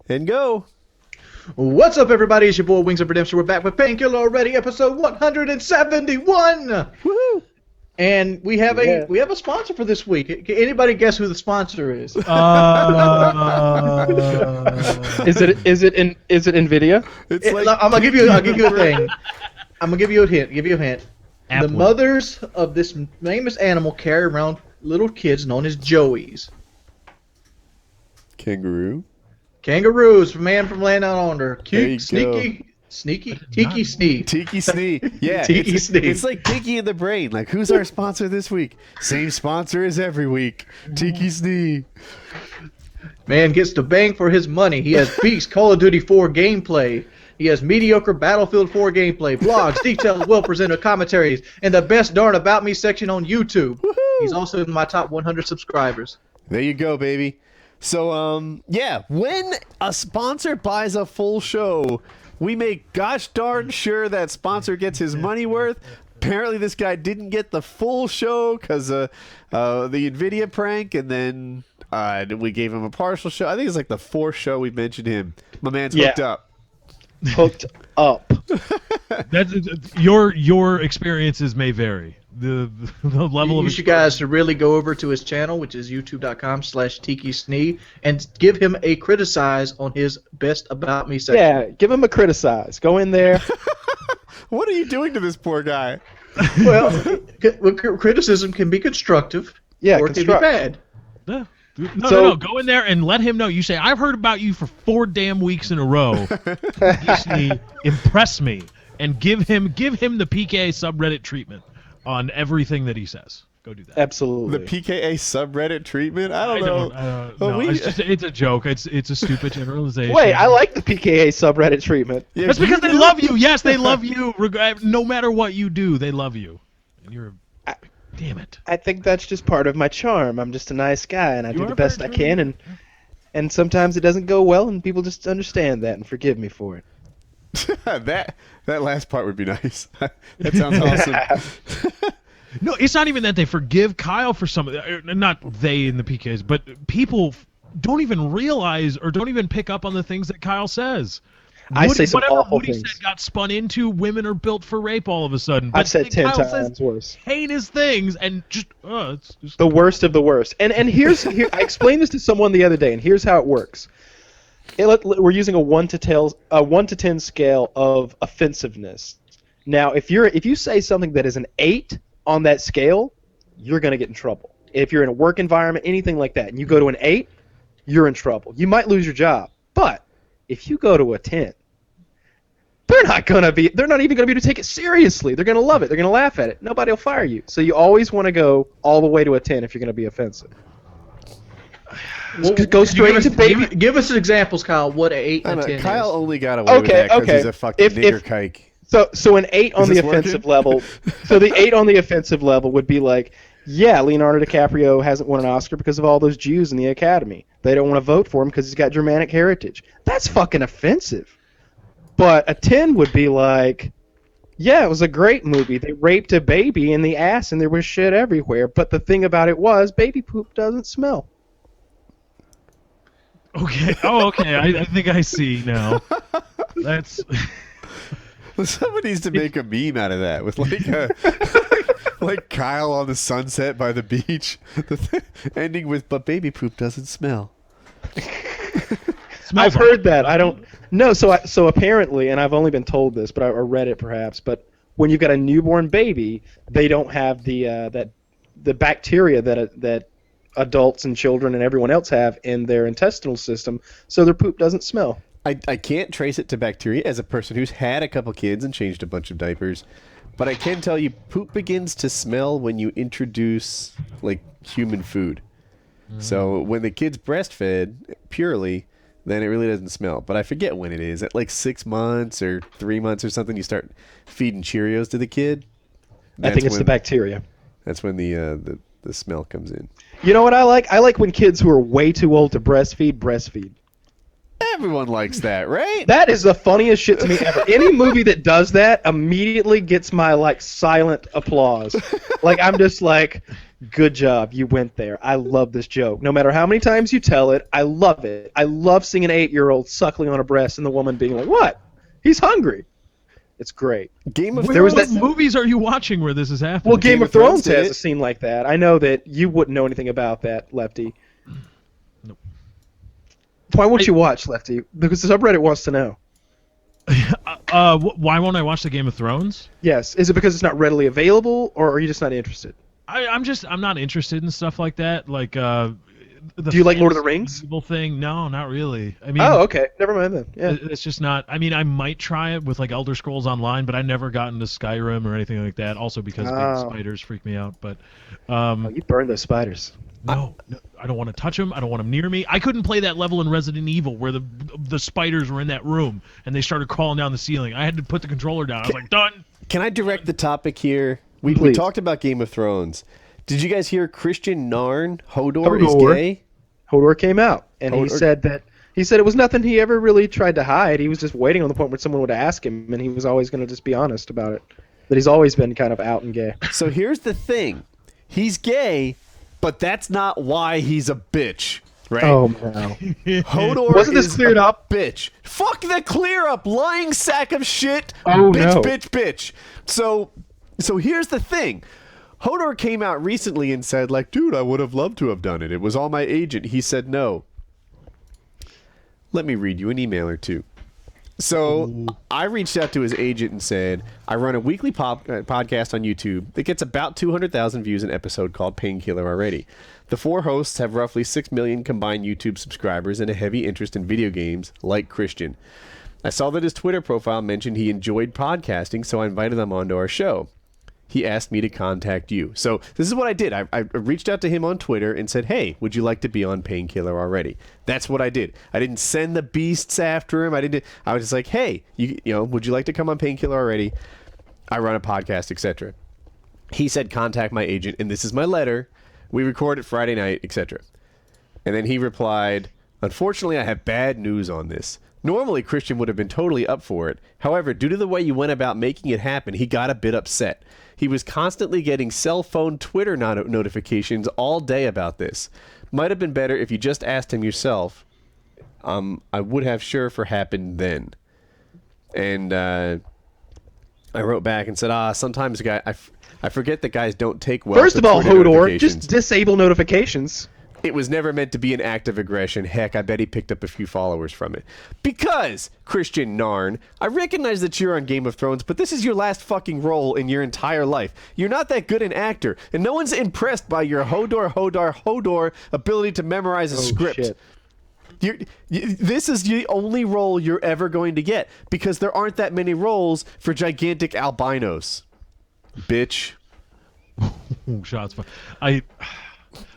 And go. What's up, everybody? It's your boy Wings of Redemption. We're back with Painkiller already, episode 171. Woohoo! And we have a sponsor for this week. Can anybody guess who the sponsor is? Is it Nvidia? I'll give you a thing. I'm gonna give you a hint. Apple. The mothers of this famous animal carry around little kids known as joeys. Kangaroo. Kangaroos, man from land down under. Cute, There you go. sneaky, tiki snee. Tiki Snee. Yeah, Tiki Snee. It's like Tiki in the brain. Like, who's our sponsor this week? Same sponsor as every week. Tiki Snee. Man gets the bang for his money. He has Beast Call of Duty 4 gameplay. He has mediocre Battlefield 4 gameplay, blogs, detailed, well-presented commentaries, and the best darn about me section on YouTube. Woohoo! He's also in my top 100 subscribers. There you go, baby. So, yeah, when a sponsor buys a full show, we make gosh darn sure that sponsor gets his money worth. Apparently, this guy didn't get the full show because the Nvidia prank, and then we gave him a partial show. I think it's like the fourth show we mentioned him. My man's hooked up. Hooked up. That's your experiences may vary. The level of You should guys to really go over to his channel, which is youtube.com/TikiSnee, and give him a criticize on his best about me section. Yeah, give him a criticize. Go in there. What are you doing to this poor guy? Well, criticism can be constructive, or it can be bad. Yeah. No. Go in there and let him know. You say, I've heard about you for 4 damn weeks in a row. Impress me, and give him the PKA subreddit treatment on everything that he says. Go do that. Absolutely. The PKA subreddit treatment? I don't know. No, it's a joke. It's a stupid generalization. Wait, I like the PKA subreddit treatment. Yeah, That's because they love you. Yes, they love you. No matter what you do, they love you. And you're damn it. I think that's just part of my charm. I'm just a nice guy, and I do the best I can, and sometimes it doesn't go well, and people just understand that and forgive me for it. that last part would be nice. That sounds awesome. No, it's not even that they forgive Kyle for some. Not they in the PKs, but people don't even realize or don't even pick up on the things that Kyle says. I say some whatever awful Woody things. Said got spun into. Women are built for rape all of a sudden. I've said 10 Kyle times worse. Heinous things and just it's just The worst of the worst. And here I explained this to someone the other day, and here's how it works. We're using a 1 to 10 scale of offensiveness. Now, if you say something that is an 8 on that scale, you're going to get in trouble. If you're in a work environment, anything like that, and you go to an 8, you're in trouble. You might lose your job. But if you go to a 10, they're not even going to be able to take it seriously. They're going to love it. They're going to laugh at it. Nobody will fire you. So you always want to go all the way to a 10 if you're going to be offensive. Well, go straight to baby. Give us examples, Kyle. What an 8 and 10 Kyle is. only got away with that because he's a fucking nigger kike. So an 8 on the offensive level. So the 8 on the offensive level would be like, yeah, Leonardo DiCaprio hasn't won an Oscar because of all those Jews in the Academy. They don't want to vote for him because he's got Germanic heritage. That's fucking offensive. But a 10 would be like, yeah, it was a great movie. They raped a baby in the ass and there was shit everywhere. But the thing about it was, baby poop doesn't smell. okay. Oh, okay. I think I see now. That's. Somebody needs to make a meme out of that with like Kyle on the sunset by the beach, ending with "but baby poop doesn't smell." I've heard that. I don't. No. So apparently, and I've only been told this, but I read it perhaps. But when you've got a newborn baby, they don't have the bacteria that adults and children and everyone else have in their intestinal system, so their poop doesn't smell. I can't trace it to bacteria as a person who's had a couple kids and changed a bunch of diapers, but I can tell you poop begins to smell when you introduce like human food. So when the kid's breastfed purely, then it really doesn't smell. But I forget when it is. At like 6 months or 3 months or something, you start feeding Cheerios to the kid. I think it's the bacteria. That's when the smell comes in. You know what I like? I like when kids who are way too old to breastfeed. Everyone likes that, right? That is the funniest shit to me ever. Any movie that does that immediately gets my like silent applause. Like I'm just like, Good job. You went there. I love this joke. No matter how many times you tell it, I love it. I love seeing an 8-year-old suckling on a breast and the woman being like, "What? He's hungry." It's great. Game of There was What that- movies are you watching where this is happening? Well, Game of Thrones did has it. a scene like that. I know that you wouldn't know anything about that, Lefty. Nope. Why won't you watch, Lefty? Because the subreddit wants to know. Why won't I watch the Game of Thrones? Yes. Is it because it's not readily available, or are you just not interested? I'm not interested in stuff like that. Like, do Do you like Lord of the Rings? Evil thing? No, not really. I mean, Oh, okay. Never mind then. Yeah. it's just not. I mean, I might try it with like Elder Scrolls Online, but I never got into Skyrim or anything like that. Also because big Oh. spiders freak me out. But Oh, you burn those spiders. no, I don't want to touch them. I don't want them near me. I couldn't play that level in Resident Evil where the spiders were in that room and they started crawling down the ceiling. I had to put the controller down. I was like, done. Can I direct the topic here? We Please. talked about Game of Thrones. Did you guys hear Christian Narn, Hodor is Hodor. gay? Hodor came out, and he Hodor- said it was nothing he ever really tried to hide. He was just waiting on the point where someone would ask him, and he was always going to just be honest about it. That he's always been kind of out and gay. So here's the thing. He's gay, but that's not why he's a bitch, right? Oh no! Hodor Wasn't this is cleared a up? bitch. Fuck the clear up, lying sack of shit. Oh, bitch, no. bitch. So here's the thing. Hodor came out recently and said, like, dude, I would have loved to have done it. It was all my agent. He said no. Let me read you an email or two. So I reached out to his agent and said, I run a weekly podcast on YouTube that gets about 200,000 views an episode called Painkiller already. The 4 hosts have roughly 6 million combined YouTube subscribers and a heavy interest in video games, like Christian. I saw that his Twitter profile mentioned he enjoyed podcasting, so I invited him onto our show. He asked me to contact you. So this is what I did. I reached out to him on Twitter and said, hey, would you like to be on Painkiller already? That's what I did. I didn't send the beasts after him. I was just like, hey, you know, would you like to come on Painkiller already? I run a podcast, etc. He said, contact my agent, and this is my letter. We record it Friday night, etc. And then he replied, unfortunately, I have bad news on this. Normally, Christian would have been totally up for it. However, due to the way you went about making it happen, he got a bit upset. He was constantly getting cell phone Twitter notifications all day about this. Might have been better if you just asked him yourself. I would have sure for happened then. And I wrote back and said, sometimes I forget that guys don't take well First to of all, Twitter Hodor, notifications. just disable notifications. It was never meant to be an act of aggression. Heck, I bet he picked up a few followers from it. Because, Christian Narn, I recognize that you're on Game of Thrones, but this is your last fucking role in your entire life. You're not that good an actor, and no one's impressed by your Hodor ability to memorize a script. Shit. This is the only role you're ever going to get, because there aren't that many roles for gigantic albinos. Bitch. Ooh, shots fired.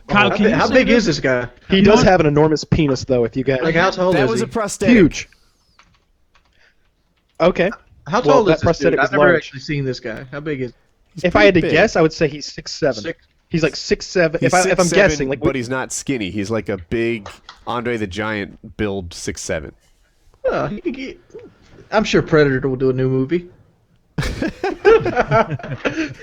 Kyle, can you How say big this? is this guy? He does have an enormous penis, though. If you guys, Like, how tall That is was he? a prosthetic. huge. Okay. How Well, tall that is this dude? prosthetic I've is never large. actually seen this guy. How big is If I had to big. guess, I would say he's 6'7". Six- He's like 6'7". He's If I'm 6'7", guessing, like, but he's not skinny. He's like a big Andre the Giant build 6'7". I'm sure Predator will do a new movie.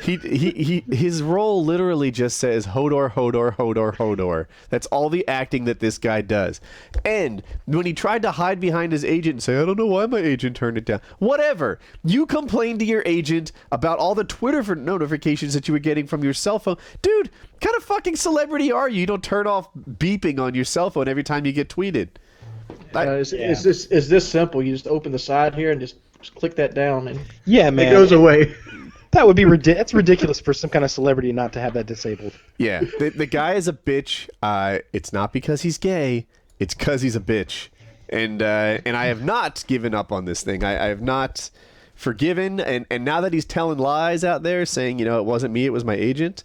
His role literally just says Hodor. That's all the acting that this guy does. And when he tried to hide behind his agent and say, I don't know why my agent turned it down. Whatever. You complained to your agent about all the Twitter notifications that you were getting from your cell phone. Dude, what kind of fucking celebrity are you? You don't turn off beeping on your cell phone every time you get tweeted. Is this simple? You just open the side here and just click that down and yeah, it man, goes away. that would be that's ridiculous for some kind of celebrity not to have that disabled. Yeah, the guy is a bitch. It's not because he's gay. It's because he's a bitch. And I have not given up on this thing. I have not forgiven. And now that he's telling lies out there saying, you know, it wasn't me, it was my agent,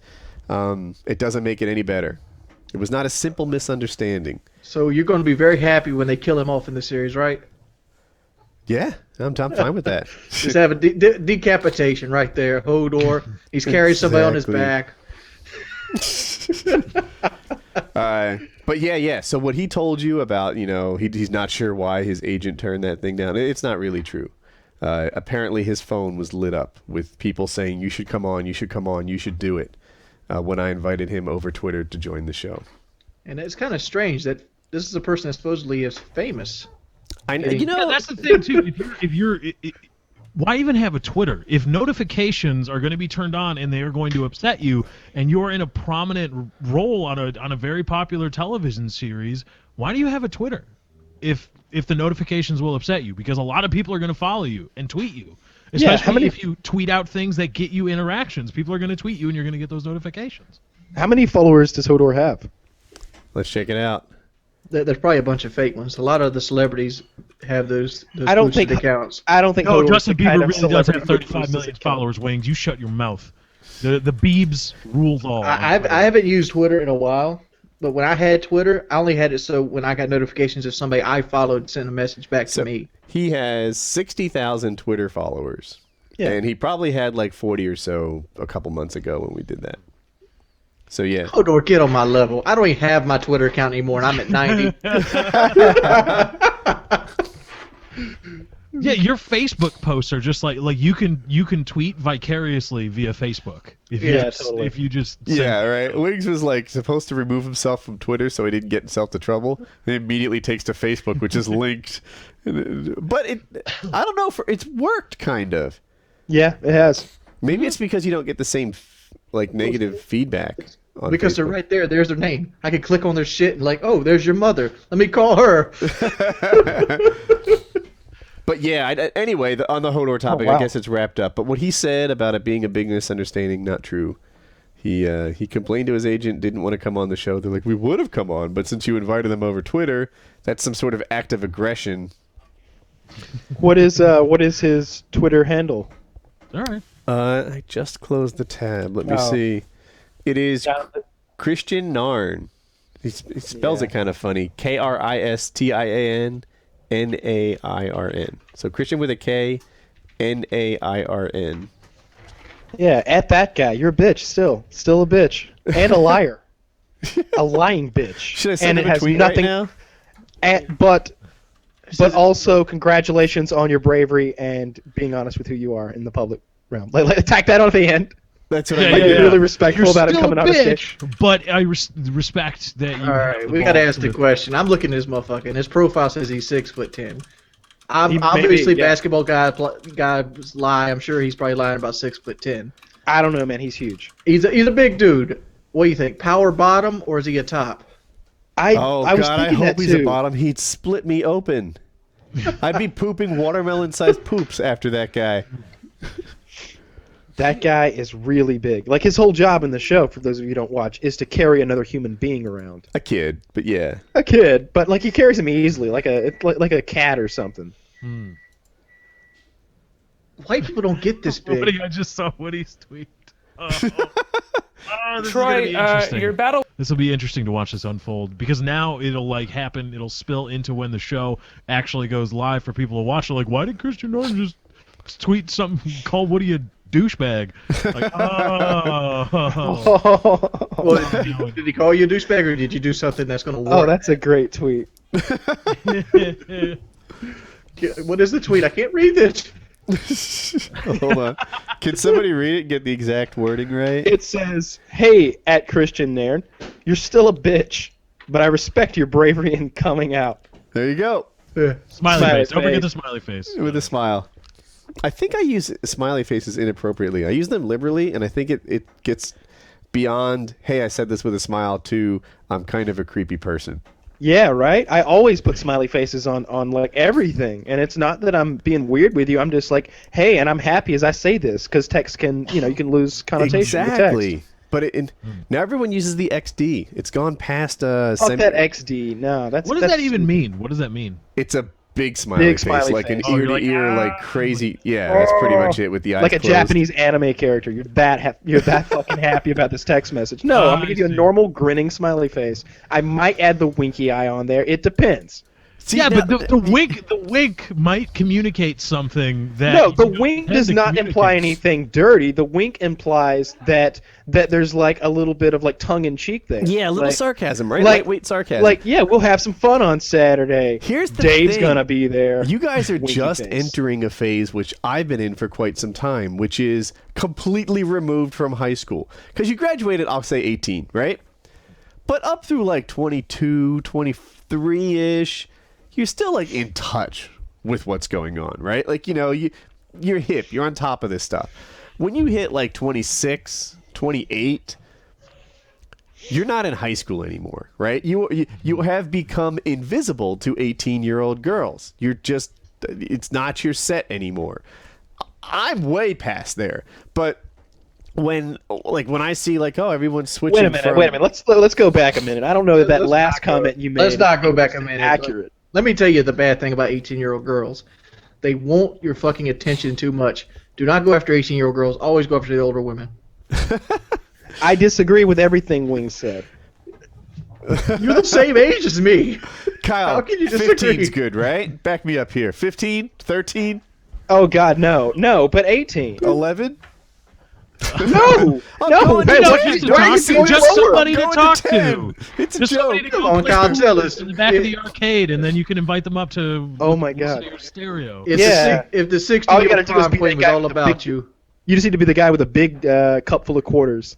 it doesn't make it any better. It was not a simple misunderstanding. So you're going to be very happy when they kill him off in the series, right? Yeah, I'm fine with that. Just have a decapitation right there. Hodor. He's carrying somebody on his back. But yeah. So what he told you about, you know, he's not sure why his agent turned that thing down. It's not really true. Apparently his phone was lit up with people saying, you should come on, you should do it. when I invited him over Twitter to join the show. And it's kind of strange that this is a person that supposedly is famous. Yeah, that's the thing too. Why even have a Twitter if notifications are going to be turned on and they are going to upset you, and you're in a prominent role on a very popular television series? Why do you have a Twitter if the notifications will upset you? Because a lot of people are going to follow you and tweet you. Especially if you tweet out things that get you interactions. People are going to tweet you and you're going to get those notifications. How many followers does Hodor have? Let's check it out. There's probably a bunch of fake ones. A lot of the celebrities have those I don't boosted think accounts. I don't think. No, Hodor's Justin the Bieber kind of really does have celebrity 35 who million boosts followers, Wings. You shut your mouth. The Biebs rules all. I haven't used Twitter in a while, but when I had Twitter, I only had it so when I got notifications if somebody I followed sent a message back to me. He has 60,000 Twitter followers. Yeah. And he probably had like 40 or so a couple months ago when we did that. So, yeah. Hodor, get on my level. I don't even have my Twitter account anymore, and I'm at 90. Yeah, your Facebook posts are just like you can tweet vicariously via Facebook. Totally. If you just Yeah, right. Wiggs was like supposed to remove himself from Twitter so he didn't get himself to trouble. He immediately takes to Facebook, which is linked. But I don't know. It's worked kind of. Yeah, it has. Maybe it's because you don't get the same negative feedback. On Because Facebook. they're right there. There's their name. I can click on their shit and like, oh, there's your mother. Let me call her. But yeah, anyway, on the Hodor topic, wow. I guess it's wrapped up. But what he said about it being a big misunderstanding, not true. He complained to his agent, didn't want to come on the show. They're like, we would have come on, but since you invited them over Twitter, that's some sort of act of aggression. What is his Twitter handle? all right. I just closed the tab. Let me see. It is Christian Narn. He spells it kind of funny. KRISTIAN NAIRN. So Christian with a K, NAIRN. Yeah, at that guy. You're a bitch still a bitch, and a liar, a lying bitch. Should I send and him it a has tweet nothing, right now? But also congratulations on your bravery and being honest with who you are in the public realm. Like tack that on the end. That's what Yeah, I Like, mean. be really respectful about it Still coming a out of bitch, stage. but I respect that you. All right, we got to ask the question. I'm looking at this motherfucker, and his profile says he's 6'10". I'm obviously basketball guys lie. I'm sure he's probably lying about 6'10". I don't know, man. He's huge. He's a big dude. What do you think? Power bottom or is he a top? I was God, I thinking hope that he's too. a bottom. He'd split me open. I'd be pooping watermelon-sized poops after that guy. That guy is really big. Like his whole job in the show, for those of you who don't watch, is to carry another human being around. A kid, but yeah. A kid, but like he carries him easily, like a cat or something. White people don't get this big. Woody, I just saw Woody's tweet. This is Troy, gonna be interesting. your battle. This will be interesting to watch this unfold because now it'll happen. It'll spill into when the show actually goes live for people to watch. They're like, why did Christian Norton just tweet something, call Woody a douchebag? Like, Well, did he call you a douchebag or did you do something that's going to work? Oh, that's a great tweet. What is the tweet? I can't read this. Hold on. Can somebody read it and get the exact wording right? It says, "Hey, at Christian Nairn, you're still a bitch, but I respect your bravery in coming out." There you go. Smiley Smiley face. Don't forget the face. smiley face. With a smile. I think I use smiley faces inappropriately. I use them liberally, and I think it gets beyond, hey, I said this with a smile, to I'm kind of a creepy person. Yeah, right? I always put smiley faces on like everything, and it's not that I'm being weird with you. I'm just like, hey, and I'm happy as I say this, because text can, you can lose connotation with Exactly. text. But now everyone uses the XD. It's gone past Fuck that XD. No, that's What does that even mean? What does that mean? It's a big smiley Big face, smiley like an face. ear you're to like, ear, "Ah." like crazy. Yeah, that's pretty much it with the eyes like a closed. Japanese anime character. You're that fucking happy about this text message. No, I'm gonna I give you a see. normal grinning smiley face. I might add the winky eye on there. It depends. See, yeah, now- but the wink might communicate something that. No, the you don't wink intend does to not imply communicate. anything dirty. The wink implies that there's like a little bit of like tongue in cheek there. Yeah, a little like, sarcasm, right? like- Lightweight sarcasm. Like, yeah, we'll have some fun on Saturday. Here's the Dave's thing. gonna be there. You guys are Winky just face. entering a phase which I've been in for quite some time, which is completely removed from high school. Because you graduated, I'll say 18, right? But up through like 22, 23-ish, you're still like in touch with what's going on, right? Like, you're hip, you're on top of this stuff. When you hit like 26, 28, you're not in high school anymore, right? You have become invisible to 18-year-old girls. It's not your set anymore. I'm way past there. But when I see like, oh, everyone's switching. Wait a minute. Let's go back a minute. I don't know that Let's last not go- comment you made. Let's not go back a minute. Accurate. Let me tell you the bad thing about 18-year-old girls. They want your fucking attention too much. Do not go after 18-year-old girls. Always go after the older women. I disagree with everything Wing said. You're the same age as me. Kyle, How can you disagree? 15's good, right? Back me up here. 15, 13, Oh God, no, but 18. 11? No, I'm no. going to Hey, ten. what Just, you- why are you just, going just lower? somebody I'm to going talk to 10. to. It's a Just somebody joke. to Come go on, play Kyle, some tell games us. in the back of the arcade, and then you can invite them up to. Oh my God. Stereo. If Yeah. If the All you 16-year-old gotta do is prom be queen that was guy all with the about big- you. You just need to be the guy with a big cup full of quarters.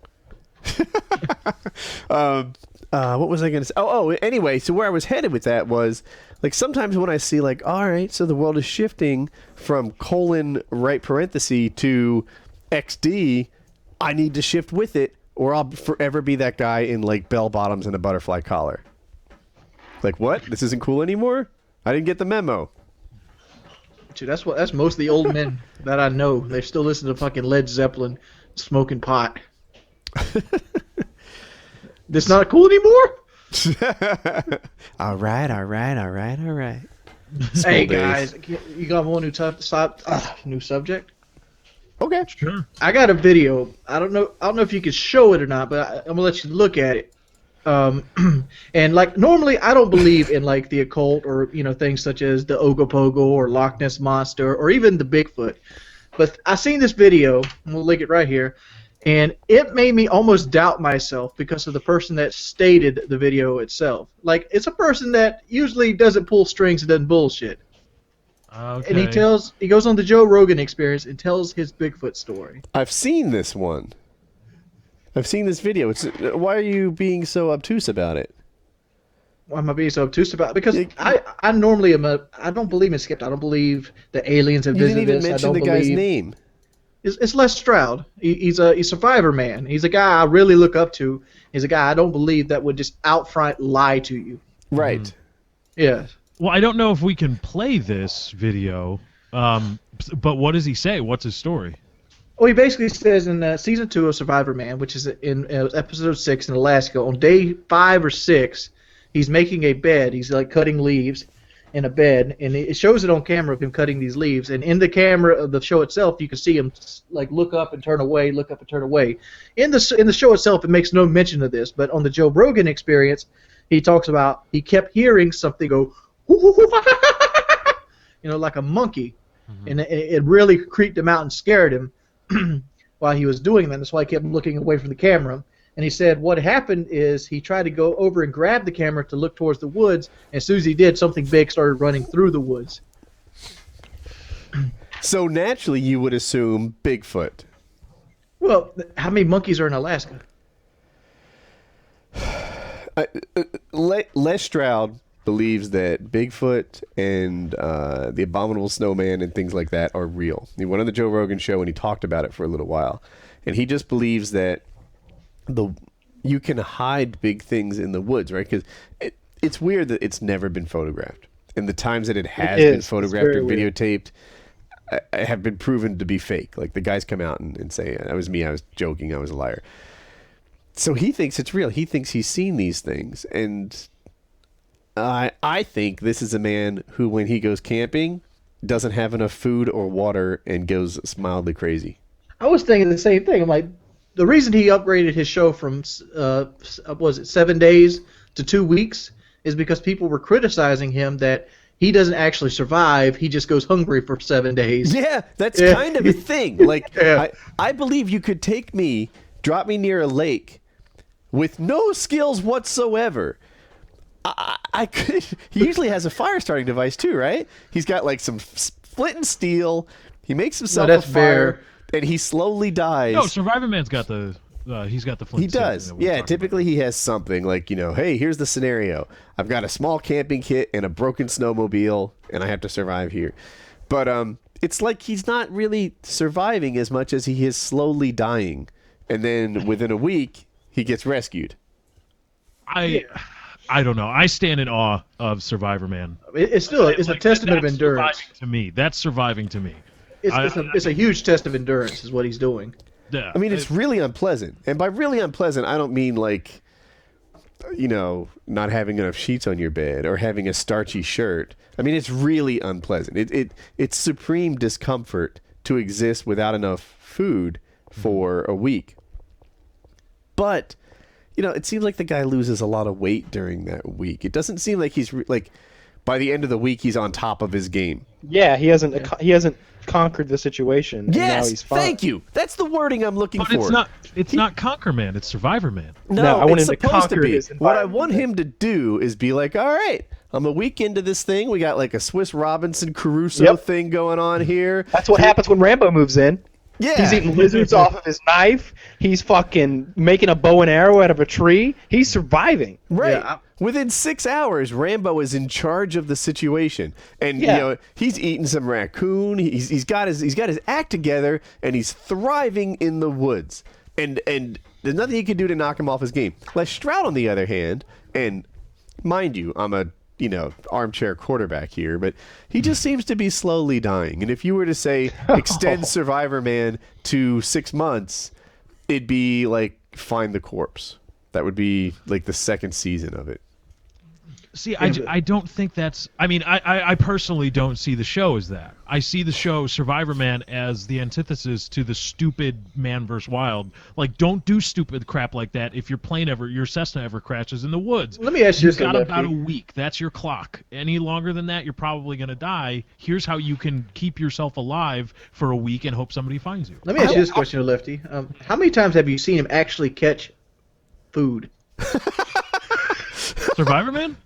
What was I going to say? Oh, anyway, so where I was headed with that was, like, sometimes when I see, like, all right, so the world is shifting from colon right parenthesis to XD, I need to shift with it, or I'll forever be that guy in, like, bell bottoms and a butterfly collar. Like, what? This isn't cool anymore? I didn't get the memo. Dude, that's most of the old men that I know. They still listen to fucking Led Zeppelin, smoking pot. This not cool anymore? all right. Hey days. guys, you got one new subject? Okay. Sure. I got a video. I don't know if you can show it or not, but I'm gonna let you look at it. And like normally I don't believe in like the occult or things such as the Ogopogo or Loch Ness monster or even the Bigfoot. But I seen this video, and we'll link it right here, and it made me almost doubt myself because of the person that stated the video itself. Like it's a person that usually doesn't pull strings and doesn't bullshit. Okay. And he goes on the Joe Rogan Experience and tells his Bigfoot story. I've seen this one. I've seen this video. Why are you being so obtuse about it? Why am I being so obtuse about it? Because I normally I don't believe in skeptic. I don't believe that aliens have You didn't visited even us. I mention don't the guy's believe name. It's Les Stroud. He's a survivor man. He's a guy I really look up to. He's a guy I don't believe that would just out front lie to you. Right. Yeah. Well, I don't know if we can play this video, but what does he say? What's his story? Well, he basically says in season 2 of Survivor Man, which is in episode 6 in Alaska, on day 5 or 6, he's making a bed. He's like cutting leaves in a bed, and it shows it on camera of him cutting these leaves. And in the camera of the show itself, you can see him like look up and turn away, look up and turn away. In the show itself, it makes no mention of this, but on the Joe Rogan Experience, he talks about he kept hearing something go, like a monkey, and it really creeped him out and scared him while he was doing that. That's why he kept looking away from the camera. And he said what happened is he tried to go over and grab the camera to look towards the woods, and as soon as he did, something big started running through the woods. So naturally, you would assume Bigfoot. Well, how many monkeys are in Alaska? Les Stroud believes that Bigfoot and the abominable snowman and things like that are real. He went on the Joe Rogan show and he talked about it for a little while. And he just believes that you can hide big things in the woods, right? Because it's weird that it's never been photographed. And the times that it has been photographed or videotaped have been proven to be fake. Like the guys come out and say, that was me, I was joking, I was a liar. So he thinks it's real. He thinks he's seen these things. And I think this is a man who, when he goes camping, doesn't have enough food or water and goes mildly crazy. I was thinking the same thing. I'm like, the reason he upgraded his show from 7 days to 2 weeks is because people were criticizing him that he doesn't actually survive. He just goes hungry for 7 days. Yeah, that's kind of a thing. Like, Yeah. I believe you could take me, drop me near a lake with no skills whatsoever. I could. He usually has a fire starting device too, right? He's got like some flint and steel. He makes himself a fire, and he slowly dies. No, Survivor Man's got the. He's got the flint. He does. Yeah, typically he has something like, hey, here's the scenario. I've got a small camping kit and a broken snowmobile, and I have to survive here. But it's like he's not really surviving as much as he is slowly dying, and then within a week he gets rescued. I don't know. I stand in awe of Survivor Man. It's a testament of endurance. To me, that's surviving to me. It's a huge test of endurance, is what he's doing. Yeah, I mean, it's really unpleasant. And by really unpleasant, I don't mean like, not having enough sheets on your bed or having a starchy shirt. I mean, it's really unpleasant. It's supreme discomfort to exist without enough food for a week. But, it seems like the guy loses a lot of weight during that week. It doesn't seem like he's by the end of the week, he's on top of his game. Yeah, he hasn't conquered the situation. And Yes, now he's fine. thank you. That's the wording I'm looking for. But it's not Conquer Man. It's Survivor Man. No, I want it's him to supposed conquer be. his What I environment. want him to do is be like, all right, I'm a week into this thing. We got like a Swiss Robinson Crusoe thing going on here. That's what happens when Rambo moves in. Yeah. He's eating lizards off of his knife. He's fucking making a bow and arrow out of a tree. He's surviving. Right. Yeah, Within 6 hours, Rambo is in charge of the situation, and he's eating some raccoon. He's got his act together, and he's thriving in the woods. And there's nothing he can do to knock him off his game. Les Stroud, on the other hand, and mind you, I'm a armchair quarterback here, but he just seems to be slowly dying. And if you were to say extend Survivor Man to 6 months, it'd be like Find the Corpse. That would be like the second season of it. See, I don't think that's... I mean, I personally don't see the show as that. I see the show Survivor Man as the antithesis to the stupid Man vs. Wild. Like, don't do stupid crap like that if your Cessna ever crashes in the woods. Let me ask you You've this, got Lefty. about a week. That's your clock. Any longer than that, you're probably going to die. Here's how you can keep yourself alive for a week and hope somebody finds you. Let me ask you this question, Lefty. How many times have you seen him actually catch food? Survivor Man?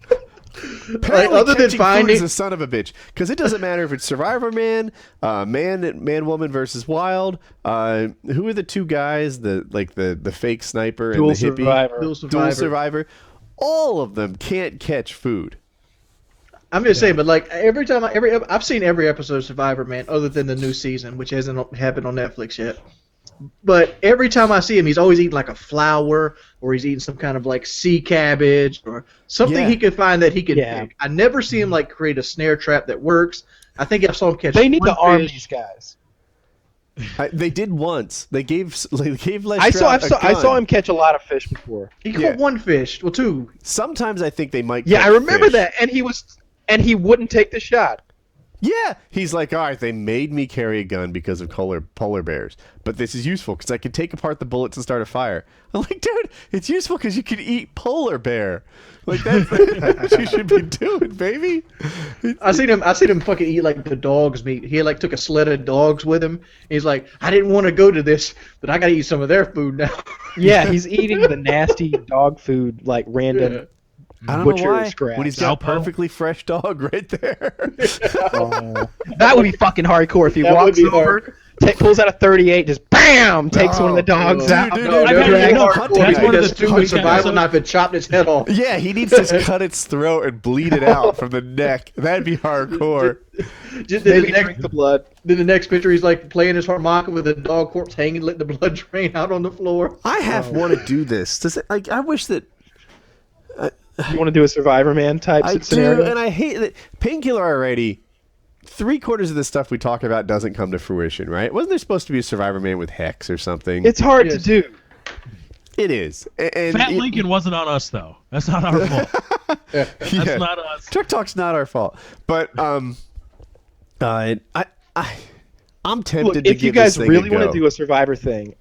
Apparently other than catching finding- food is a son of a bitch, because it doesn't matter if it's Survivor Man, man woman versus wild. Who are the two guys? The fake sniper Dual and the hippie. survivor. Dual survivor. All of them can't catch food. I'm just saying, but like I've seen every episode of Survivor Man other than the new season, which hasn't happened on Netflix yet. But every time I see him, he's always eating like a flower, or he's eating some kind of like sea cabbage, or something he could find that he could pick. I never see him like create a snare trap that works. I think I saw him catch. They need to arm fish. these guys. They did once. They gave Les I Stroud a gun. saw him catch a lot of fish before. He caught one fish, well, two. Sometimes I think they might. Yeah, catch I remember fish. that, and he wouldn't take the shot. Yeah, he's like, all right, they made me carry a gun because of polar bears, but this is useful because I can take apart the bullets and start a fire. I'm like, dude, it's useful because you can eat polar bear. Like that's what you should be doing, baby. I seen him fucking eat like the dog's meat. He like took a sled of dogs with him. He's like, I didn't want to go to this, but I gotta eat some of their food now. Yeah, he's eating the nasty dog food, like random I don't butcher know why. scraps. When he's got a perfectly fresh dog right there. That would be fucking hardcore if he That would walks be over, pulls out a 38, just BAM! Takes one of the dogs out. dude, No, dude, no, dude, no, hunting that's guy. one of the That's stupid hunting survival guys. knife and chopped its head off. Yeah, he needs to cut its throat and bleed it out from the neck. That'd be hardcore. Just Maybe drink the blood. Then the next picture, he's like playing his harmonica with a dog corpse hanging, letting the blood drain out on the floor. I half want to do this. Does it? Like, I wish that. You want to do a Survivor Man type I scenario? do, and I hate that Painkiller already. 3/4 of the stuff we talk about doesn't come to fruition, right? Wasn't there supposed to be a Survivor Man with Hex or something? It's hard to Yes. do. It is. And Fat Lincoln wasn't on us, though. That's not our fault. That's yeah. not us. Truck Talk's not our fault, but I'm tempted Look, to if you give guys this thing really a go. want to do a Survivor thing,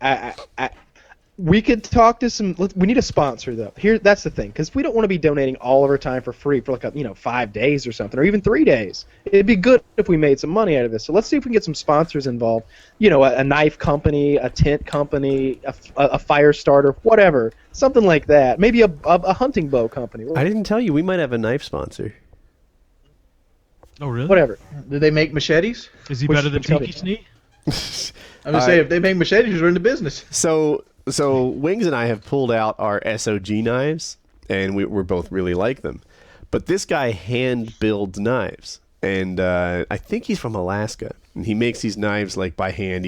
We could talk to some. We need a sponsor though. That's the thing, because we don't want to be donating all of our time for free for like 5 days or something, or even 3 days. It'd be good if we made some money out of this. So let's see if we can get some sponsors involved. A knife company, a tent company, a fire starter, whatever, something like that. Maybe a hunting bow company. I didn't tell you we might have a knife sponsor. Oh, really? Whatever. Do they make machetes? Is he Which- better than which company? Pinky Snee? I'm just saying, if they make machetes, we're in the business. So Wings and I have pulled out our SOG knives, and we're both really like them. But this guy hand builds knives, and I think he's from Alaska. And he makes these knives like by hand,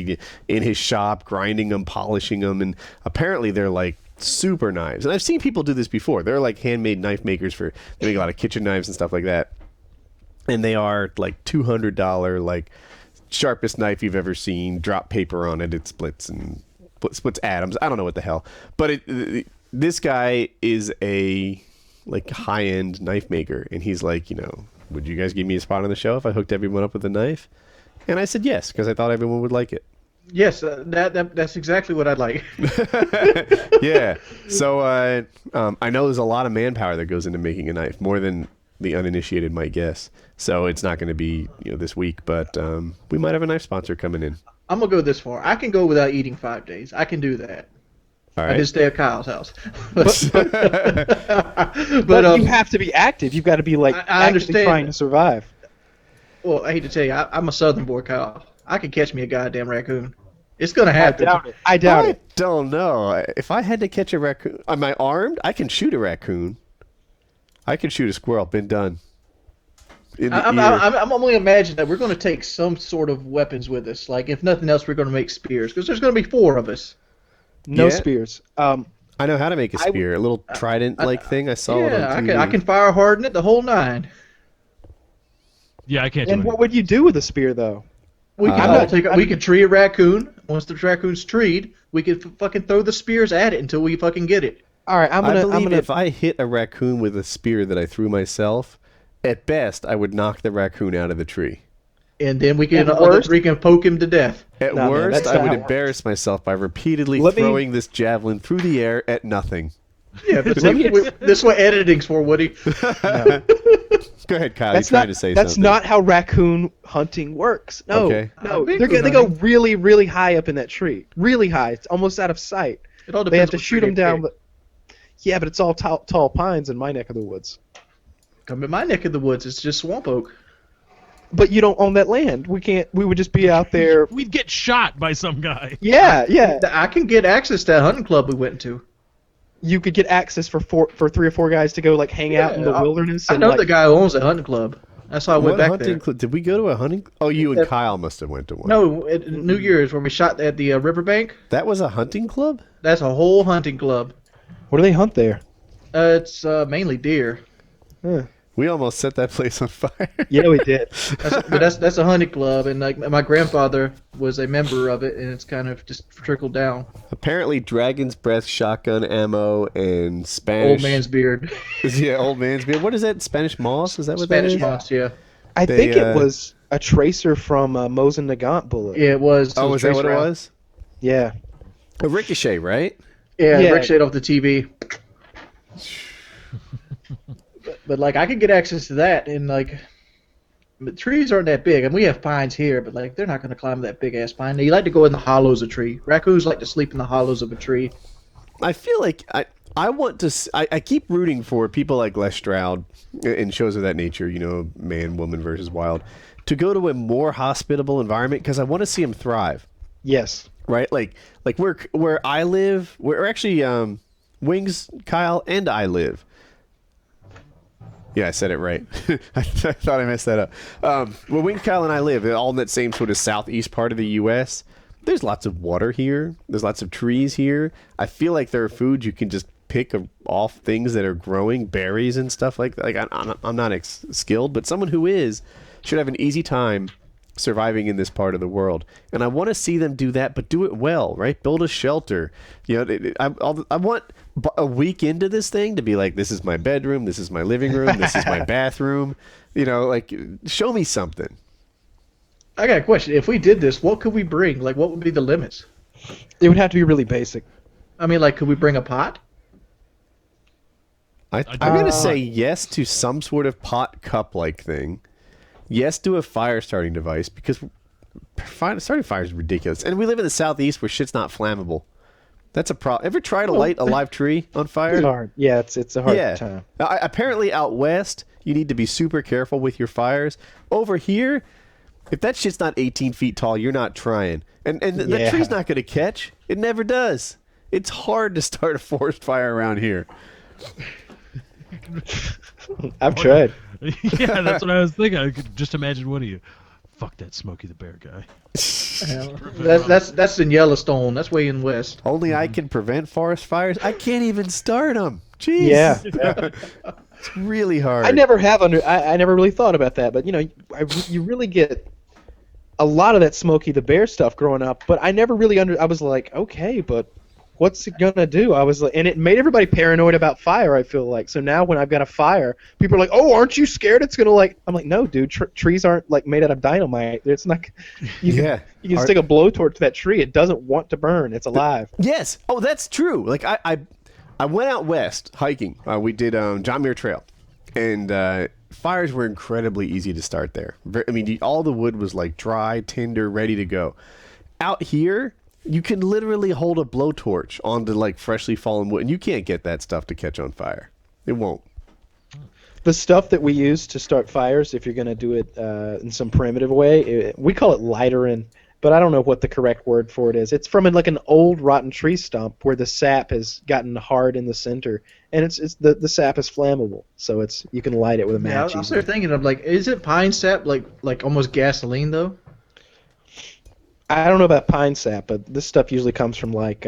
in his shop, grinding them, polishing them, and apparently they're like super knives. And I've seen people do this before. They're like handmade knife makers they make a lot of kitchen knives and stuff like that. And they are like $200, like sharpest knife you've ever seen. Drop paper on it, it splits atoms. I don't know what the hell. But this guy is a like high-end knife maker, and he's like, would you guys give me a spot on the show if I hooked everyone up with a knife? And I said yes, because I thought everyone would like it. Yes, that's exactly what I'd like. Yeah. So I know there's a lot of manpower that goes into making a knife, more than the uninitiated might guess. So it's not going to be this week, but we might have a knife sponsor coming in. I'm gonna go this far. I can go without eating 5 days. I can do that. All I right. just stay at Kyle's house. But you have to be active. You've got to be like I actively understand. trying to survive. Well, I hate to tell you, I'm a Southern boy, Kyle. I can catch me a goddamn raccoon. It's gonna happen. I doubt it. I don't know. If I had to catch a raccoon, am I armed? I can shoot a raccoon. I can shoot a squirrel. Been done. I'm only imagining that we're going to take some sort of weapons with us. Like, if nothing else, we're going to make spears. Because there's going to be 4 of us. No Yeah. spears. I know how to make a spear. A little trident-like thing. I saw it on TV. I can fire harden it the whole 9. Yeah, I can't do And it. what would you do with a spear, though? We can tree a raccoon. Once the raccoon's treed, we can fucking throw the spears at it until we fucking get it. All right, I'm I gonna. believe if I hit a raccoon with a spear that I threw myself, at best I would knock the raccoon out of the tree. And then we can At worst- we can poke him to death. At No, man, worst, that's I not would how it embarrass myself by repeatedly Let me- throwing this javelin through the air at nothing. Yeah, but this is what editing's for, Woody. Go ahead, Kyle. That's You're not. trying to say That's something. not how raccoon hunting works. No, Okay. no. Big They coon go hunting. really, really high up in that tree. Really high. It's almost out of sight. It all They depends have to what shoot tree them they down. pick. But yeah, but it's all tall pines in my neck of the woods. Come in my neck of the woods. It's just swamp oak. But you don't own that land. We can't. We would just be out there. We'd get shot by some guy. Yeah, yeah. I can get access to that hunting club we went to. You could get access for 3 or 4 guys to go like hang out in the wilderness. I and, know like, the guy who owns the hunting club. That's how I went What back hunting there. club? Did we go to a hunting? Oh, you and Kyle must have went to one. No, at New Year's where we shot at the riverbank. That was a hunting club? That's a whole hunting club. What do they hunt there? It's mainly deer. Huh. We almost set that place on fire. Yeah, we did. That's a hunting club, and like my grandfather was a member of it, and it's kind of just trickled down. Apparently, dragon's breath, shotgun ammo, and Spanish. Old man's beard. Yeah, old man's beard. What is that? Spanish moss? Is that what Spanish that is? moss, yeah. I They, think it was a tracer from Mosin Nagant bullet. Yeah, it was. Oh, is that what it round. was? Yeah. A ricochet, right? Yeah, Yeah. ricocheted off the TV. but like I could get access to that, and like the trees aren't that big, and we have pines here, but like they're not going to climb that big ass pine. They like to go in the hollows of a tree. Raccoons like to sleep in the hollows of a tree. I feel like I want to. I keep rooting for people like Les Stroud in shows of that nature. You know, man, woman versus wild, to go to a more hospitable environment because I want to see them thrive. Yes. Right, like where I live, where actually Wings, Kyle, and I live. Yeah, I said it right. I thought I messed that up. Where Wings, Kyle, and I live, all in that same sort of southeast part of the U.S., there's lots of water here. There's lots of trees here. I feel like there are foods you can just pick off things that are growing, berries and stuff like that. Like I'm not skilled, but someone who is should have an easy time surviving in this part of the world. And I want to see them do that, but do it well, right? Build a shelter. You know, I want a week into this thing to be like, this is my bedroom, this is my living room, this is my bathroom. You know, like, show me something. I got a question. If we did this, what could we bring? Like, what would be the limits? It would have to be really basic. I mean, like, could we bring a pot? I'm going to say yes to some sort of pot cup-like thing. Yes to a fire-starting device, because starting fire is ridiculous. And we live in the Southeast where shit's not flammable. That's a problem. Ever tried to light a live tree on fire? It's hard. Yeah, it's a hard time. Apparently out west, you need to be super careful with your fires. Over here, if that shit's not 18 feet tall, you're not trying. And the tree's not going to catch. It never does. It's hard to start a forest fire around here. I've tried. Yeah, that's what I was thinking. I could just imagine Woody. Fuck that Smokey the Bear guy. That's in Yellowstone. That's way in west. Only I can prevent forest fires. I can't even start them. Jeez. Yeah. It's really hard. I never really thought about that, but you really get a lot of that Smokey the Bear stuff growing up, but I never really I was like, okay, but what's it gonna do? I was like, and it made everybody paranoid about fire. I feel like so now when I've got a fire, people are like, "Oh, aren't you scared it's gonna like?" I'm like, "No, dude. Trees aren't like made out of dynamite. It's not. You can stick a blowtorch to that tree. It doesn't want to burn. It's alive." Yes. Oh, that's true. Like I went out west hiking. We did John Muir Trail, and fires were incredibly easy to start there. I mean, all the wood was like dry, tinder, ready to go. Out here, you can literally hold a blowtorch onto like freshly fallen wood, and you can't get that stuff to catch on fire. It won't. The stuff that we use to start fires, if you're going to do it in some primitive way, we call it lightering, but I don't know what the correct word for it is. It's from like an old rotten tree stump where the sap has gotten hard in the center, and it's the sap is flammable, so you can light it with a match. Yeah, I was there thinking of like, is it pine sap like almost gasoline though? I don't know about pine sap, but this stuff usually comes from like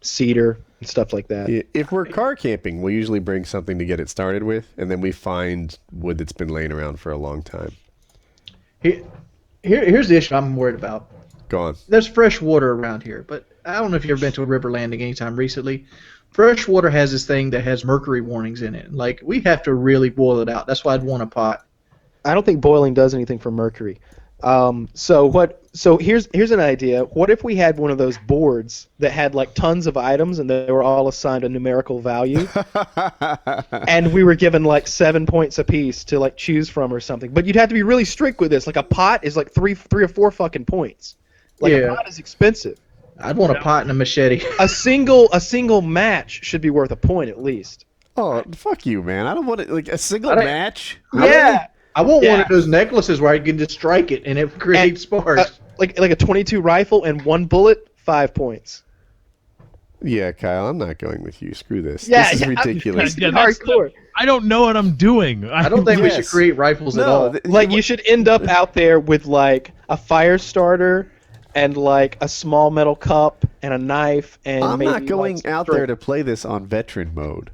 cedar and stuff like that. If we're car camping, we usually bring something to get it started with, and then we find wood that's been laying around for a long time. Here's the issue I'm worried about. Go on. There's fresh water around here, but I don't know if you've ever been to a river landing anytime recently. Fresh water has this thing that has mercury warnings in it. Like, we have to really boil it out. That's why I'd want a pot. I don't think boiling does anything for mercury. So here's an idea. What if we had one of those boards that had like tons of items and they were all assigned a numerical value, and we were given like 7 points apiece to like choose from or something? But you'd have to be really strict with this. Like a pot is like three or four fucking points. Like a pot is expensive. I'd want a pot and a machete. A single match should be worth a point at least. Oh, fuck you, man! I don't want it like a single match. Yeah. I want one of those necklaces where I can just strike it and it creates sparks. Like a .22 rifle and one bullet, 5 points. Yeah, Kyle, I'm not going with you. Screw this. Yeah, this is ridiculous. Hardcore. I don't know what I'm doing. I don't think we should create rifles at all. Like you should end up out there with like a fire starter and like a small metal cup and a knife and I'm maybe not going out there to play this on veteran mode.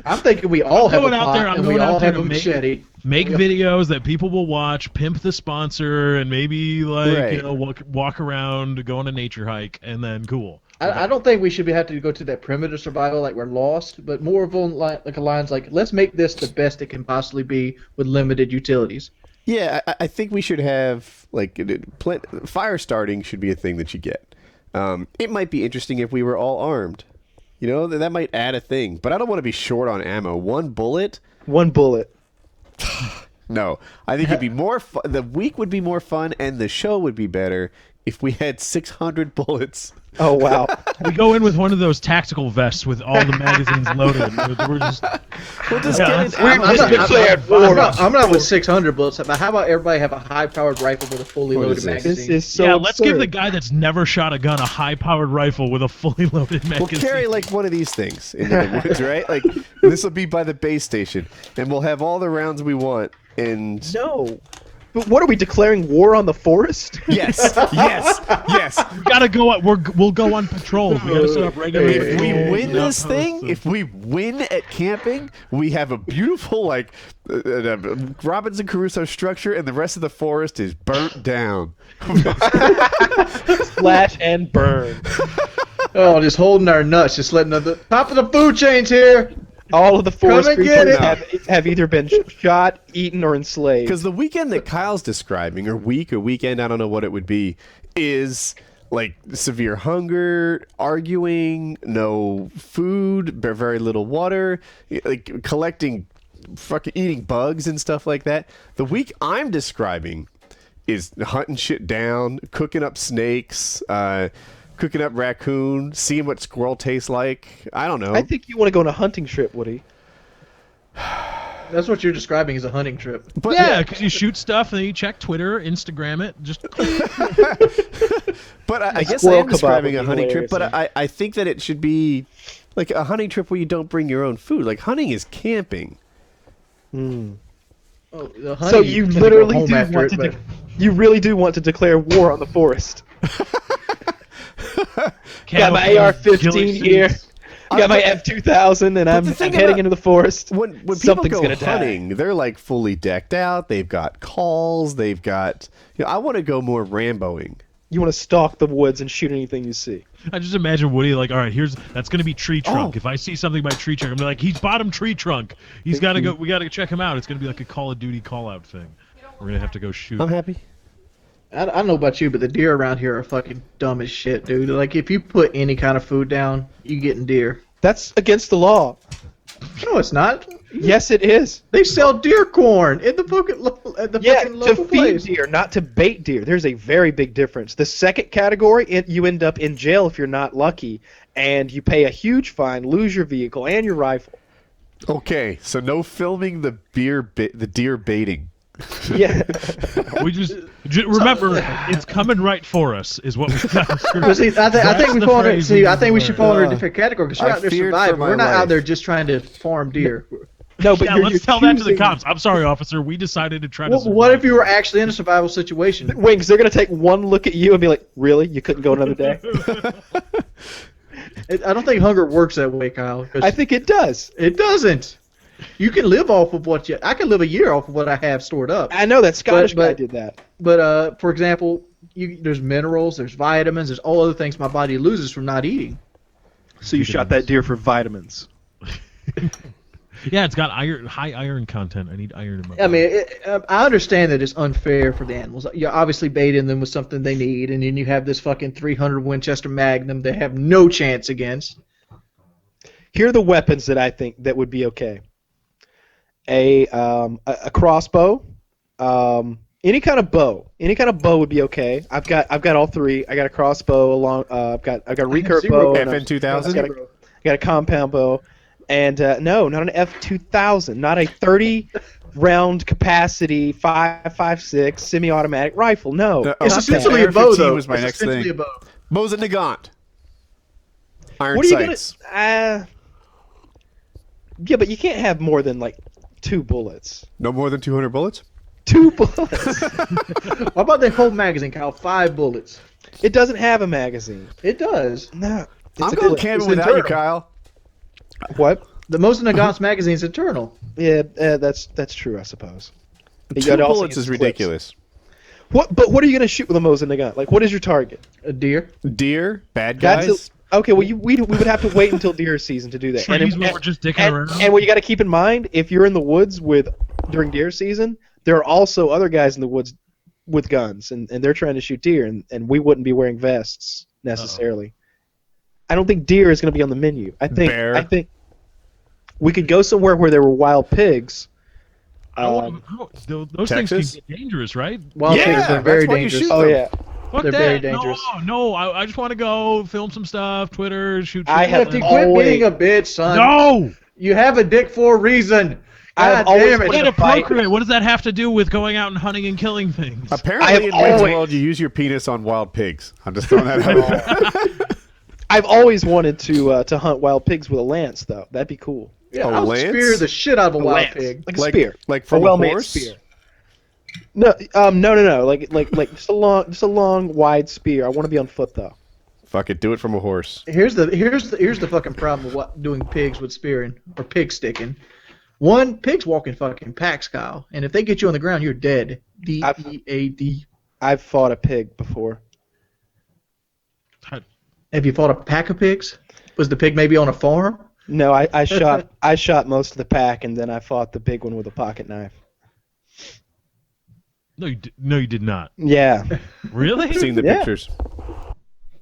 I'm thinking we all have a pot and we all have a machete. Make videos that people will watch, pimp the sponsor, and maybe like walk around, go on a nature hike, and then cool. I don't think we should have to go to that primitive survival like we're lost, but more of like a lines like let's make this the best it can possibly be with limited utilities. Yeah, I think we should have like fire starting should be a thing that you get. It might be interesting if we were all armed. You know, that might add a thing, but I don't want to be short on ammo. One bullet. No, I think it'd be more fun. The week would be more fun, and the show would be better if we had 600 bullets. Oh, wow. We go in with one of those tactical vests with all the magazines loaded. We'll just get it. I'm not with 600 bullets, but how about everybody have a high-powered rifle with a fully loaded magazine? This is so let's give the guy that's never shot a gun a high-powered rifle with a fully loaded magazine. We'll carry like one of these things into the woods, right? Like this will be by the base station, and we'll have all the rounds we want. And no. But what are we declaring war on the forest? Yes. We gotta go. We'll go on patrols. We gotta set up regular. If we win this thing, if we win at camping, we have a beautiful like Robinson Crusoe structure, and the rest of the forest is burnt down. Slash and burn. Oh, just holding our nuts, just letting the top of the food chain's here. All of the forest creatures have either been shot, eaten, or enslaved. Because the weekend that Kyle's describing, or weekend, I don't know what it would be, is like severe hunger, arguing, no food, very little water, like collecting, fucking eating bugs and stuff like that. The week I'm describing is hunting shit down, cooking up snakes, cooking up raccoon, seeing what squirrel tastes like. I don't know. I think you want to go on a hunting trip, Woody. That's what you're describing as a hunting trip. But yeah, because you shoot stuff and then you check Twitter, Instagram it. Just. But I guess I Squirrel am kebab describing would a be hunting trip. hilarious, But I think that it should be like a hunting trip where you don't bring your own food. Like hunting is camping. Oh, the So hunting, you tend to go literally home do after want it, to but- you really do want to declare war on the forest. Got my AR-15 here. Got my F-2000, and I'm the thing heading about- into the forest. When people Something's go gonna die. hunting, they're like fully decked out. They've got calls. They've got. I want to go more Ramboing. You want to stalk the woods and shoot anything you see. I just imagine Woody like, all right, that's gonna be tree trunk. Oh. If I see something by tree trunk, I'm like, he's bottom tree trunk. He's gotta go. We gotta check him out. It's gonna be like a Call of Duty call out thing. We're gonna have to go shoot. I'm happy. I don't know about you, but the deer around here are fucking dumb as shit, dude. Like, if you put any kind of food down, you getting deer. That's against the law. No, it's not. Yes, it is. They sell deer corn at the fucking Yeah, fucking to local feed place. deer, not to bait deer. There's a very big difference. The second category, you end up in jail if you're not lucky, and you pay a huge fine, lose your vehicle and your rifle. Okay, so no filming the deer baiting. Yeah. We just remember it's coming right for us is what we got. But see, I think we the fall under. phrase See, we I think we should learned. fall under a different category because you're I out there feared for surviving. my We're not out life. there just trying to farm deer. No, but Yeah, you're let's tell that to the accusing- cops. I'm sorry, officer. We decided to try to. Well, what if you were actually in a survival situation? Wings, they're gonna take one look at you and be like, "Really? You couldn't go another day?" I don't think hunger works that way, Kyle. 'Cause I think it does. it doesn't. You can live off of what you. I can live a year off of what I have stored up. I know that Scottish guy but- did that. But for example, there's minerals, there's vitamins, there's all other things my body loses from not eating. So you shot that deer for vitamins. Yeah, it's got high iron content. I need iron in my. I body. mean, I understand that it's unfair for the animals. You're obviously baiting them with something they need, and then you have this fucking 300 Winchester Magnum they have no chance against. Here are the weapons that I think that would be okay. A crossbow, any kind of bow would be okay. I've got all three. I got a crossbow I've got a recurve zero bow. FN2000? I got a compound bow, and no, not an F2000, not a 30 round capacity 5.56 semi-automatic rifle. No, No, It's not essentially that. a bow, AR-15 though. was my It's next essentially thing. a bow. Bows and Nagant. Iron what are you sights. gonna? Yeah, but you can't have more than like 2 bullets. No more than 200 bullets? 2 bullets. What about the whole magazine, Kyle? 5 bullets. It doesn't have a magazine. It does. No. I'm a going bullet. camping it's without you, internal. Kyle. What? The most of Nagant's magazine's internal. Yeah, that's true, I suppose. But you 2 gotta also bullets use is clips. ridiculous. But what are you gonna shoot with a Mosin gun? Like, what is your target? A deer. Deer, bad That's guys. okay. Well, we would have to wait until deer season to do that. Trees where we're just dicking around. and what you got to keep in mind, if you're in the woods during deer season, there are also other guys in the woods with guns, and they're trying to shoot deer, and we wouldn't be wearing vests necessarily. I don't think deer is going to be on the menu. I think we could go somewhere where there were wild pigs. Those things Texas? can get dangerous, right? Wild Yeah, pigs are that's very why you dangerous. shoot Oh them. yeah, Fuck They're that. very dangerous. No, I just want to go film some stuff, Twitter, shoot. I shit. have If you to quit always- being a bitch, son. No. You have a dick for a reason. I've God always damn it. wanted Get a to fight. procreate. What does that have to do with going out and hunting and killing things? Apparently, in Wayne's always- World, you use your penis on wild pigs. I'm just throwing that out there. I've always wanted to hunt wild pigs with a lance, though. That'd be cool. Yeah, A I'll lance? spear the shit out of a wild lance. pig. Like a spear. Like A from a well-made horse? spear. No, no. Like just a long, wide spear. I want to be on foot though. Fuck it, do it from a horse. Here's the fucking problem with doing pigs with spearing or pig sticking. One, pigs walk in fucking packs, Kyle, and if they get you on the ground, you're dead. DEAD. I've fought a pig before. Have you fought a pack of pigs? Was the pig maybe on a farm? No, I shot most of the pack, and then I fought the big one with a pocket knife. No, you did not. Yeah. Really? Seen the Yeah. pictures.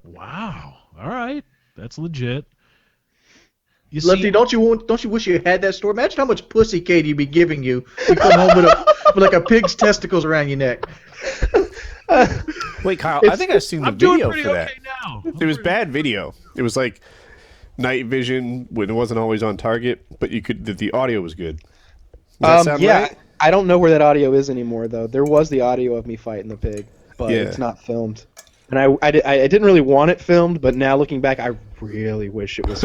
Wow. All right, that's legit. You Lefty, see, don't you wish you had that store? Imagine how much pussy Katie would be giving you. You come home with like a pig's testicles around your neck. Wait, Kyle, I think I've seen the I'm doing video pretty for that. okay now. It was bad video. It was like night vision when it wasn't always on target, but the audio was good. Does that sound yeah. right? I don't know where that audio is anymore, though. There was the audio of me fighting the pig, but Yeah. it's not filmed. And I didn't really want it filmed, but now looking back, I really wish it was.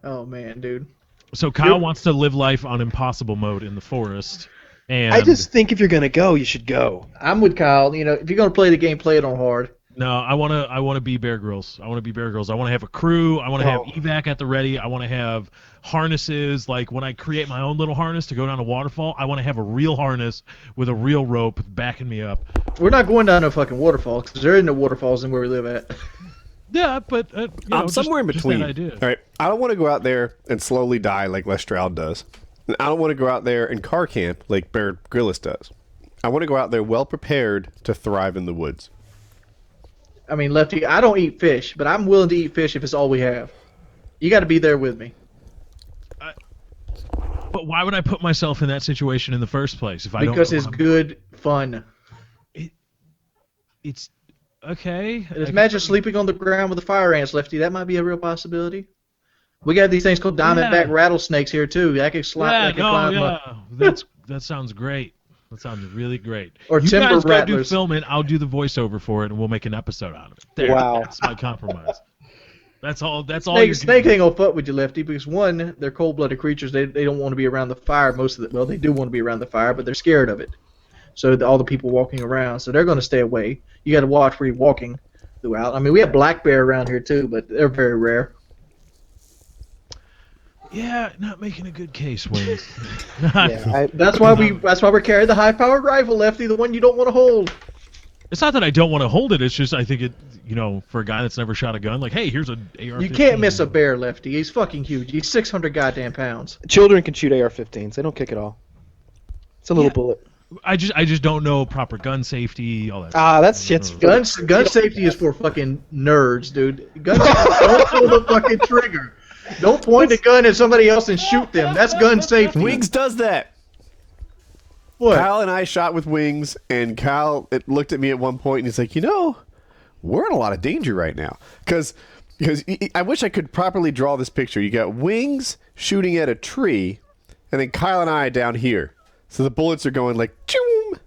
Oh man, dude. So Kyle wants to live life on impossible mode in the forest, and I just think if you're gonna go, you should go. I'm with Kyle. You know, if you're gonna play the game, play it on hard. no, I want to be Bear Grylls. I want to be Bear Grylls. I want to have a crew. I want to have evac at the ready. I want to have harnesses. Like when I create my own little harness to go down a waterfall, I want to have a real harness with a real rope backing me up. We're not going down no fucking waterfall because there isn't no waterfalls in where we live at. Yeah, but you know, I'm somewhere in just between. that idea. All right, I don't want to go out there and slowly die like Lestrade does. And I don't want to go out there and car camp like Bear Grylls does. I want to go out there well prepared to thrive in the woods. I mean, Lefty, I don't eat fish, but I'm willing to eat fish if it's all we have. You got to be there with me. But why would I put myself in that situation in the first place if I don't? Because know it's I'm- good fun. It's okay. And imagine sleeping on the ground with the fire ants, Lefty. That might be a real possibility. We got these things called diamondback rattlesnakes here too. That can slide. That sounds great. That sounds really great. Or you timber guys go do rattlers. film it. I'll do the voiceover for it, and we'll make an episode out of it. There, Wow. that's my compromise. That's all. That's all. Snake ain't gonna fuck with you, Lefty, because one, they're cold-blooded creatures. They don't want to be around the fire. Well, they do want to be around the fire, but they're scared of it. So all the people walking around, so they're gonna stay away. You got to watch where you're walking throughout. I mean, we have black bear around here too, but they're very rare. Yeah, not making a good case, Wings. Yeah, That's why we're carrying the high-powered rifle, Lefty, the one you don't want to hold. It's not that I don't want to hold it. It's just I think it. You know, for a guy that's never shot a gun, like, hey, here's an AR-15. You can't miss a bear, Lefty. He's fucking huge. He's 600 goddamn pounds. children can shoot AR-15s. They don't kick at all. It's a little bullet. I just don't know proper gun safety, all that. That shit's Gun safety is for fucking nerds, dude. Gun safety, don't pull the fucking trigger. Don't point a gun at somebody else and shoot them. That's gun safety. Wings does that. What? Kyle and I shot with Wings, and Kyle looked at me at one point, and he's like, we're in a lot of danger right now. Because I wish I could properly draw this picture. You got Wings shooting at a tree, and then Kyle and I down here. So the bullets are going like, choom.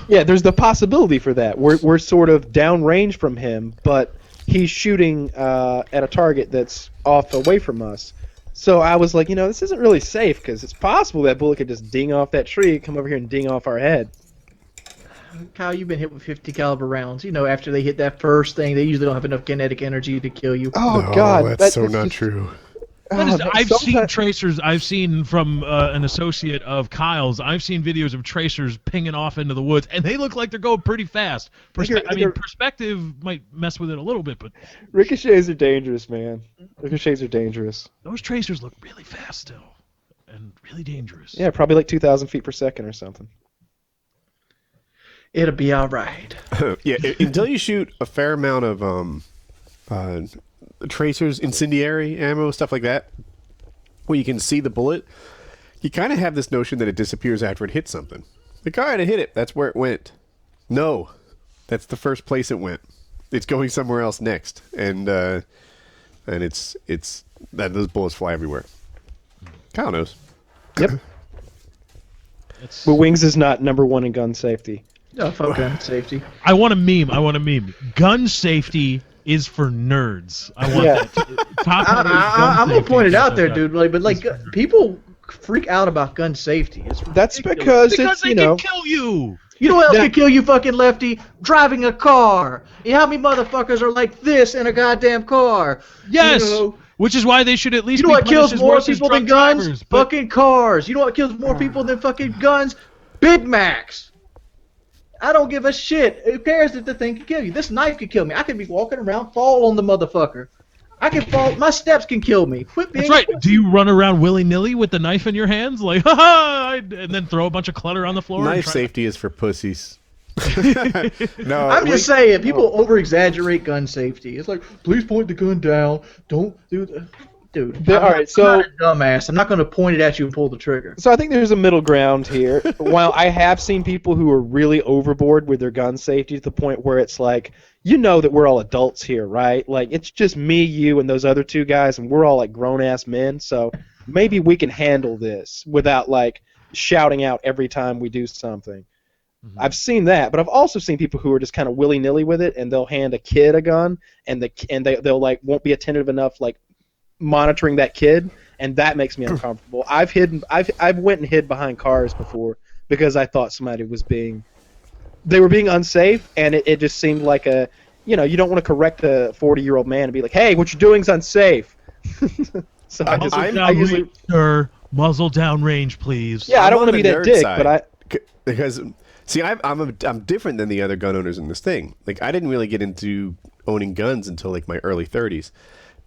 Yeah, there's the possibility for that. We're sort of downrange from him, but he's shooting at a target that's off away from us. So I was like, this isn't really safe because it's possible that bullet could just ding off that tree, come over here and ding off our head. Kyle, you've been hit with 50 caliber rounds. After they hit that first thing, they usually don't have enough kinetic energy to kill you. Oh God, that's so not true. I've seen tracers. I've seen from an associate of Kyle's. I've seen videos of tracers pinging off into the woods, and they look like they're going pretty fast. Perspective might mess with it a little bit, but Ricochets are dangerous, man. Ricochets are dangerous. those tracers look really fast still, and really dangerous. Yeah, probably like 2,000 feet per second or something. It'll be all right. Yeah, until you shoot a fair amount of tracers, incendiary ammo, stuff like that, where you can see the bullet, you kind of have this notion that it disappears after it hits something. Like, all right, I hit it. That's where it went. No, that's the first place it went. It's going somewhere else next, and it's that those bullets fly everywhere. Kyle knows. Yep. But Wings is not number one in gun safety. No, fuck gun safety. I want a meme. Gun safety is for nerds. I want that. I'm gonna point it out there, dude. But people freak out about gun safety. That's because it's they can kill you. You know what else could kill you, fucking Lefty? Driving a car. You know how many motherfuckers are like this in a goddamn car? Yes. Which is why they should at least. You know what be kills punished as more worse as people than drunk guns? drivers, but- Fucking cars. You know what kills more people than fucking guns? Big Macs. I don't give a shit. Who cares if the thing could kill you? This knife could kill me. I could be walking around, fall on the motherfucker. I can fall. My steps can kill me. Quit being. That's right. Do you run around willy-nilly with the knife in your hands, like, ha-ha, and then throw a bunch of clutter on the floor? Knife safety is for pussies. No, I'm just saying, people over-exaggerate gun safety. It's like, please point the gun down. Don't do that. Dude, All right, so I'm not a dumbass. I'm not going to point it at you and pull the trigger. So I think there's a middle ground here. While I have seen people who are really overboard with their gun safety to the point where it's like, you know that we're all adults here, right? Like, it's just me, you, and those other two guys, and we're all like grown-ass men, so maybe we can handle this without like shouting out every time we do something. Mm-hmm. I've seen that, but I've also seen people who are just kind of willy-nilly with it, and they'll hand a kid a gun, and they'll like won't be attentive enough, like monitoring that kid, and that makes me uncomfortable. I've went and hid behind cars before because I thought somebody was being unsafe, and it just seemed like a, you don't want to correct a 40-year-old man and be like, hey, what you're doing is unsafe. So I usually, sir, muzzle down range, please. Yeah, I don't want to be that dick, side, because see, I'm different than the other gun owners in this thing. Like, I didn't really get into owning guns until like my early 30s,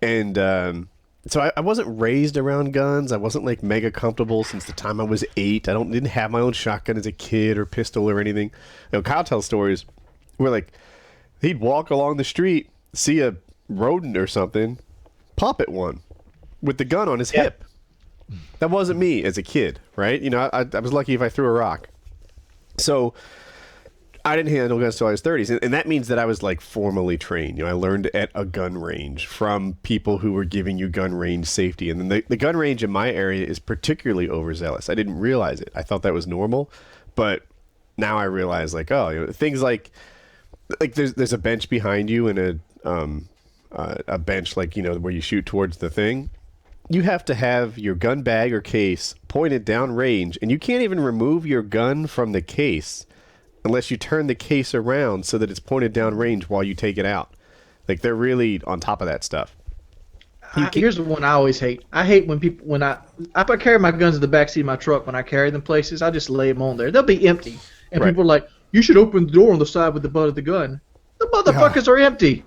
and so I wasn't raised around guns. I wasn't like mega comfortable since the time I was 8. I didn't have my own shotgun as a kid or pistol or anything. Kyle tells stories where like he'd walk along the street, see a rodent or something, pop at one with the gun on his hip. That wasn't me as a kid, right? I was lucky if I threw a rock. So I didn't handle guns until I was 30s, and that means that I was like formally trained. I learned at a gun range from people who were giving you gun range safety, and then the gun range in my area is particularly overzealous. I didn't realize it. I thought that was normal, but now I realize like, things like there's a bench behind you and a bench like where you shoot towards the thing. You have to have your gun bag or case pointed down range, and you can't even remove your gun from the case unless you turn the case around so that it's pointed down range while you take it out. Like, they're really on top of that stuff. Here's the one I always hate. I hate when I carry my guns in the backseat of my truck. When I carry them places, I just lay them on there. They'll be empty. And people are like, you should open the door on the side with the butt of the gun. The motherfuckers are empty.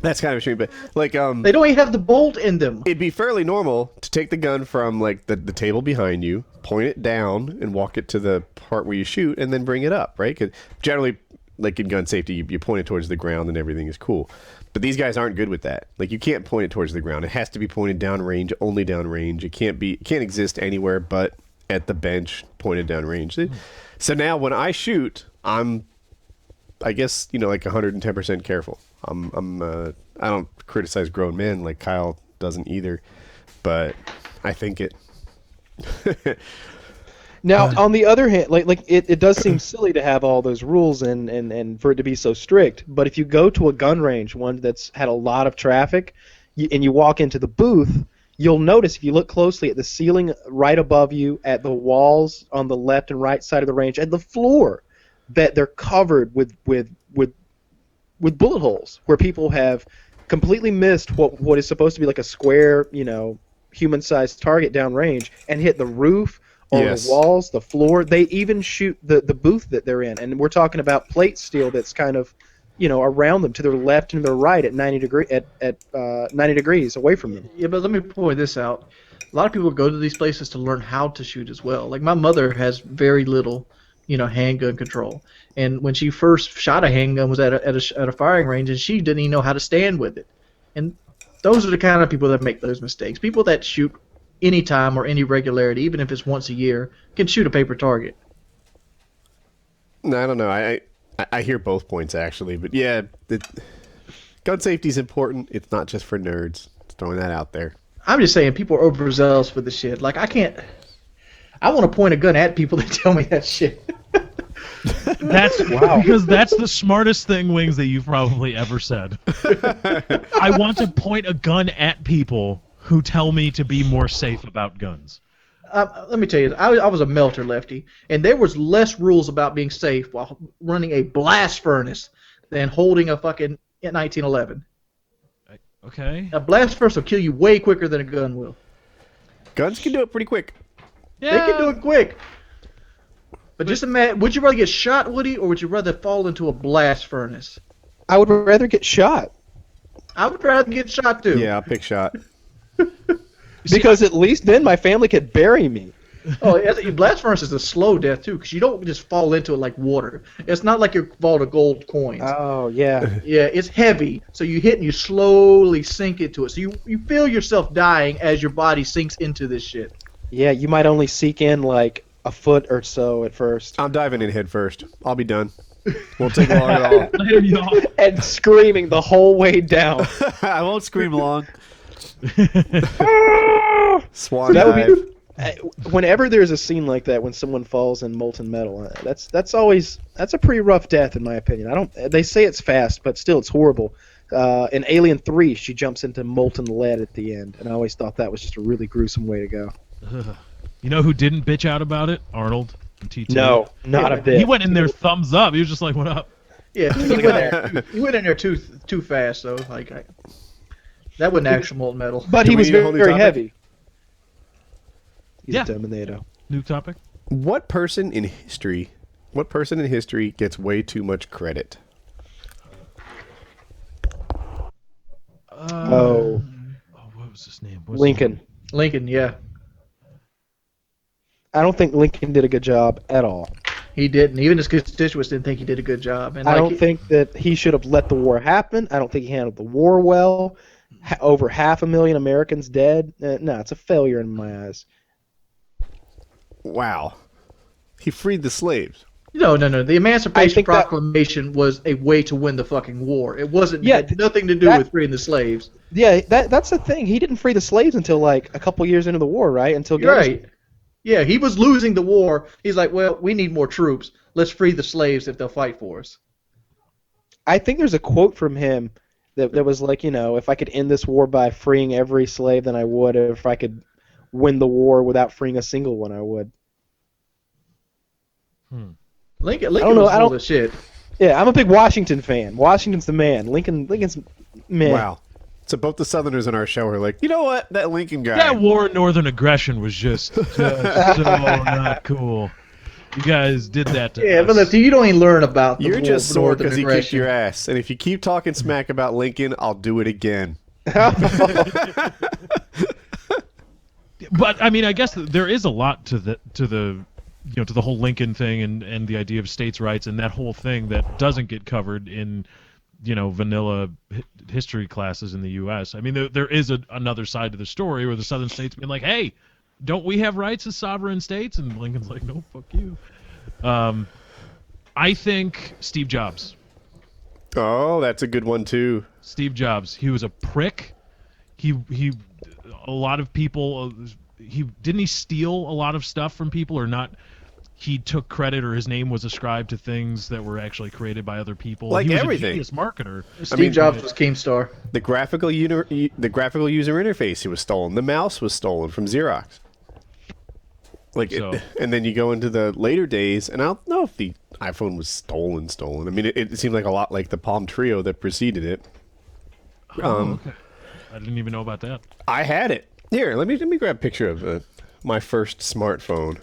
That's kind of a shame, but like they don't even have the bolt in them. It'd be fairly normal to take the gun from like the table behind you, point it down, and walk it to the part where you shoot, and then bring it up, right? Because generally, like in gun safety, you point it towards the ground, and everything is cool. But these guys aren't good with that. Like, you can't point it towards the ground. It has to be pointed down range, only down range. It can't exist anywhere but at the bench, pointed down range. So now when I shoot, I'm, I guess, like 110% careful. I don't criticize grown men like Kyle doesn't either, but I think it. Now, on the other hand, like it does seem silly to have all those rules and for it to be so strict. But if you go to a gun range, one that's had a lot of traffic, and you walk into the booth, you'll notice if you look closely at the ceiling right above you, at the walls on the left and right side of the range, and the floor, that they're covered with bullet holes where people have completely missed what is supposed to be like a square, human-sized target downrange and hit the roof or the walls, the floor. They even shoot the booth that they're in, and we're talking about plate steel that's kind of, around them to their left and their right at 90 degrees away from them. Yeah, but let me point this out. A lot of people go to these places to learn how to shoot as well. Like, my mother has very little handgun control. And when she first shot a handgun was at a firing range, and she didn't even know how to stand with it. And those are the kind of people that make those mistakes. People that shoot anytime or any regularity, even if it's once a year, can shoot a paper target. No, I don't know. I hear both points, actually. But yeah, gun safety is important. It's not just for nerds. Just throwing that out there. I'm just saying people are overzealous for the shit. Like, I want to point a gun at people that tell me that shit. Because that's the smartest thing, Wings, that you've probably ever said. I want to point a gun at people who tell me to be more safe about guns. Let me tell you, I was a melter lefty, and there was less rules about being safe while running a blast furnace than holding a fucking 1911. Okay. A blast furnace will kill you way quicker than a gun will. Guns can do it pretty quick. Yeah. They can do it quick. But just imagine, would you rather get shot, Woody, or would you rather fall into a blast furnace? I would rather get shot. I would rather get shot too. Yeah, I'll pick shot. Because at least then my family could bury me. Oh, blast furnace is a slow death too, because you don't just fall into it like water. It's not like you're falling to gold coins. Oh, yeah. Yeah, it's heavy, so you hit and you slowly sink into it. So you feel yourself dying as your body sinks into this shit. Yeah, you might only seek in like a foot or so at first. I'm diving in head first. I'll be done. Won't take long at all. Later, y'all. And screaming the whole way down. I won't scream long. Swan So that would dive. Whenever there's a scene like that, when someone falls in molten metal, that's a pretty rough death in my opinion. They say it's fast, but still it's horrible. In Alien 3, she jumps into molten lead at the end, and I always thought that was just a really gruesome way to go. You know who didn't bitch out about it? Arnold from T2. No, not a bit. He went in there thumbs up. He was just like, "What up?" Yeah, he went in there too fast though. That wasn't actual molten metal. But Do he we was need a whole very, new very topic? heavy. He's Yeah. a Terminator. New topic. What person in history gets way too much credit? Oh, What was his name? What's Lincoln. Lincoln, yeah, I don't think Lincoln did a good job at all. he didn't. Even his constituents didn't think he did a good job. And I don't think that he should have let the war happen. I don't think he handled the war well. Over 500,000 Americans dead. No, it's a failure in my eyes. Wow. He freed the slaves. No. The I Emancipation think that- Proclamation was a way to win the fucking war. It wasn't. Yeah, had nothing to do that- with freeing the slaves. Yeah, that's the thing. He didn't free the slaves until like a couple years into the war, right? Until You're Gettysburg. right. Yeah, he was losing the war. He's like, well, we need more troops. Let's free the slaves if they'll fight for us. I think there's a quote from him that was like, if I could end this war by freeing every slave, then I would. If I could win the war without freeing a single one, I would. Lincoln don't know, was I full don't- of shit. Yeah, I'm a big Washington fan. Washington's the man. Lincoln's man. Wow. So both the Southerners in our show are like, you know what? That Lincoln guy. That war in Northern Aggression was just so not cool. You guys did that to Yeah, us. but look, you don't even learn about the You're war just of sore Northern because he kicked aggression. your ass. And if you keep talking smack about Lincoln, I'll do it again. But I mean, I guess there is a lot to the to the whole Lincoln thing and the idea of states' rights and that whole thing that doesn't get covered in vanilla history classes in the U.S. I mean, there is another side to the story where the Southern states being like, "Hey, don't we have rights as sovereign states?" And Lincoln's like, "No, fuck you." I think Steve Jobs. Oh, that's a good one, too. Steve Jobs. He was a prick. He a lot of people. He steal a lot of stuff from people or not. He took credit or his name was ascribed to things that were actually created by other people. Like he was everything. a genius marketer. Steve Jobs was Keemstar. The graphical user interface, it was stolen. The mouse was stolen from Xerox. So- And then you go into the later days, and I don't know if the iPhone was stolen. I mean, it seemed like a lot like the Palm Trio that preceded it. Okay. I didn't even know about that. I had it. Here, let me grab a picture of my first smartphone.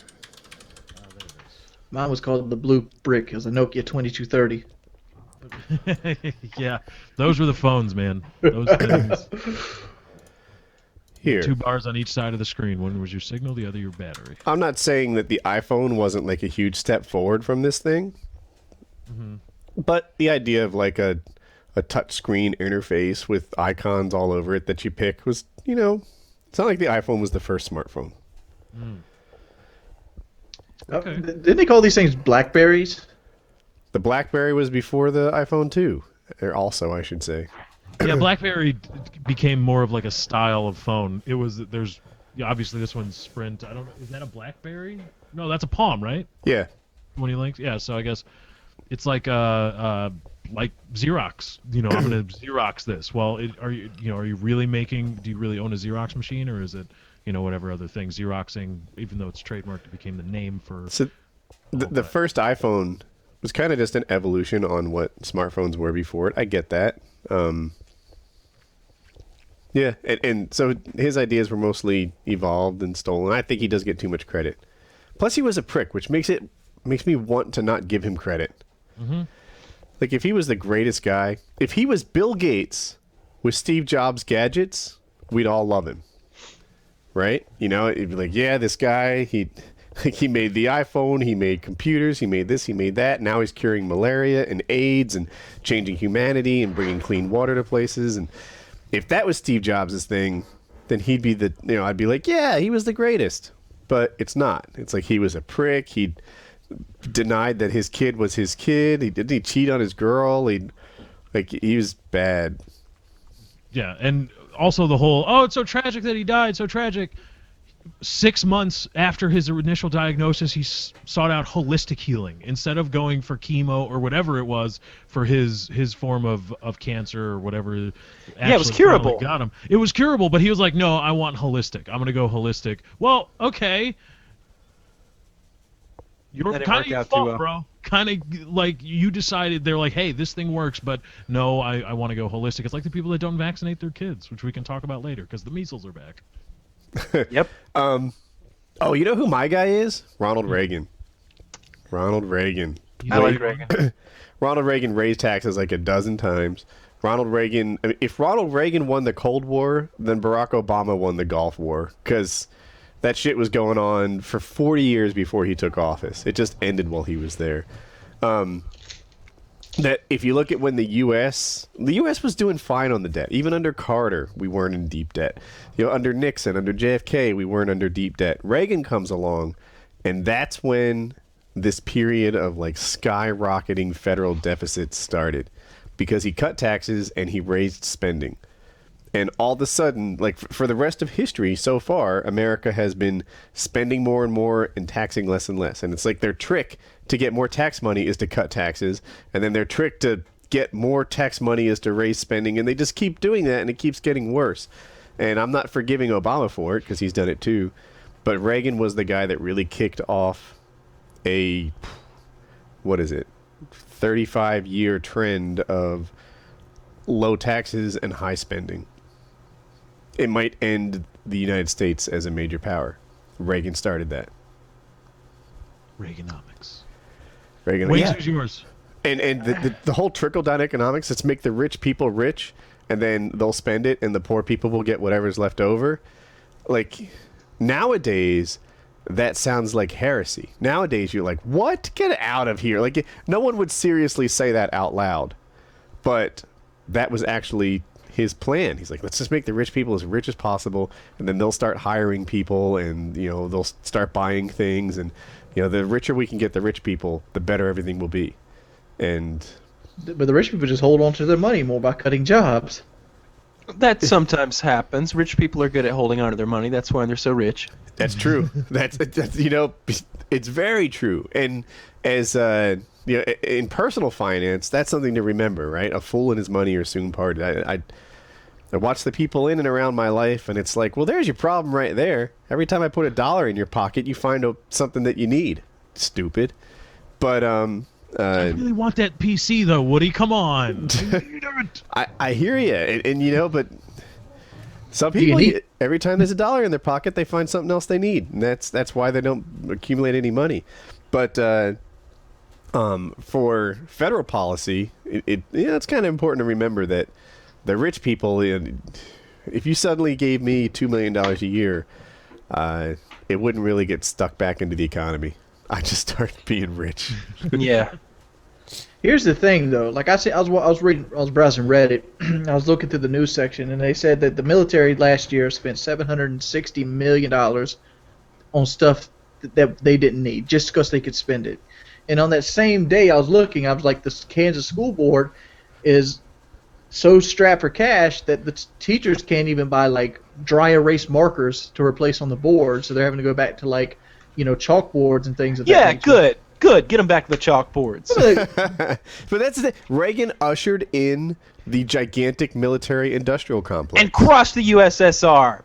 Mine was called the Blue Brick. It was a Nokia 2230. Yeah, those were the phones, man. Those things. Here. 2 bars on each side of the screen. One was your signal, the other your battery. I'm not saying that the iPhone wasn't like a huge step forward from this thing, but the idea of like a touch screen interface with icons all over it that you pick was, it's not like the iPhone was the first smartphone. Okay. Didn't they call these things Blackberries? The BlackBerry was before the iPhone 2, or also, I should say. Yeah, BlackBerry became more of like a style of phone. Obviously this one's Sprint. I don't know. Is that a BlackBerry? No, that's a Palm, right? Yeah. When he links, yeah. So I guess it's like Xerox. I'm gonna Xerox this. Well, are you really making? Do you really own a Xerox machine, or is it whatever other thing Xeroxing? Even though it's trademarked, it became the name for. So the first iPhone was kind of just an evolution on what smartphones were before it. I get that. Yeah, and so his ideas were mostly evolved and stolen. I think he does get too much credit. Plus, he was a prick, which makes me want to not give him credit. Like, if he was the greatest guy, if he was Bill Gates, with Steve Jobs' gadgets, we'd all love him, right? You know, it'd be like, yeah, this guy, he made the iPhone, he made computers, he made this, he made that. Now he's curing malaria and AIDS and changing humanity and bringing clean water to places. And if that was Steve Jobs' thing, then he'd be I'd be like, yeah, he was the greatest. But it's not. It's like he was a prick. He denied that his kid was his kid. He cheat on his girl. He was bad. Yeah, and also the whole, oh, it's so tragic that he died, so tragic. 6 months after his initial diagnosis, he sought out holistic healing instead of going for chemo or whatever it was for his form of cancer or whatever. Yeah, it was curable. Got him. It was curable, but he was like, no, I want holistic. I'm going to go holistic. Well, okay. You're kind of your fault, bro. Kind of like you decided, they're like, hey, this thing works, but no, I want to go holistic. It's like the people that don't vaccinate their kids, which we can talk about later because the measles are back. Yep. Oh, you know who my guy is? Ronald Reagan. Ronald Reagan. I like Reagan. Ronald Reagan raised taxes like a dozen times. Ronald Reagan. I mean, if Ronald Reagan won the Cold War, then Barack Obama won the Gulf War, because that shit was going on for 40 years before he took office. It just ended while he was there. That if you look at when the U.S. was doing fine on the debt. Even under Carter, we weren't in deep debt. You know, under Nixon, under JFK, we weren't under deep debt. Reagan comes along, and that's when this period of like skyrocketing federal deficits started, because he cut taxes and he raised spending. And all of a sudden, like for the rest of history so far, America has been spending more and more and taxing less and less. And it's like their trick to get more tax money is to cut taxes. And then their trick to get more tax money is to raise spending. And they just keep doing that, and it keeps getting worse. And I'm not forgiving Obama for it, because he's done it too. But Reagan was the guy that really kicked off a, 35-year trend of low taxes and high spending. It might end the United States as a major power. Reagan started that. Reaganomics. Reaganomics. Is yours. And the whole trickle-down economics, let's make the rich people rich, and then they'll spend it, and the poor people will get whatever's left over. Like, nowadays, that sounds like heresy. Nowadays, you're like, what? Get out of here. Like, no one would seriously say that out loud. But that was actually his plan. He's like, let's just make the rich people as rich as possible, and then they'll start hiring people, and they'll start buying things, and the richer we can get the rich people, the better everything will be. But the rich people just hold on to their money more by cutting jobs. That sometimes happens. Rich people are good at holding on to their money. That's why they're so rich. That's true. that's it's very true. And as in personal finance, that's something to remember, right? A fool and his money are soon parted. I watch the people in and around my life, and it's like, well, there's your problem right there. Every time I put $1 in your pocket, you find something that you need. Stupid. But I really want that PC though, Woody. Come on. I hear you, and but some people, every time there's $1 in their pocket, they find something else they need, and that's why they don't accumulate any money. But for federal policy, it's kind of important to remember that the rich people, if you suddenly gave me $2 million a year, it wouldn't really get stuck back into the economy. I just start being rich. Yeah. Here's the thing, though. Like I said, I was browsing Reddit. I was looking through the news section, and they said that the military last year spent $760 million on stuff that they didn't need, just because they could spend it. And on that same day, I was like, the Kansas school board is so strapped for cash that the teachers can't even buy like dry erase markers to replace on the board, so they're having to go back to chalkboards and things of that nature. Good. Get them back to the chalkboards. But that's the thing. Reagan ushered in the gigantic military-industrial complex and crushed the USSR.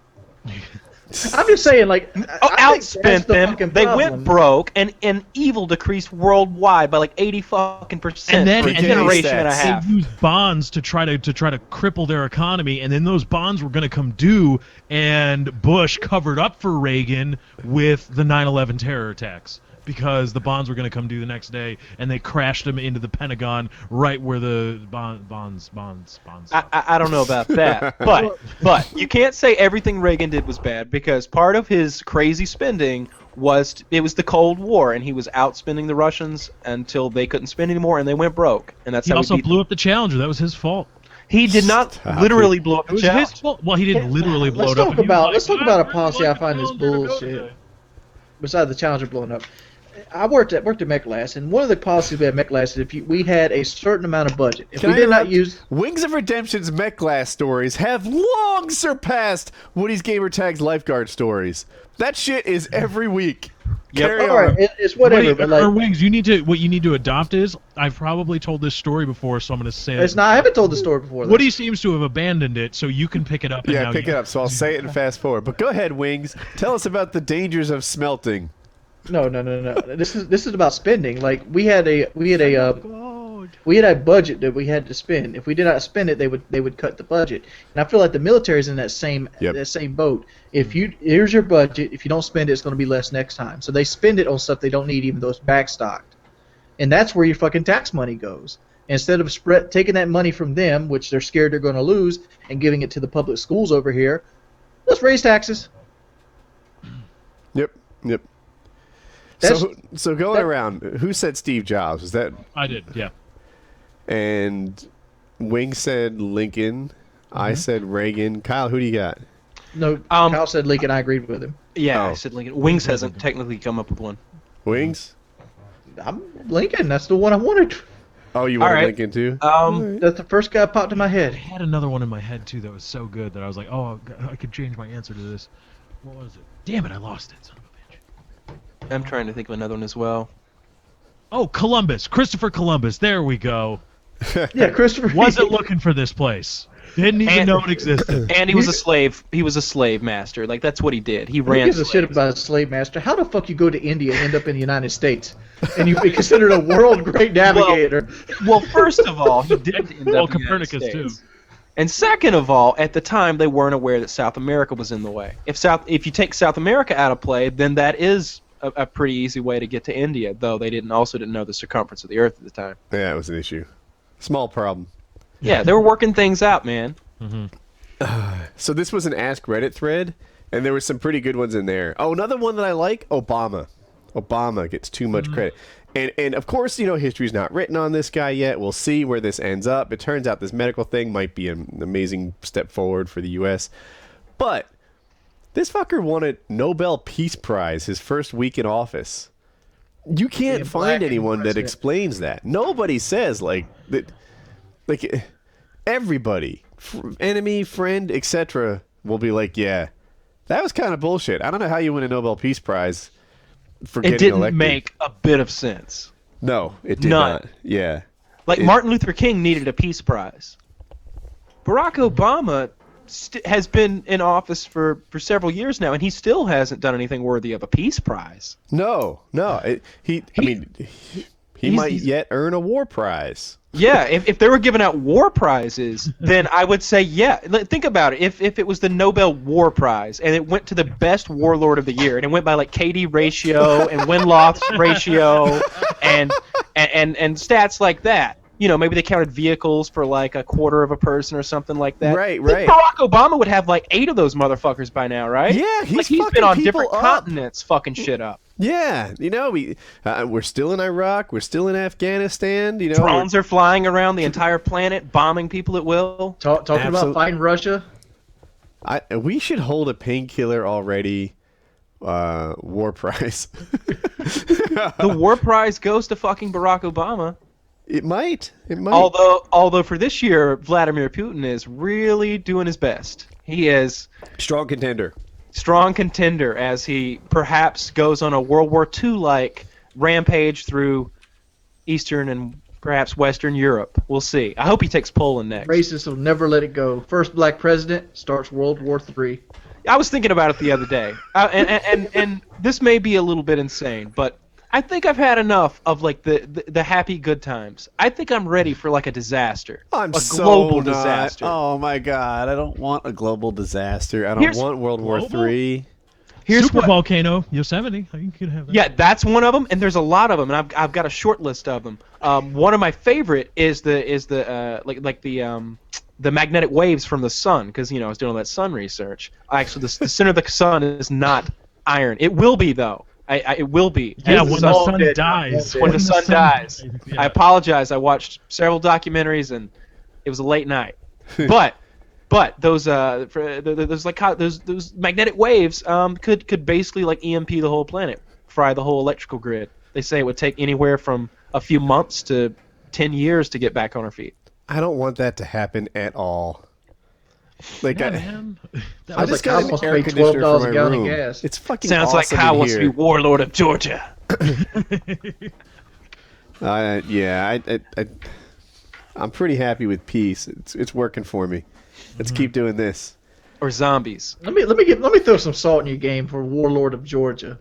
I'm just saying, outspent them. They went broke, and evil decreased worldwide by 80% and then for a generation and a they half. used bonds to try to cripple their economy, and then those bonds were going to come due, and Bush covered up for Reagan with the 9/11 terror attacks. because the bonds were going to come due the next day, and they crashed them into the Pentagon right where the bonds. I don't know about that, but you can't say everything Reagan did was bad, because part of his crazy spending was it was the Cold War, and he was outspending the Russians until they couldn't spend anymore, and they went broke, and that's he how also we beat blew them. up the Challenger. That was his fault. He did not literally blow up It the was Challenger. his fault. Well, he didn't literally blow Let's it up. talk but he was about like, let's talk "I about a really policy I like the find is Challenger to go bullshit. today." Besides the Challenger blowing up, I worked at MechLast, and one of the policies we had at MechLast is we had a certain amount of budget. If Can we I did not interrupt? use Wings of Redemption's Mech Glass stories have long surpassed Woody's Gamertag's lifeguard stories. That shit is every week. Carry all right, on. it's whatever, Wait, but like Wings, what you need to adopt is, I've probably told this story before, so I'm going to say it's it. not. I haven't told the story before. Woody seems to have abandoned it, so you can pick it up. And Yeah, now pick you- it up. So I'll say it and fast forward. But go ahead, Wings. Tell us about the dangers of smelting. No. This is about spending. Like we had a budget that we had to spend. If we did not spend it, they would cut the budget. And I feel like the military's in that same boat. Here's your budget. If you don't spend it, it's going to be less next time. So they spend it on stuff they don't need, even though it's backstocked. And that's where your fucking tax money goes. Instead of taking that money from them, which they're scared they're going to lose, and giving it to the public schools over here, let's raise taxes. Yep. So going around, who said Steve Jobs? Was that? I did, yeah. And Wing said Lincoln. I said Reagan. Kyle, who do you got? No, Kyle said Lincoln. I agreed with him. Yeah, Oh. I said Lincoln. Wings hasn't technically come up with one. Wings? I'm Lincoln. That's the one I wanted. Oh, you wanted All right. Lincoln too? That's the first guy that popped in my I head. had another one in my head, too, that was so good that I was like, oh, I could change my answer to this. What was it? Damn it, I lost it, son of a bitch. I'm trying to think of another one as well. Oh, Columbus. Christopher Columbus. There we go. Yeah, Christopher. Wasn't looking for this place. Didn't even know it existed. And he was a slave. He was a slave master. Like, that's what he did. He Who ran. gives a shit about a slave master? How the fuck you go to India and end up in the United States, and you be considered a world great navigator? Well, first of all, he did end up in the United Copernicus, too. States. And second of all, at the time, they weren't aware that South America was in the way. If you take South America out of play, then that is a pretty easy way to get to India, though they didn't know the circumference of the Earth at the time. Yeah, it was an issue. Small problem. Yeah, they were working things out, man. So this was an Ask Reddit thread, and there were some pretty good ones in there. Oh, another one that I like, Obama. Obama gets too much credit. And of course, history's not written on this guy yet. We'll see where this ends up. It turns out this medical thing might be an amazing step forward for the U.S. But this fucker won a Nobel Peace Prize his first week in office. You can't Being find black anyone that president. explains that. Nobody says that. Everybody, enemy, friend, etc., will be like, yeah, that was kind of bullshit. I don't know how you win a Nobel Peace Prize for It getting didn't elected. make a bit of sense. No, it did None. not. Yeah. Like, Martin Luther King needed a peace prize. Barack Obama has been in office for several years now, and he still hasn't done anything worthy of a peace prize. No. He might yet earn a war prize. Yeah, if they were giving out war prizes, then I would say, yeah. Think about it. If it was the Nobel War Prize and it went to the best warlord of the year, and it went by like KD ratio and win-loss ratio and stats like that. Maybe they counted vehicles for like a quarter of a person or something like that. Right. Barack Obama would have like 8 of those motherfuckers by now, right? Yeah, he's fucking been on people different up. continents fucking shit up. Yeah, we're still in Iraq, we're still in Afghanistan. Drones are flying around the entire planet, bombing people at will. Talking about fighting Russia. We should hold a Painkiller already war prize. The war prize goes to fucking Barack Obama. It might. Although for this year, Vladimir Putin is really doing his best. He is Strong contender as he perhaps goes on a World War II-like rampage through Eastern and perhaps Western Europe. We'll see. I hope he takes Poland next. Racists will never let it go. First black president starts World War III. I was thinking about it the other day, and this may be a little bit insane, but I think I've had enough of like the happy good times. I think I'm ready for like a disaster, a global disaster. Oh my God! I don't want a global disaster. I don't want World War III. Here's Super what. volcano, Yosemite. You could have that. Yeah, that's one of them, and there's a lot of them, and I've got a short list of them. One of my favorite is the magnetic waves from the sun, because I was doing all that sun research. Actually, the center of the sun is not iron. It will be though. It will be. Yeah, As when the the sun- sun dies. when the sun dies. Yeah. I apologize. I watched several documentaries, and it was a late night. But those magnetic waves could basically like EMP the whole planet, fry the whole electrical grid. They say it would take anywhere from a few months to 10 years to get back on our feet. I don't want that to happen at all. Like Yeah, man. That I was just Kyle got an must air pay conditioner $12 for a my gallon of room. gas. It's fucking Sounds like awesome Kyle in wants to be here. warlord of Georgia. Yeah, I'm pretty happy with peace. It's working for me. Let's keep doing this. Or zombies. Let me throw some salt in your game for Warlord of Georgia.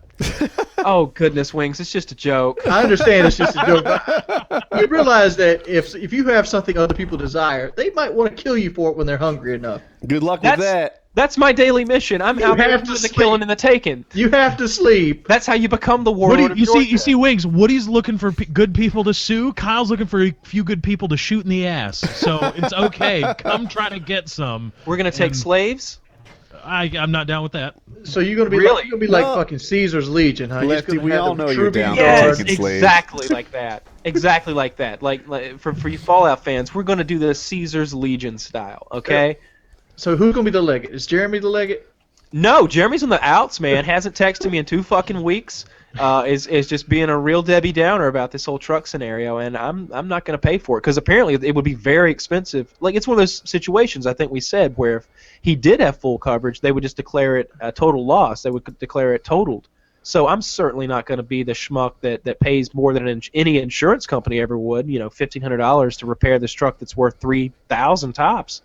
Oh goodness, Wings! It's just a joke. I understand it's just a joke. But you realize that if you have something other people desire, they might want to kill you for it when they're hungry enough. Good luck with that. That's my daily mission. I'm You out here have to doing the sleep. killing and the taking. You have to sleep. That's how you become the warlord Woody, of you Georgia. see, Wings. Woody's looking for good people to sue. Kyle's looking for a few good people to shoot in the ass. So it's okay. Come try to get some. We're gonna take And slaves. I'm not down with that. So you're gonna be Really? like, you're gonna be like No. fucking Caesar's Legion, huh? You're just Lefty, gonna we have all the know you're tribute down. Yes, taking slaves. exactly like that. Exactly like that. Like for you Fallout fans, we're gonna do this Caesar's Legion style. Okay. So who's gonna be the legate? Is Jeremy the legate? No, Jeremy's on the outs, man. Hasn't texted me in 2 fucking weeks. Is just being a real Debbie Downer about this whole truck scenario, and I'm not going to pay for it because apparently it would be very expensive. Like it's one of those situations I think we said where if he did have full coverage, they would just declare it a total loss. They would declare it totaled. So I'm certainly not going to be the schmuck that pays more than any insurance company ever would. $1,500 to repair this truck that's worth $3,000 tops.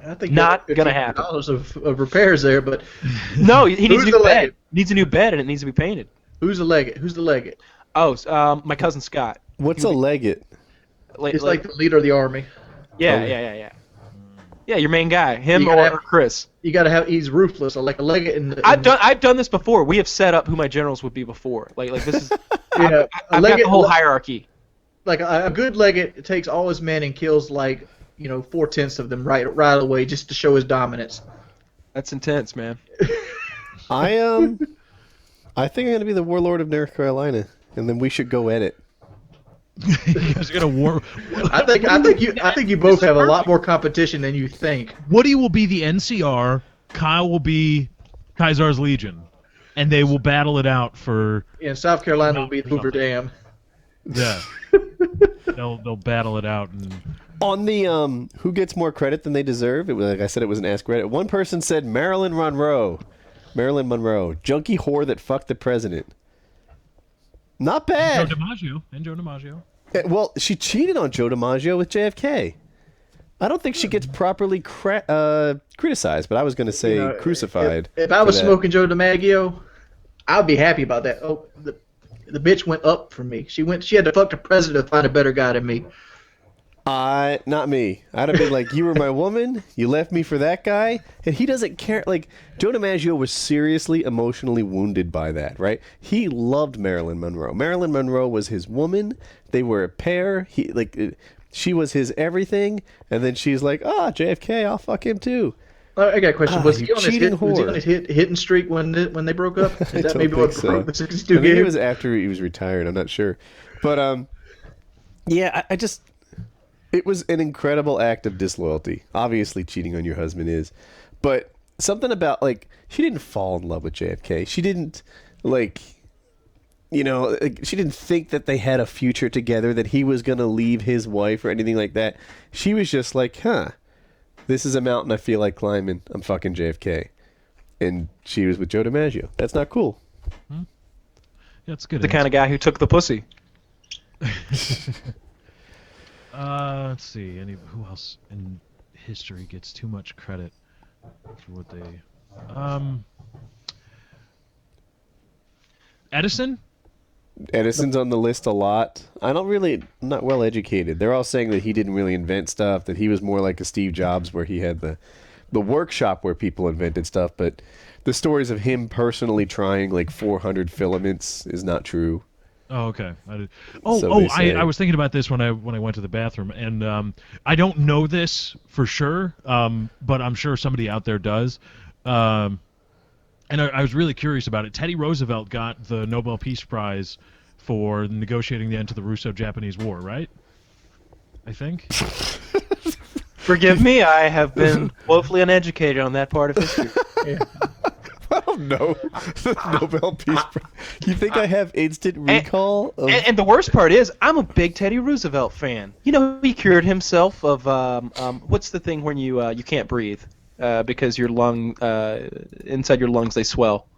I think Not gonna happen. $15 of repairs there, but No, he needs Who's a new the bed. legate? Needs a new bed, and it needs to be painted. who's the legate? Who's the legate? Oh, my cousin Scott. What's a legate? It's like the leader of the army. Yeah. Yeah, your main guy, him You gotta or have- Chris. You gotta have. He's ruthless. Like a legate in the. I've done this before. We have set up who my generals would be before. Like this is. Yeah, I've got the whole hierarchy. Like a good legate takes all his men and kills 4/10 of them right away just to show his dominance. That's intense, man. I think I'm gonna be the warlord of North Carolina, and then we should go at it. You guys are gonna war. I think you both have a lot more competition than you think. Woody will be the NCR. Kyle will be Kaiser's Legion, and they will battle it out for. And South Carolina will be the Hoover Dam. Yeah. They'll battle it out and. On the who gets more credit than they deserve? It was, like I said, it was an Ask Reddit. One person said Marilyn Monroe, junkie whore that fucked the president. Not bad. Joe DiMaggio. Well, she cheated on Joe DiMaggio with JFK. I don't think she gets properly criticized, but I was going to say crucified. If I was smoking Joe DiMaggio, I'd be happy about that. Oh, the bitch went up for me. She had to fuck the president to find a better guy than me. Not me. I'd have been like, you were my woman, you left me for that guy, and he doesn't care. Like, Joe DiMaggio was seriously emotionally wounded by that, right? He loved Marilyn Monroe. Marilyn Monroe was his woman. They were a pair. She was his everything, and then she's like, JFK, I'll fuck him too. I got a question. Was he on cheating his hitting streak when they broke up? Is that maybe what broke the 62 I think it game? was after he was retired. I'm not sure, but yeah, I just. It was an incredible act of disloyalty. Obviously, cheating on your husband is. But something about, she didn't fall in love with JFK. She didn't, she didn't think that they had a future together, that he was going to leave his wife or anything like that. She was just like, this is a mountain I feel like climbing. I'm fucking JFK. And she was with Joe DiMaggio. That's not cool. That's good. The kind of guy who took the pussy. Let's see. Who else in history gets too much credit for what they? Edison. Edison's on the list a lot. I'm not well educated. They're all saying that he didn't really invent stuff, that he was more like a Steve Jobs where he had the the workshop where people invented stuff, but the stories of him personally trying like 400 filaments is not true. Oh, okay. I was thinking about this when I went to the bathroom, and I don't know this for sure, but I'm sure somebody out there does. And I was really curious about it. Teddy Roosevelt got the Nobel Peace Prize for negotiating the end to the Russo-Japanese War, right? I think. Forgive me, I have been woefully uneducated on that part of history. Yeah. I don't know. The Nobel Peace Prize. You think I have instant recall? And the worst part is, I'm a big Teddy Roosevelt fan. You know, he cured himself of what's the thing when you can't breathe because your inside your lungs they swell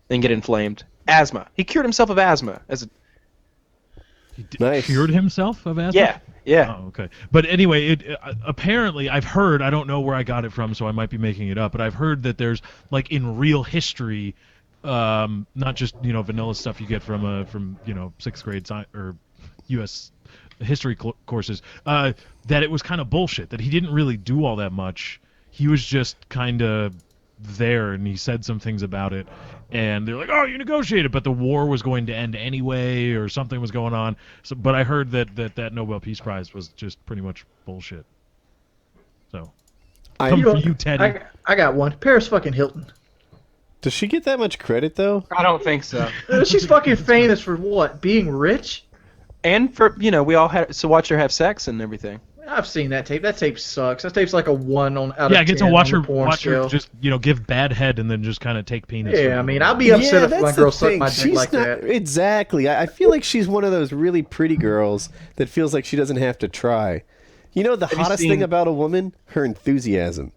and get inflamed? Asthma. He cured himself of asthma Nice. Cured himself of asthma? Yeah. Oh, okay. But anyway, apparently I've heard, I don't know where I got it from, so I might be making it up, but I've heard that there's, like, in real history, not just, vanilla stuff you get from 6th grade or U.S. history courses, that it was kind of bullshit, that he didn't really do all that much. He was just kind of there, and he said some things about it, and they're like, oh, you negotiated, but the war was going to end anyway, or something was going on. So, but I heard that Nobel Peace Prize was just pretty much bullshit. So, come for you, Teddy. I got one. Paris fucking Hilton. Does she get that much credit, though? I don't think so. She's fucking famous for what? Being rich? And for, we all had to watch her have sex and everything. I've seen that tape. That tape sucks. That tape's like a 1 out of 10. Yeah, I get to watch her Scale. just give bad head and then just kind of take penis. Yeah, I mean, I'll be upset if my girl sucked my dick she's like not, that. Exactly. I feel like she's one of those really pretty girls that feels like she doesn't have to try. You know the hottest thing about a woman? Her enthusiasm,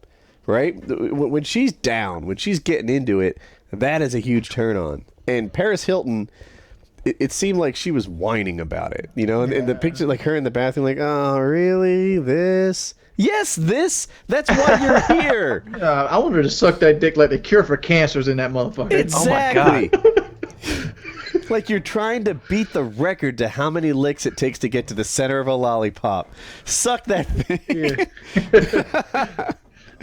right? When she's down, when she's getting into it, that is a huge turn on. And Paris Hilton, it seemed like she was whining about it, and the picture, like her in the bathroom, like, oh, really? This? Yes, this? That's why you're here. I want her to suck that dick like the cure for cancer's in that motherfucker. Exactly. Oh my God. Like you're trying to beat the record to how many licks it takes to get to the center of a lollipop. Suck that thing. Yeah.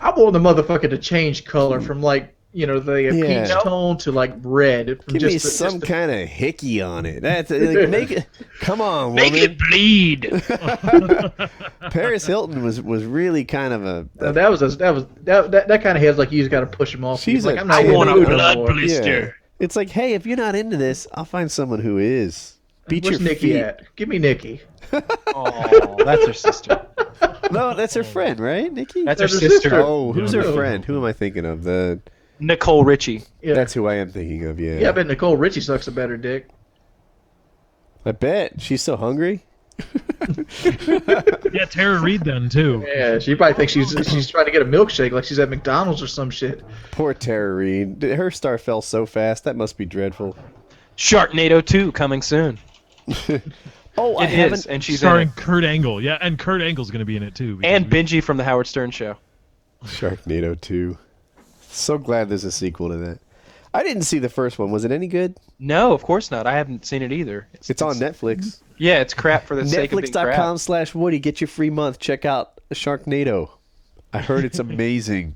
I want the motherfucker to change color from like, the peach tone to like red. Give me some kind of hickey on it. That's make it. Come on, woman. Make it bleed. Paris Hilton was really kind of a. That kind of head's like you just got to push him off. She's like, a, I'm not I want a into it blood anymore. blister. Yeah. It's like, hey, if you're not into this, I'll find someone who is. Beat Where's your Nikki feet. at? Give me Nikki. Oh, that's her sister. No, that's her friend, right, Nikki? That's her That's her sister. sister. Oh, who's her No. friend? Who am I thinking of? Nicole Richie. Yeah. That's who I am thinking of. Yeah. Yeah, I bet Nicole Richie sucks a better dick. I bet she's so hungry. Yeah, Tara Reid then too. Yeah, she probably thinks she's trying to get a milkshake like she's at McDonald's or some shit. Poor Tara Reid. Her star fell so fast. That must be dreadful. Sharknado 2 coming soon. Oh, I It haven't. is, and she's Starring in it. Kurt Angle. Yeah, and Kurt Angle's going to be in it too. And Benji from the Howard Stern Show. Sharknado 2. So glad there's a sequel to that. I didn't see the first one. Was it any good? No, of course not. I haven't seen it either. It's on Netflix. Yeah, it's crap for the sake of being crap. Netflix.com/Woody. Get your free month. Check out Sharknado. I heard it's amazing.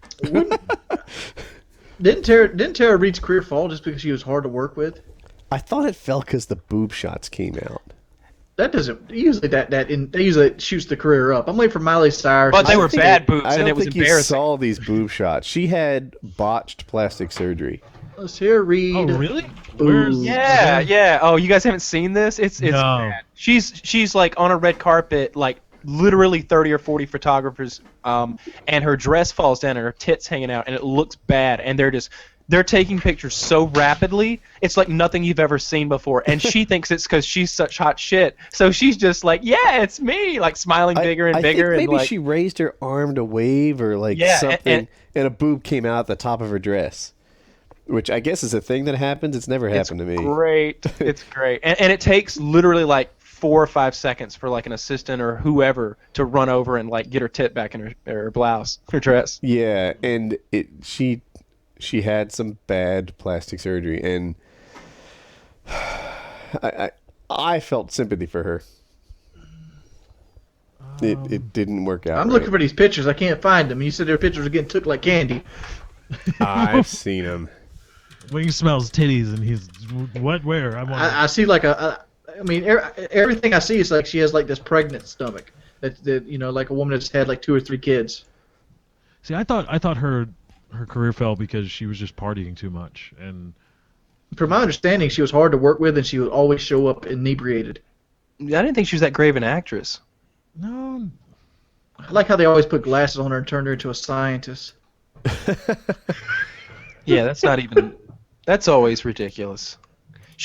Didn't Tara Reid's career fall just because she was hard to work with? I thought it fell because the boob shots came out. That doesn't usually that usually shoots the career up. I'm waiting for Miley Cyrus. But they I were think bad boobs, I and don't it was think embarrassing. you saw these boob shots. She had botched plastic surgery. Let's hear Reid. Oh, really? Where's- Yeah. Oh, you guys haven't seen this? It's No. bad. She's like on a red carpet, like literally 30 or 40 photographers, and her dress falls down and her tits hanging out, and it looks bad. And they're taking pictures so rapidly, it's like nothing you've ever seen before. And she thinks it's because she's such hot shit, so she's just like, yeah, it's me, like smiling bigger and I bigger. think and maybe like, she raised her arm to wave or like Yeah, something, and a boob came out at the top of her dress. Which I guess is a thing that happens. It's never happened to me. Great. It's great. And it takes literally like 4 or 5 seconds for like an assistant or whoever to run over and like get her tit back in her blouse, her dress. Yeah, and she had some bad plastic surgery, and I felt sympathy for her. It didn't work out. I'm looking for these pictures. I can't find them. You said their pictures are getting took like candy. I've seen them. Wing smells titties, and he's what? Where? I see like I mean, everything I see is like she has like this pregnant stomach. That like a woman that's had like 2 or 3 kids. See, I thought her career fell because she was just partying too much, and From my understanding, she was hard to work with, and she would always show up inebriated. I didn't think she was that great of an actress. no. I like how they always put glasses on her and turned her into a scientist. Yeah, that's not even. That's always ridiculous.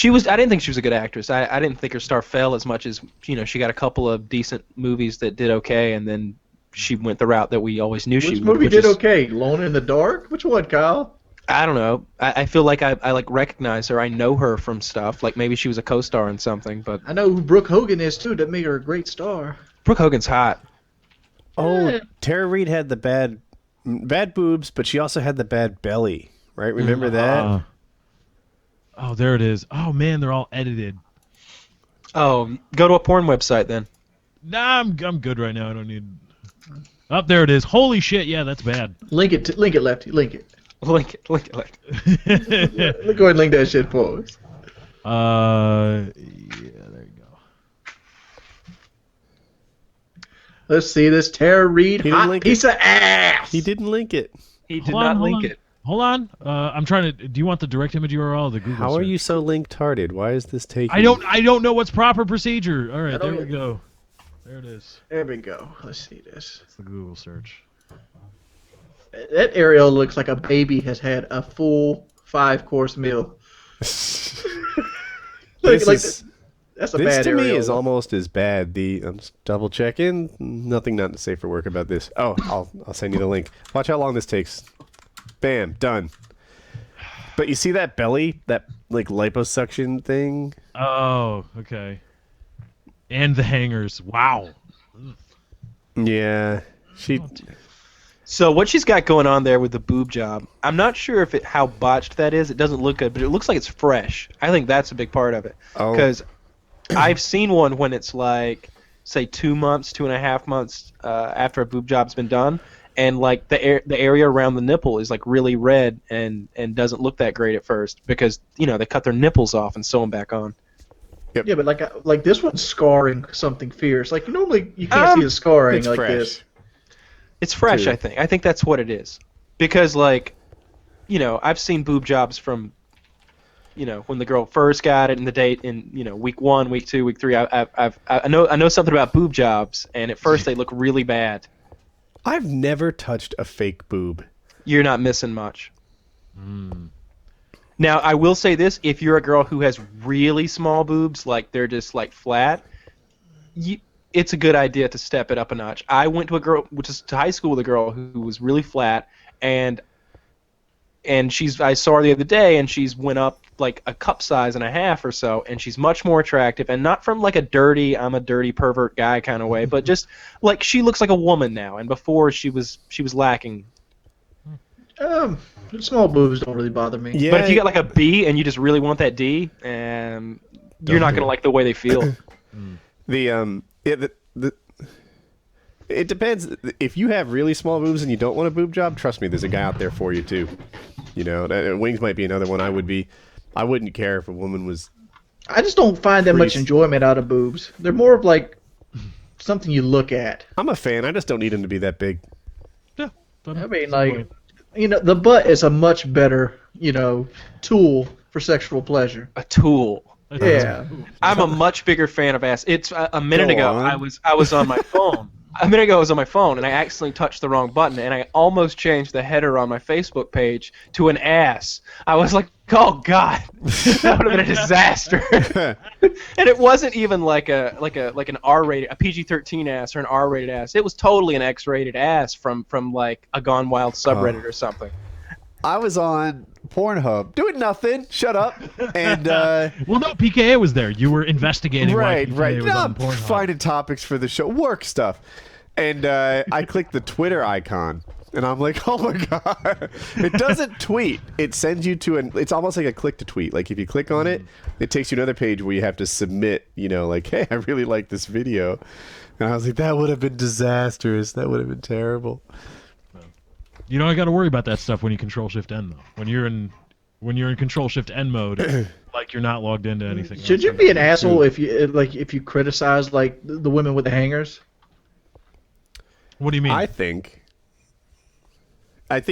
I didn't think she was a good actress. I didn't think her star fell as much as she got a couple of decent movies that did okay, and then she went the route that we always knew she Which would. movie did okay? Alone in the Dark? Which one, Kyle? I don't know. I feel like I like recognize her. I know her from stuff. Like maybe she was a co-star in something, but I know who Brooke Hogan is too. That made her a great star. Brooke Hogan's hot. Oh, Tara Reid had the bad boobs, but she also had the bad belly, right? Remember that? Oh, there it is. Oh man, they're all edited. Oh, go to a porn website then. Ah, Nah, I'm good right now. I don't need. Oh, there it is. Holy shit! Yeah, that's bad. Link it, Lefty. Link it. Link it. Go ahead and link that shit for us. Yeah, there you go. Let's see this Tara Reid He didn't hot link piece of ass. He didn't link it. He did not link it. Hold on. I'm trying to. Do you want the direct image URL or the Google? How are search? you so link-tarded? Why is this taking? I don't know what's proper procedure. All right, I there don't we go. There it is. There we go. Let's see this. It's the Google search. That Ariel looks like a baby has had a full 5-course meal. This That's a this bad to me Ariel. is almost as bad. I'm just double checking. Nothing not safe for work about this. Oh, I'll send you the link. Watch how long this takes. Bam, done. But you see that belly, that like liposuction thing? Oh, okay. And the hangers. Wow. Yeah, she. So what she's got going on there with the boob job, I'm not sure if how botched that is. It doesn't look good, but it looks like it's fresh. I think that's a big part of it. Oh. Because I've seen one when it's like, say, 2 months, 2.5 months after a boob job's been done, and like the area around the nipple is like really red and doesn't look that great at first because they cut their nipples off and sew them back on. Yeah, but like this one's scarring something fierce. Like normally you can't see the scarring it's like fresh. this. It's fresh, True. I think. I think that's what it is. Because, like, I've seen boob jobs from, when the girl first got it in the date in, week 1, week 2, week 3. I know something about boob jobs, and at first they look really bad. I've never touched a fake boob. You're not missing much. Now, I will say this. If you're a girl who has really small boobs, like they're just, like, flat, it's a good idea to step it up a notch. I went to high school with a girl who was really flat, and I saw her the other day, and she's went up like a cup size and a half or so, and she's much more attractive, and not from like I'm a dirty pervert guy kind of way, but just like she looks like a woman now, and before she was lacking. Small boobs don't really bother me. Yeah, But if you got like a B and you just really want that D, you're not gonna like the way they feel. It depends. If you have really small boobs and you don't want a boob job, trust me, there's a guy out there for you too. Wings might be another one. I wouldn't care if a woman was. I just don't find that much enjoyment out of boobs. They're more of like something you look at. I'm a fan. I just don't need them to be that big. Yeah. I mean, like, the butt is a much better, tool for sexual pleasure. A tool. Yeah. I'm a much bigger fan of ass. It's a minute Go ago. on. I was on my phone. A minute ago I was on my phone and I accidentally touched the wrong button and I almost changed the header on my Facebook page to an ass. I was like, oh god, that would have been a disaster. And it wasn't even like an R-rated, a PG-13 ass or an R-rated ass. It was totally an X-rated ass from like a Gone Wild subreddit or something. I was on Pornhub doing nothing. Shut up. And well, no, PKA was there. You were investigating. right. Why PKA was No, on Pornhub. finding topics for the show, work stuff. And I clicked the Twitter icon, And I'm like, oh my god. It doesn't tweet. It sends you to it's almost like a click to tweet. Like if you click on it, it takes you another page where you have to submit, like, hey, I really like this video. And I was like, that would have been disastrous. That would have been terrible. You don't got to worry about that stuff when you Control Shift N though. When you're in Control Shift N mode, like you're not logged into anything. Should you be an asshole if you criticize like the women with the hangers? What do you mean? I think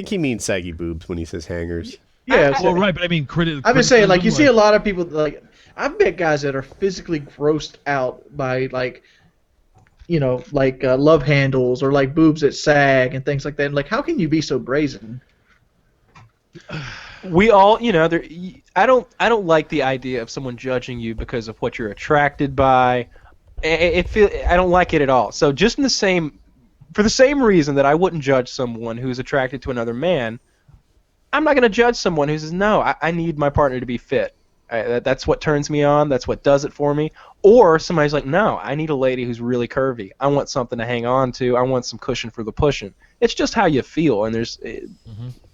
he means saggy boobs when he says hangers. Yeah. Well, right, but I mean, I've been saying like you see a lot of people like I've met guys that are physically grossed out by like love handles or like boobs that sag and things like that. And, like, how can you be so brazen? We all, I don't like the idea of someone judging you because of what you're attracted by. I don't like it at all. So just for the same reason that I wouldn't judge someone who's attracted to another man, I'm not going to judge someone who says, no, I need my partner to be fit. That's what turns me on. That's what does it for me. Or somebody's like, no, I need a lady who's really curvy. I want something to hang on to. I want some cushion for the pushing. It's just how you feel, and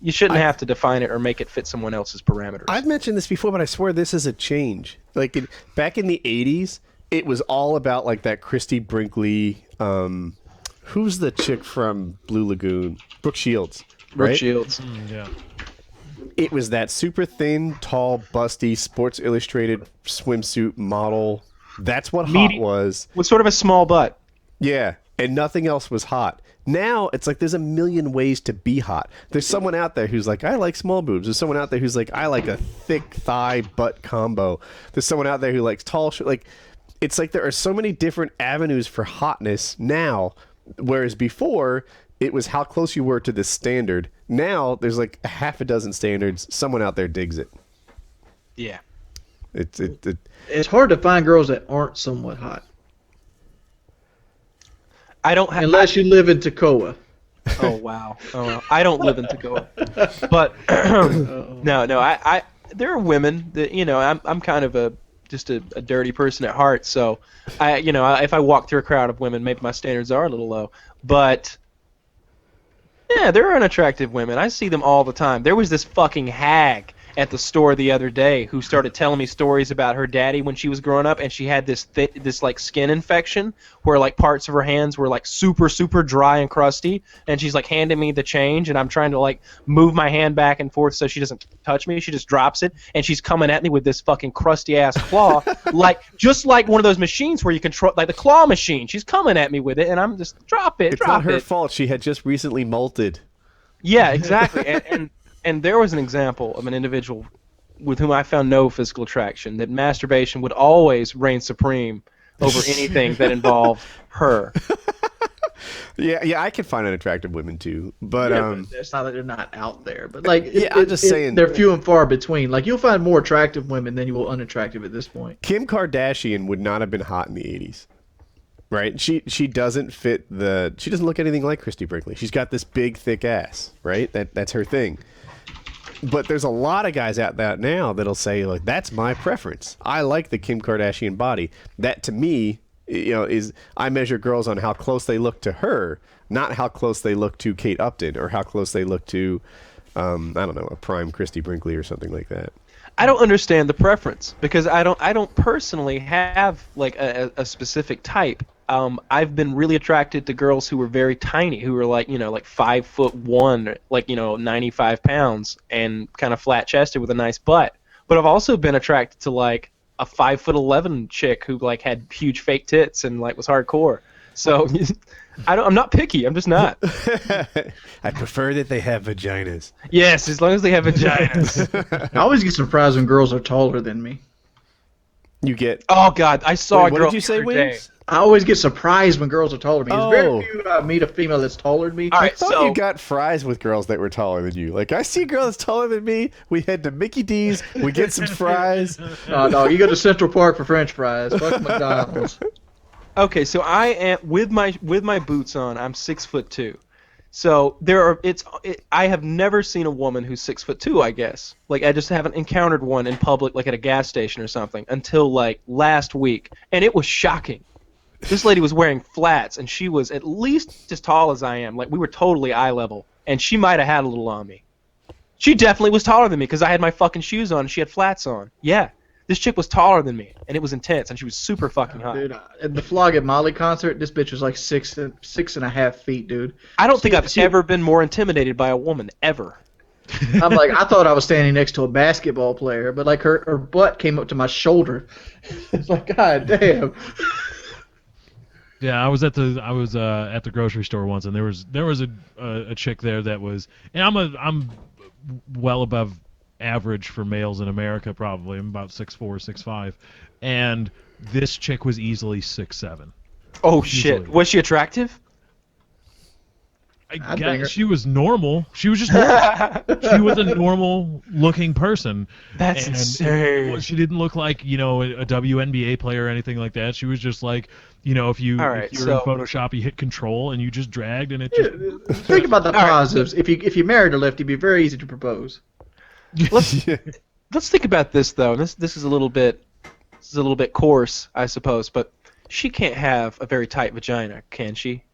you shouldn't have to define it or make it fit someone else's parameters. I've mentioned this before, but I swear this is a change. Like back in the 80s, it was all about like that Christy Brinkley. Who's the chick from Blue Lagoon? Brooke Shields. Right? Brooke Shields. Yeah. It was that super thin, tall, busty, Sports Illustrated swimsuit model. That's what hot was. With sort of a small butt. Yeah, and nothing else was hot. Now, it's like there's a million ways to be hot. There's someone out there who's like, I like small boobs. There's someone out there who's like, I like a thick thigh butt combo. There's someone out there who likes tall it's like there are so many different avenues for hotness now, whereas before it was how close you were to this standard. Now there's like a half a dozen standards. Someone out there digs it. Yeah. It's hard to find girls that aren't somewhat hot. Unless you live in Toccoa. Oh wow. I don't live in Toccoa. But no. I there are women that I'm kind of just a dirty person at heart. So if I walk through a crowd of women, maybe my standards are a little low. But yeah, there are unattractive women. I see them all the time. There was this fucking hag at the store the other day who started telling me stories about her daddy when she was growing up, and she had this like skin infection where like parts of her hands were like super super dry and crusty, and she's like handing me the change, and I'm trying to like move my hand back and forth so she doesn't touch me. She just drops it, and she's coming at me with this fucking crusty ass claw, just like one of those machines where you control, like the claw machine. She's coming at me with it, and I'm just drop it. It's not her fault. She had just recently molted. Yeah, exactly. And there was an example of an individual with whom I found no physical attraction, that masturbation would always reign supreme over anything that involved her. Yeah, I can find unattractive women too, but but it's not that they're not out there. But like, I'm just saying they're few and far between. Like you'll find more attractive women than you will unattractive at this point. Kim Kardashian would not have been hot in the 80s. Right? She doesn't fit she doesn't look anything like Christy Brinkley. She's got this big thick ass, right? That's her thing. But there's a lot of guys out there now that'll say, like, that's my preference. I like the Kim Kardashian body. That to me, is I measure girls on how close they look to her, not how close they look to Kate Upton or how close they look to, I don't know, a prime Christy Brinkley or something like that. I don't understand the preference because I don't personally have like a specific type. I've been really attracted to girls who were very tiny, who were like 5'1", like 95 pounds, and kind of flat chested with a nice butt. But I've also been attracted to like a 5'11" chick who like had huge fake tits and like was hardcore. So I'm not picky. I'm just not. I prefer that they have vaginas. Yes, as long as they have vaginas. I always get surprised when girls are taller than me. You get. Oh God, I saw a girl. What did you say, Wings? I always get surprised when girls are taller than me. It's very Oh. few I meet a female that's taller than me. All right, I thought you got fries with girls that were taller than you. Like, I see a girl that's taller than me. We head to Mickey D's. We get some fries. No, you go to Central Park for French fries. Fuck McDonald's. Okay, so I am with my boots on. I'm 6'2". So I have never seen a woman who's 6'2". I guess like I just haven't encountered one in public, like at a gas station or something, until like last week, and it was shocking. This lady was wearing flats, and she was at least as tall as I am. Like we were totally eye level, and she might have had a little on me. She definitely was taller than me because I had my fucking shoes on and she had flats on. Yeah, this chick was taller than me, and it was intense, and she was super fucking hot. Dude, at the Flog at Molly concert, this bitch was like 6.5 feet, dude. I don't think I've ever been more intimidated by a woman, ever. I'm like, I thought I was standing next to a basketball player, but like her butt came up to my shoulder. It's like, God damn. Yeah, I was at the grocery store once, and there was a chick there that was, and I'm well above average for males in America, probably. I'm about 6'4", 6'5", and this chick was easily 6'7". Oh shit! Was she attractive? I guess she was normal. She was just normal. She was a normal-looking person. That's insane. She didn't look like, a WNBA player or anything like that. She was just like, if you were in Photoshop, you hit Control and you just dragged, and it just. Think about the positives. If you married a lefty, it'd be very easy to propose. Let's think about this though. This is a little bit coarse, I suppose, but she can't have a very tight vagina, can she?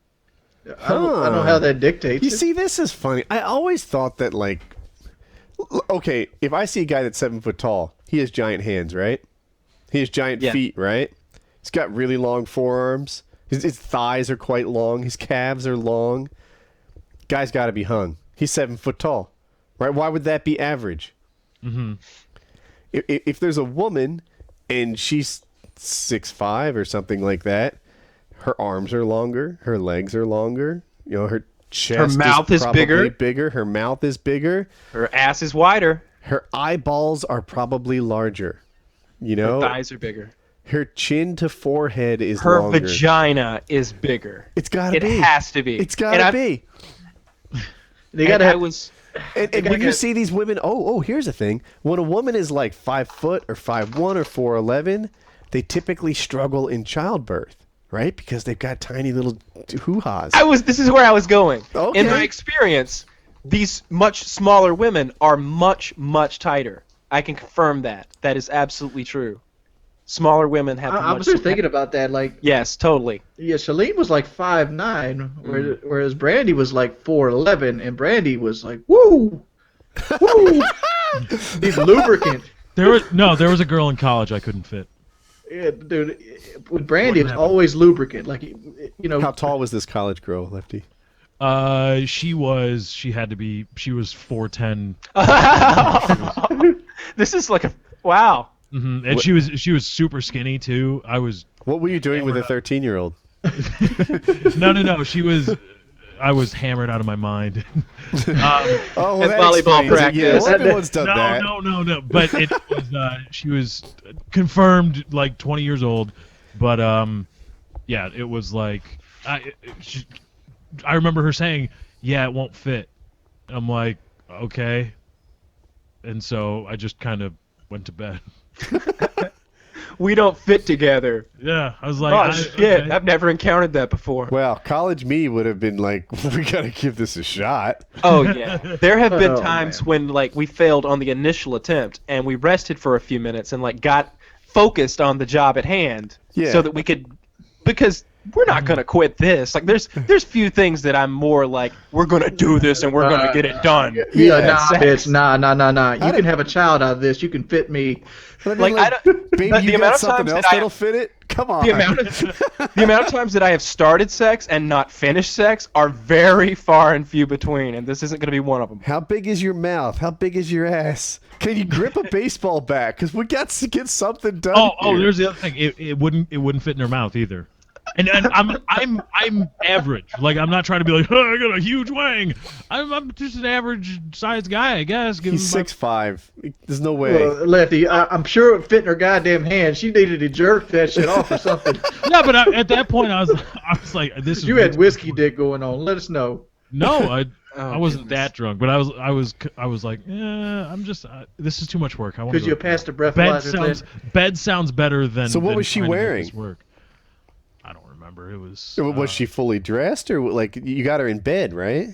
I don't know how that dictates. You see, this is funny. I always thought that, like, okay, if I see a guy that's 7 foot tall, he has giant hands, right? He has giant feet, right? He's got really long forearms. His thighs are quite long. His calves are long. Guy's got to be hung. He's 7 foot tall, right? Why would that be average? Mm-hmm. If there's a woman and she's 6'5" or something like that, her arms are longer, her legs are longer, her chest mouth is probably bigger, her mouth is bigger, her ass is wider, her eyeballs are probably larger, her thighs are bigger, her chin to forehead is longer. Her vagina is bigger. It's gotta be. It has to be. It's gotta be. They gotta have. And when you see these women, here's the thing: when a woman is like 5 foot or 5'1" or 4'11", they typically struggle in childbirth. Right? Because they've got tiny little hoo-has. This is where I was going. Okay. In my experience, these much smaller women are much, much tighter. I can confirm that. That is absolutely true. Smaller women have I was just thinking about that. Like, yes, totally. Yeah, Shalene was like 5'9", whereas Brandy was like 4'11", and Brandy was like, woo! Woo! Need lubricant. There was a girl in college I couldn't fit. Yeah, dude, with Brandy, it's always lubricant. Like, How tall was this college girl, Lefty? She was 4'10". This is like wow. Mm-hmm. And she was super skinny too. What were you doing with a 13-year-old? No. I was hammered out of my mind. At volleyball practice. Everyone's done that. No. But it was she was confirmed like 20 years old. But it was like I remember her saying, "Yeah, it won't fit." I'm like, okay, and so I just kind of went to bed. We don't fit together. Yeah, I was like, oh shit, okay. I've never encountered that before. Well, college me would have been like, we gotta give this a shot. Oh yeah, there have been times when like we failed on the initial attempt and we rested for a few minutes and like got focused on the job at hand, so that we could, because we're not gonna quit this. Like there's few things that I'm more like, we're gonna do this and we're gonna get it done. Bitch, nah. You can have a child out of this. You can fit me. Baby, you got something else that'll fit it? Come on. The amount of times that I have started sex and not finished sex are very far and few between, and this isn't going to be one of them. How big is your mouth? How big is your ass? Can you grip a baseball bat? Because we got to get something done. Oh, there's the other thing. It wouldn't fit in her mouth either. And I'm average. Like I'm not trying to be like, oh, I got a huge wang. I'm just an average sized guy, I guess. He's 6'5". There's no way. Lefty, I'm sure it fit in her goddamn hand. She needed to jerk that shit off or something. No, but at that point I was like, this is. You had whiskey dick going on. Let us know. No, I wasn't that drunk, but I was like, I'm just this is too much work. I want. Because you passed the breathalyzer. Bed sounds better than. So what was she wearing? I don't remember. It was. Was she fully dressed, or like you got her in bed, right?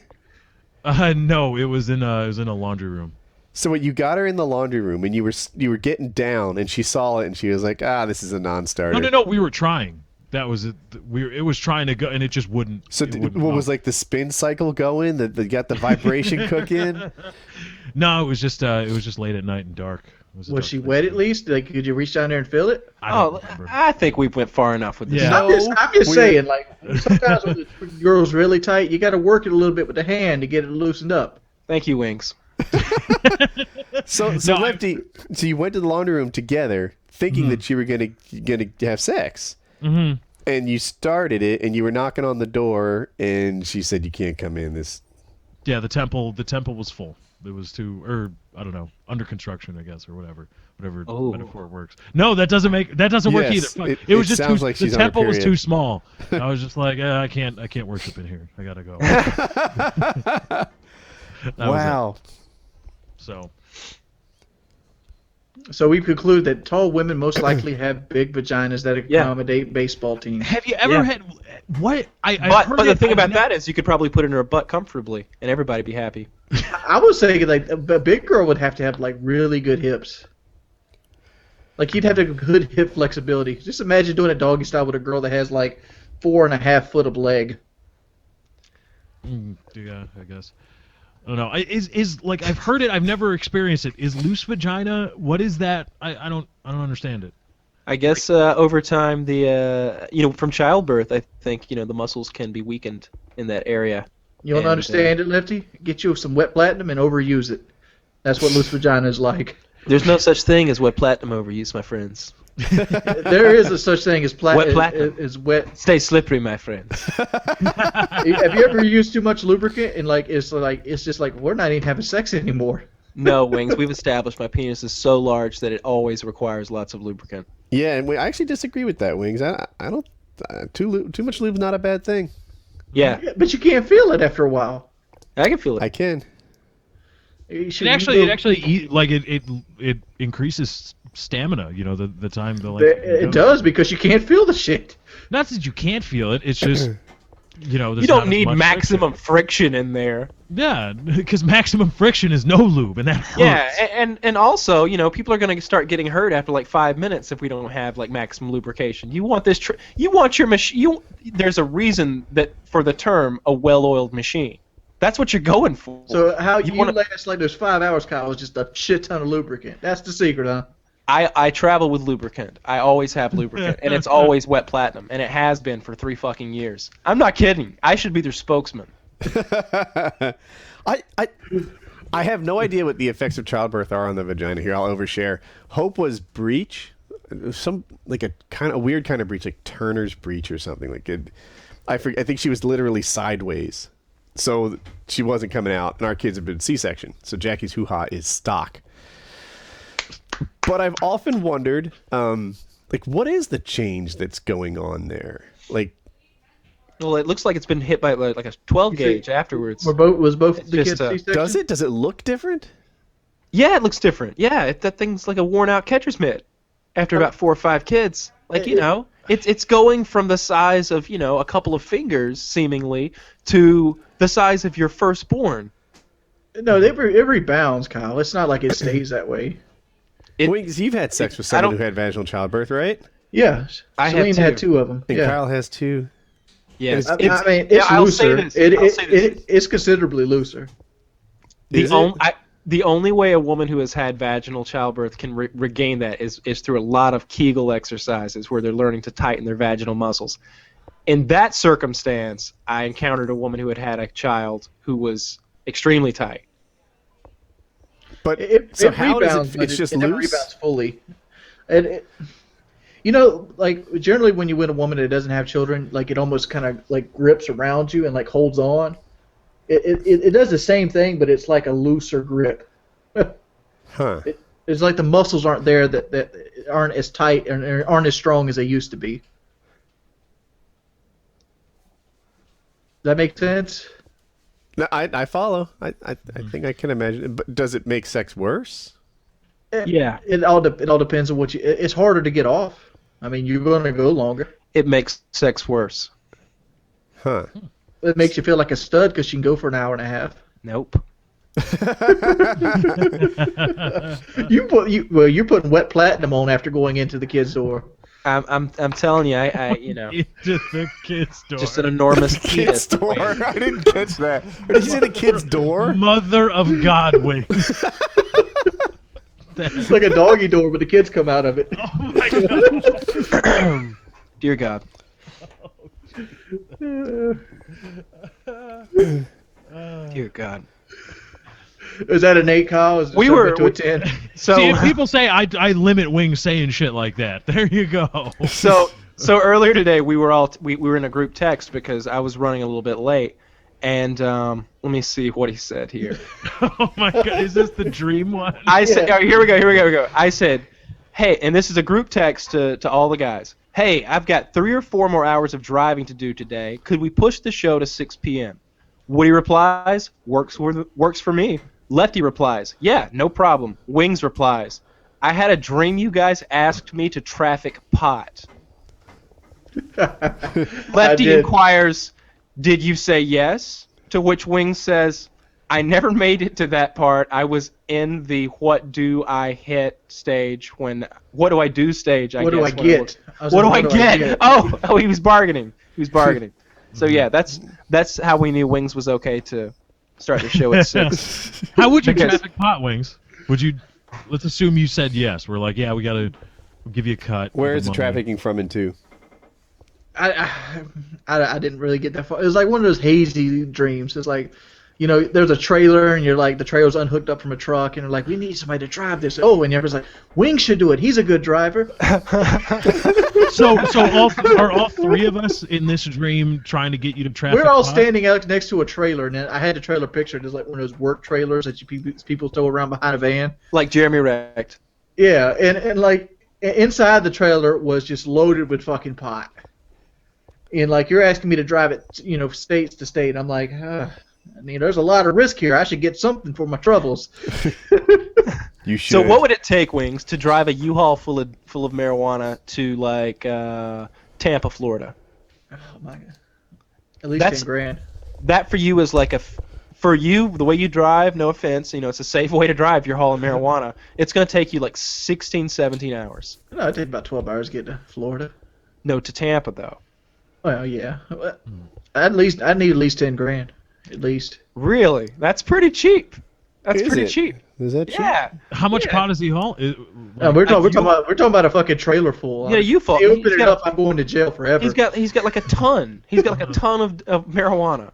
No, it was in a laundry room. So you got her in the laundry room, and you were getting down, and she saw it, and she was like, this is a non-starter. No, we were trying. that was it. It was trying to go, and it just wouldn't. So what was like the spin cycle going? That got the vibration cooking? No, it was just late at night and dark. Was she wet at least? Like, could you reach down there and feel it? I think we went far enough with this. Yeah. I'm just saying, like, sometimes when the girl's really tight, you got to work it a little bit with the hand to get it loosened up. Thank you, Wings. So Lefty, so you went to the laundry room together, thinking that you were gonna have sex, and you started it, and you were knocking on the door, and she said you can't come in. Yeah, the temple was full. It was I don't know, under construction, I guess, or whatever metaphor works. No, that doesn't work either. It was just sounds like the she's on her temple was period. too small. I was just like, I can't worship in here. I gotta go. That was it. So we conclude that tall women most likely have big vaginas that accommodate baseball teams. Have you ever had what? But the thing about that is you could probably put it in her butt comfortably, and everybody be happy. I was saying, like, a big girl would have to have, like, really good hips. Like, you'd have to have good hip flexibility. Just imagine doing a doggy style with a girl that has, like, 4.5 foot of leg. Yeah, I guess. I don't know. Is like, I've heard it. I've never experienced it. Is loose vagina? What is that? I don't understand it. I guess over time, from childbirth, I think the muscles can be weakened in that area. You don't understand it, Lefty? Get you some wet platinum and overuse it. That's what loose vagina is like. There's no such thing as wet platinum overuse, my friends. There is a such thing as Wet platinum. Is wet. Stay slippery, my friends. Have you ever used too much lubricant and it's just like we're not even having sex anymore? No, Wings. We've established my penis is so large that it always requires lots of lubricant. Yeah, and I actually disagree with that, Wings. I don't. Too much lube's not a bad thing. Yeah, but you can't feel it after a while. I can feel it. I can. It increases stamina. The time it does because you can't feel the shit. Not that you can't feel it. It's just you don't need maximum friction in there. Yeah, because maximum friction is no lube, and that hurts. Yeah, and also, people are going to start getting hurt after like 5 minutes if we don't have like maximum lubrication. You want this. You want your machine. There's a reason that for the term a well-oiled machine. That's what you're going for. So how you last like those 5 hours, Kyle, was just a shit ton of lubricant. That's the secret, huh? I travel with lubricant. I always have lubricant, and it's always wet platinum, and it has been for 3 fucking years. I'm not kidding. I should be their spokesman. I have no idea what the effects of childbirth are on the vagina. Here, I'll overshare. Hope was breech, some like a weird kind of breech, like Turner's breech or something like it. I think she was literally sideways, so she wasn't coming out, and our kids have been C-section. So Jackie's hoo-ha is stock. But I've often wondered, what is the change that's going on there? Well, it looks like it's been hit by like a 12 gauge afterwards. Was both the kids C-section? Does it? Does it look different? Yeah, it looks different. Yeah, that thing's like a worn-out catcher's mitt after about 4 or 5 kids. It's going from the size of a couple of fingers seemingly to the size of your firstborn. No, it rebounds, Kyle. It's not like it stays that way. Wings, you've had sex with someone who had vaginal childbirth, right? Yeah, Celine had 2 of them. And Kyle has 2. Yes, it's looser. It's considerably looser. The only way a woman who has had vaginal childbirth can regain that is through a lot of Kegel exercises where they're learning to tighten their vaginal muscles. In that circumstance, I encountered a woman who had a child who was extremely tight. But how does it? It's just loose. It never rebounds fully. Generally when you win a woman that doesn't have children, it almost kind of grips around you and holds on. It does the same thing, but it's like a looser grip. Huh. It's like the muscles aren't there that aren't as tight and aren't as strong as they used to be. Does that make sense? No, I follow. I think I can imagine. But does it make sex worse? Yeah. It all depends on what you. It's harder to get off. I mean, you're going to go longer. It makes sex worse. Huh. It makes you feel like a stud because you can go for an hour and a half. Nope. You're putting wet platinum on after going into the kid's door. I'm telling you, I you know, Into the kid's door. just an enormous Kid's penis. door. I didn't catch that. Did you say the kid's door? Mother of God, wings. It's like a doggy door, but the kids come out of it. Oh my God. Dear God. Dear God. Is that an 8, Kyle? Is it We were- to a 10? So See, if people say I limit wings saying shit like that, there you go. so earlier today we were in a group text because I was running a little bit late, and let me see what he said here. Oh my God, is this the dream one? I said, oh, here we go. I said, hey, and this is a group text to all the guys. Hey, I've got 3 or 4 more hours of driving to do today. Could we push the show to 6 p.m.? Woody replies, works for me. Lefty replies, yeah, no problem. Wings replies, I had a dream you guys asked me to traffic pot. Lefty did. inquires, did you say yes? To which Wings says, I never made it to that part. I was in the what do I hit stage what do I do stage, I What do guess. I get? What do I get? Oh, he was bargaining. So yeah, that's how we knew Wings was okay to start the show at 6. How would you Because- traffic pot, wings? Would you? Let's assume you said yes. We're like, yeah, we'll give you a cut. Where for is the money. trafficking from and to? I didn't really get that far. It was like one of those hazy dreams. It's like, there's a trailer and you're like, the trailer's unhooked up from a truck and you're like, we need somebody to drive this. Oh, and everyone's like, Wings should do it. He's a good driver. So are all 3 of us in this dream trying to get you to traffic? We're all pot? standing out next to a trailer, and then I had the trailer pictured as like one of those work trailers that people tow around behind a van. Like Jeremy wrecked. Yeah, and like inside the trailer was just loaded with fucking pot. And like you're asking me to drive it, states to state. I'm like, there's a lot of risk here. I should get something for my troubles. You should. So what would it take, Wings, to drive a U-Haul full of marijuana to like Tampa, Florida? Oh my god. At least That's- 10 grand. That for you is like for you, the way you drive, no offense, it's a safe way to drive. You're hauling marijuana. It's going to take you like 16, 17 hours. No, it'd take about 12 hours to get to Florida. No, to Tampa though. Well, yeah. I need at least 10 grand. At least. Really? That's pretty cheap. That's Is pretty it? cheap. Is that true? Yeah. How much Yeah. pot is he haul? We're talking about a fucking trailer full. Yeah, you fault. They open it up, I'm going to jail forever. He's got like a ton. He's got like a ton of marijuana.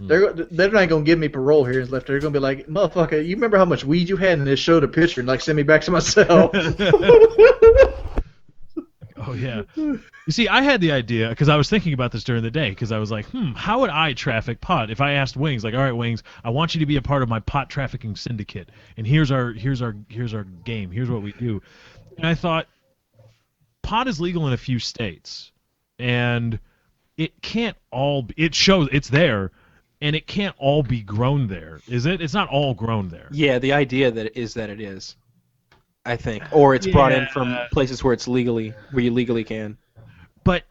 They're not gonna give me parole here left. They're gonna be like, motherfucker, you remember how much weed you had, and they showed a picture and like send me back to myself. Oh yeah. You see, I had the idea because I was thinking about this during the day because I was like, how would I traffic pot if I asked Wings, like, all right, Wings, I want you to be a part of my pot trafficking syndicate, and here's our game, here's what we do, and I thought, pot is legal in a few states, and it can't all. It shows it's there, and it can't all be grown there, is it? It's not all grown there. Yeah, the idea that it is, I think, or it's brought in from places where you legally can. But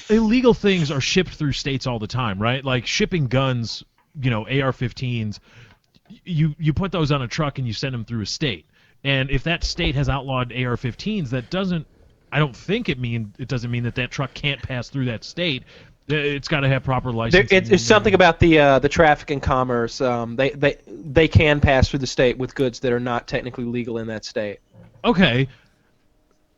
illegal things are shipped through states all the time, right? Like shipping guns, AR-15s, you put those on a truck and you send them through a state. And if that state has outlawed AR-15s, I don't think it doesn't mean that truck can't pass through that state. It's got to have proper licensing. It's something about the traffic and commerce. They can pass through the state with goods that are not technically legal in that state. Okay.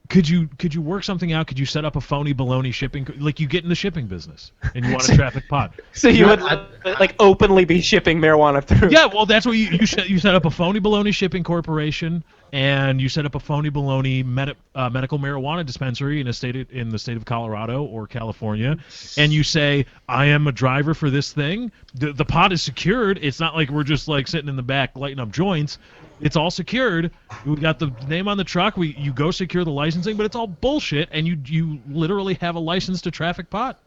Could you work something out? Could you set up a phony baloney shipping, like you get in the shipping business and you want to traffic pot? So you would like openly be shipping marijuana through? Yeah, well, that's what you set up a phony baloney shipping corporation, and you set up a phony baloney medical marijuana dispensary in the state of Colorado or California, and you say, I am a driver for this thing. The pot is secured. It's not like we're just like sitting in the back lighting up joints. It's all secured. We got the name on the truck. You go secure the licensing, but it's all bullshit, and you literally have a license to traffic pot.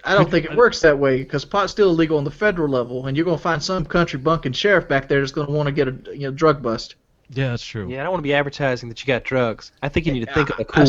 I don't think it works that way because pot's still illegal on the federal level, and you're gonna find some country bunking sheriff back there that's gonna want to get a drug bust. Yeah, that's true. Yeah, I don't want to be advertising that you got drugs. I think you need to think of a cool. I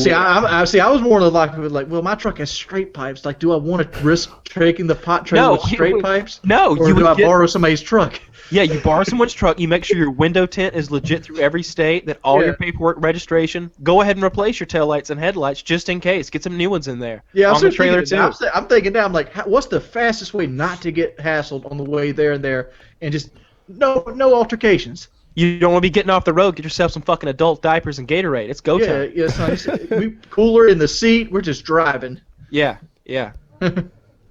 see. I was more like, well, my truck has straight pipes. Like, do I want to risk taking the pot trailer with straight pipes? No, or do I borrow somebody's truck? Yeah, you borrow someone's truck. You make sure your window tint is legit through every state. That all your paperwork, registration. Go ahead and replace your taillights and headlights just in case. Get some new ones in there. Yeah, on the trailer too. I'm thinking now. I'm like, what's the fastest way not to get hassled on the way there and just no altercations. You don't want to be getting off the road. Get yourself some fucking adult diapers and Gatorade. It's go time. Yeah, son. We cooler in the seat. We're just driving. Yeah.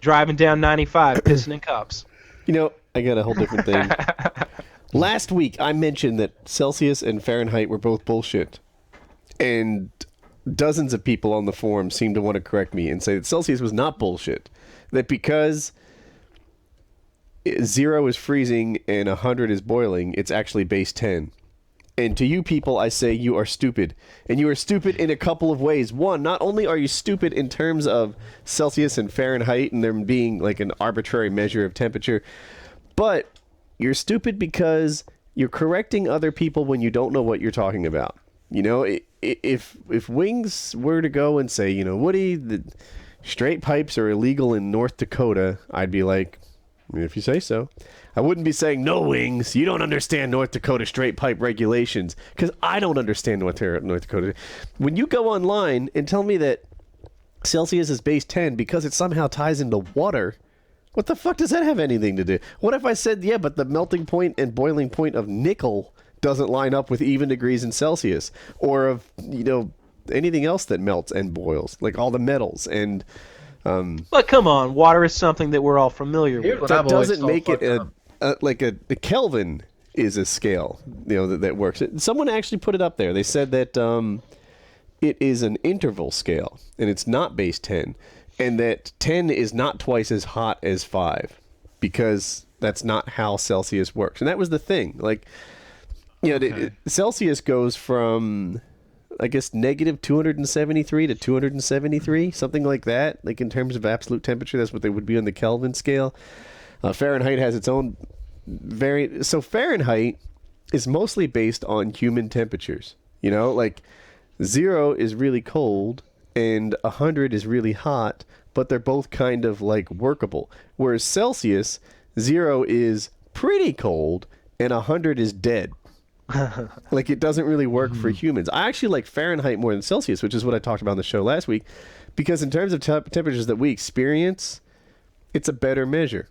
Driving down 95, pissing in cups. You know, I got a whole different thing. Last week, I mentioned that Celsius and Fahrenheit were both bullshit. And dozens of people on the forum seem to want to correct me and say that Celsius was not bullshit. That because 0 is freezing and 100 is boiling, it's actually base 10. And to you people, I say you are stupid. And you are stupid in a couple of ways. One, not only are you stupid in terms of Celsius and Fahrenheit and them being like an arbitrary measure of temperature, but you're stupid because you're correcting other people when you don't know what you're talking about. You know, if Wings were to go and say, you know, Woody, the straight pipes are illegal in North Dakota, I'd be like, if you say so. I wouldn't be saying, no, Wings, you don't understand North Dakota straight pipe regulations, because I don't understand North Dakota. When you go online and tell me that Celsius is base 10 because it somehow ties into water, what the fuck does that have anything to do? What if I said, yeah, but the melting point and boiling point of nickel doesn't line up with even degrees in Celsius, or of, you know, anything else that melts and boils, like all the metals and... But come on, water is something that we're all familiar with. That doesn't make it a Kelvin is a scale, you know, that works. Someone actually put it up there. They said that it is an interval scale, and it's not base 10, and that 10 is not twice as hot as 5, because that's not how Celsius works. And that was the thing. Like, you know, Celsius goes from... I guess negative 273 to 273, something like that. Like in terms of absolute temperature, that's what they would be on the Kelvin scale. Fahrenheit has its own variant. So Fahrenheit is mostly based on human temperatures. You know, like 0 is really cold and 100 is really hot, but they're both kind of like workable. Whereas Celsius, 0 is pretty cold and 100 is dead. Like, it doesn't really work for humans. I actually like Fahrenheit more than Celsius, which is what I talked about on the show last week, because in terms of temperatures that we experience, it's a better measure.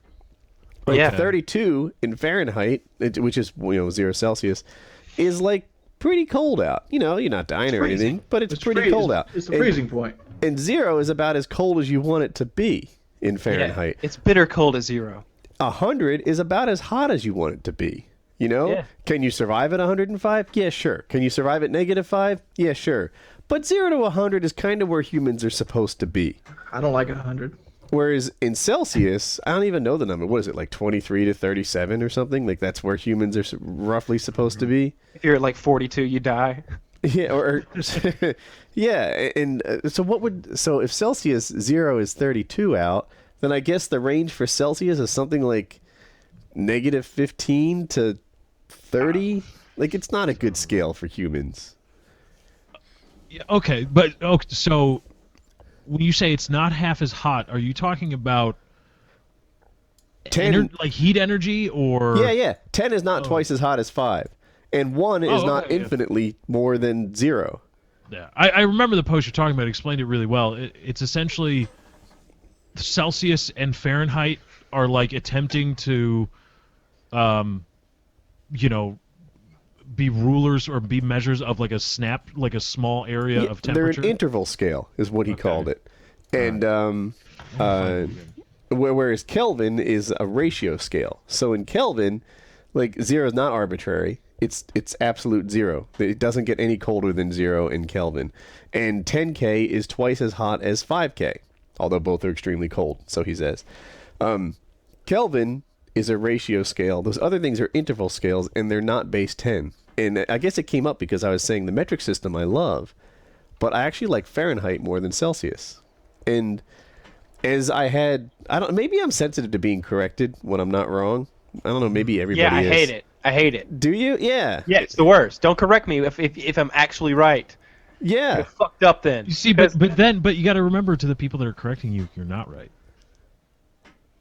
Like 32 in Fahrenheit, which is, you know, 0 Celsius, is like pretty cold out. You know, you're not dying or anything, but it's pretty cold out. It's the freezing point. And 0 is about as cold as you want it to be in Fahrenheit. Yeah, it's bitter cold at 0. 100 is about as hot as you want it to be. You know, Can you survive at 105? Yeah, sure. Can you survive at -5? Yeah, sure. But 0 to 100 is kind of where humans are supposed to be. I don't like 100. Whereas in Celsius, I don't even know the number. What is it, like 23 to 37 or something? Like that's where humans are roughly supposed to be. If you're at like 42, you die. Yeah, or yeah, and so if Celsius 0 is 32 out, then I guess the range for Celsius is something like -15 to 30. Like, it's not a good scale for humans. Yeah, okay, but so when you say it's not half as hot, are you talking about 10 like heat energy, or? Yeah. 10 is not twice as hot as 5, and 1 is not infinitely more than 0. Yeah, I remember the post you're talking about. It explained it really well. It's essentially Celsius and Fahrenheit are like attempting to, you know, be rulers or be measures of like a small area of temperature. They're an interval scale, is what he called it, and whereas Kelvin is a ratio scale. So in Kelvin, like 0 is not arbitrary. It's absolute 0. It doesn't get any colder than 0 in Kelvin, and 10K is twice as hot as 5K, although both are extremely cold. So he says, Kelvin is a ratio scale. Those other things are interval scales, and they're not base 10. And I guess it came up because I was saying the metric system I love, but I actually like Fahrenheit more than Celsius. And as maybe I'm sensitive to being corrected when I'm not wrong. I don't know, maybe everybody is. Yeah, I hate it. I hate it. Do you? Yeah. Yeah, it's the worst. Don't correct me if I'm actually right. Yeah. You're fucked up then. You see, but you got to remember, to the people that are correcting you, you're not right.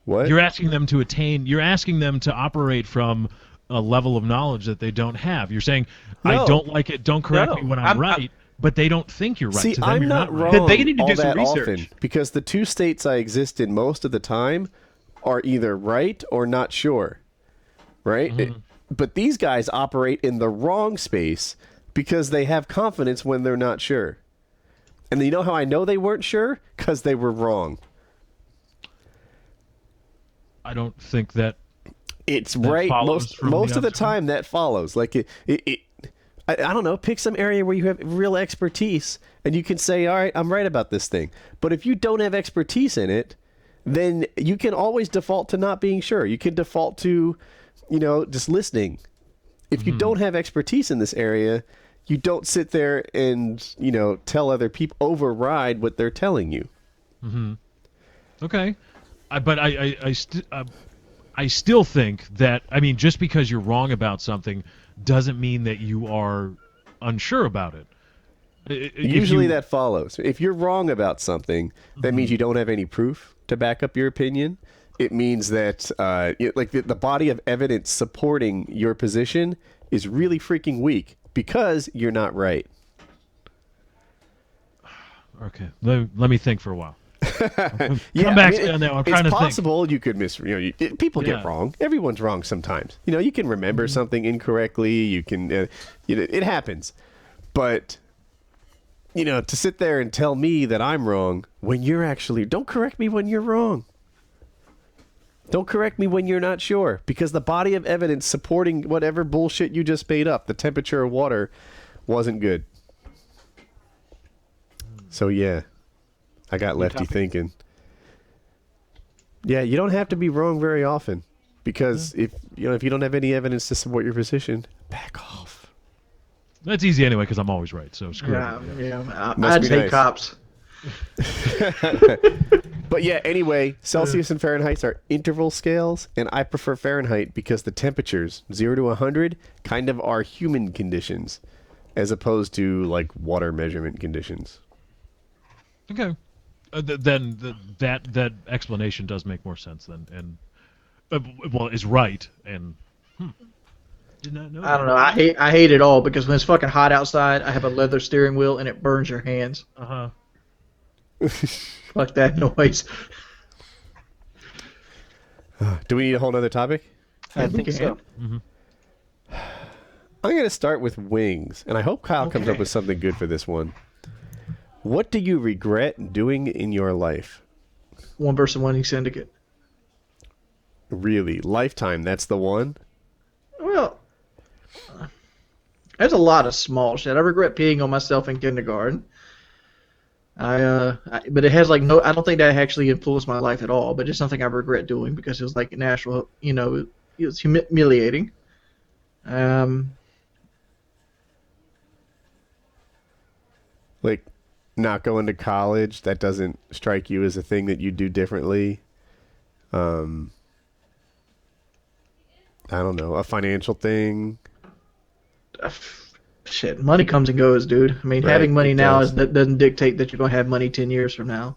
What? You're asking them to attain. You're asking them to operate from a level of knowledge that they don't have. You're saying, No. I don't like it. Don't correct No, me when I'm right. But they don't think you're right. See, To them, I'm you're not right. wrong They need to all do some that research. often because the two states I exist in most of the time are either right or not sure, right? Mm-hmm. But these guys operate in the wrong space because they have confidence when they're not sure. And you know how I know they weren't sure? Because they were wrong. I don't think that. It's That right follows from most the of the outside. time. That follows. Like I don't know. Pick some area where you have real expertise, and you can say, "All right, I'm right about this thing." But if you don't have expertise in it, then you can always default to not being sure. You can default to, just listening. If you don't have expertise in this area, you don't sit there and tell other people, override what they're telling you. Okay, but I still think that, I mean, just because you're wrong about something doesn't mean that you are unsure about it. Usually that follows. If you're wrong about something, that means you don't have any proof to back up your opinion. It means that the body of evidence supporting your position is really freaking weak because you're not right. Okay, let me think for a while. Yeah, Come back on that one. I'm it's trying to think. possible you could people Yeah. get wrong. Everyone's wrong sometimes. You can remember something incorrectly. You can, it happens. But, to sit there and tell me that I'm wrong when you're actually, don't correct me when you're wrong. Don't correct me when you're not sure, because the body of evidence supporting whatever bullshit you just made up, the temperature of water, wasn't good. So yeah, I got lefty thinking. Yeah, you don't have to be wrong very often, because if you don't have any evidence to support your position, back off. That's easy anyway because I'm always right. So screw Yeah, it. yeah. Must I be just hate nice. cops. But yeah, anyway, Celsius and Fahrenheit are interval scales, and I prefer Fahrenheit because the temperatures, 0 to 100, kind of are human conditions, as opposed to like water measurement conditions. Okay. Then that explanation does make more sense then, and is right. And did not know. I don't know. I hate it all because when it's fucking hot outside, I have a leather steering wheel and it burns your hands. Fuck that noise. Do we need a whole nother topic? I think so. I'm going to start with wings, and I hope Kyle comes up with something good for this one. What do you regret doing in your life? One person winning syndicate. Really? Lifetime, that's the one? Well, there's a lot of small shit. I regret peeing on myself in kindergarten. But it has like no. I don't think that actually influenced my life at all. But it's something I regret doing because it was like natural. It was humiliating. Like, not going to college, that doesn't strike you as a thing that you do differently? I don't know, a financial thing? Shit, money comes and goes, dude. I mean, Right, having money it now does. doesn't dictate that you're gonna have money 10 years from now.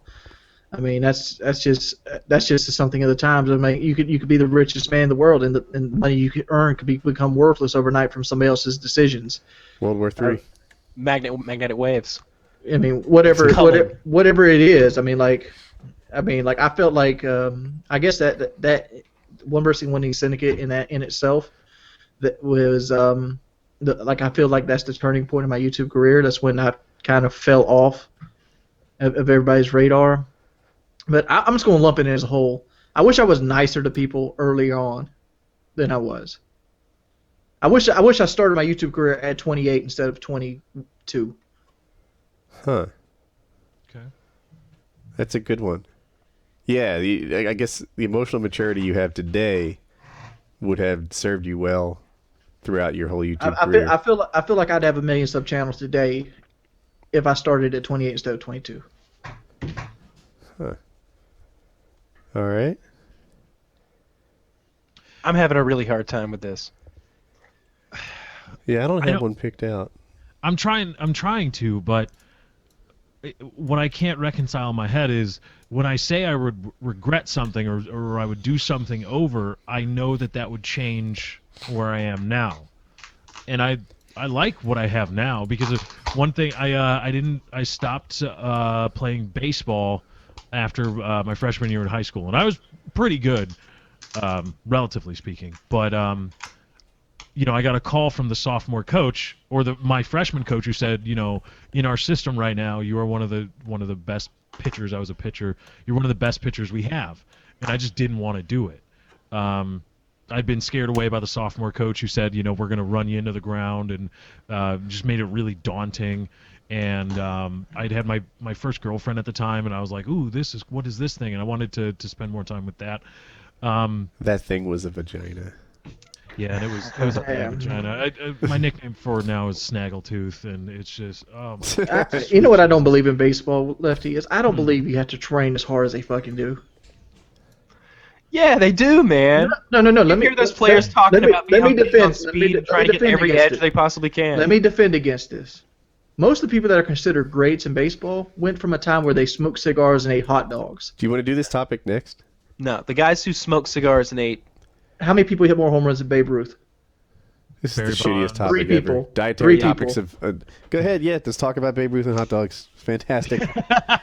I mean, that's just something of the times. I mean, you could be the richest man in the world, and the money you could earn could become worthless overnight from somebody else's decisions. World War III. Magnetic waves. I mean, whatever It's coming. whatever it is. I mean, I felt like I guess that one person winning syndicate in itself that was I feel like that's the turning point in my YouTube career. That's when I kind of fell off of everybody's radar. But I'm just going to lump it in as a whole. I wish I was nicer to people early on than I was. I wish I started my YouTube career at 28 instead of 22. Huh. Okay. That's a good one. Yeah, I guess the emotional maturity you have today would have served you well throughout your whole YouTube career. I feel like I'd have 1 million sub channels today if I started at 28 instead of 22. Huh. All right. I'm having a really hard time with this. Yeah, I don't have one picked out. I'm trying to, but what I can't reconcile in my head is when I say I would regret something or I would do something over, I know that would change where I am now, and I like what I have now because of one thing. I stopped playing baseball after my freshman year in high school, and I was pretty good, relatively speaking, but I got a call from the sophomore coach or my freshman coach who said, in our system right now, you are one of the best pitchers. I was a pitcher. You're one of the best pitchers we have, and I just didn't want to do it. I'd been scared away by the sophomore coach who said, we're going to run you into the ground, and just made it really daunting. And I'd had my first girlfriend at the time, and I was like, ooh, what is this thing? And I wanted to spend more time with that. That thing was a vagina. Yeah, and it was a bad vagina. My nickname for it now is Snaggletooth, and it's just you know what I don't believe in baseball, Lefty, is I don't believe you have to train as hard as they fucking do. Yeah, they do, man. No. Let me hear those players talking about being on speed and trying to get every edge they possibly can. Let me defend against this. Most of the people that are considered greats in baseball went from a time where they smoked cigars and ate hot dogs. Do you want to do this topic next? No, the guys who smoked cigars and ate. How many people hit more home runs than Babe Ruth? This Barry is the shittiest Bonds. topic 3 ever. people. Dietary 3 topics people. of... go ahead, yeah, let's talk about Babe Ruth and hot dogs. Fantastic.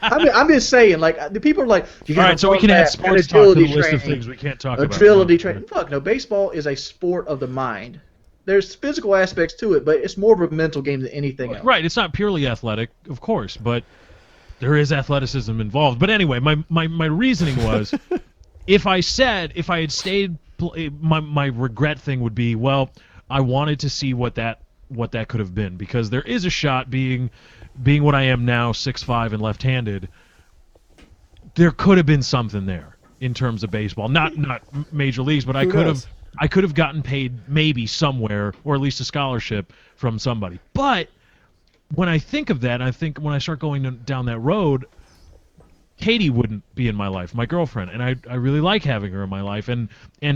I'm just saying, like, the people are like, you all got right. So we can add sports talk to the list of things we can't talk about. Agility training. Fuck no, baseball is a sport of the mind. There's physical aspects to it, but it's more of a mental game than anything else. Right. It's not purely athletic, of course, but there is athleticism involved. But anyway, my reasoning was, if I had stayed, my regret thing would be, well, I wanted to see what that could have been, because there is a shot being what I am now, 6'5" and left-handed. There could have been something there in terms of baseball, not major leagues, but I could have gotten paid maybe somewhere, or at least a scholarship from somebody. But when I think of that, when I start going down that road, Katie wouldn't be in my life, my girlfriend, and I really like having her in my life. And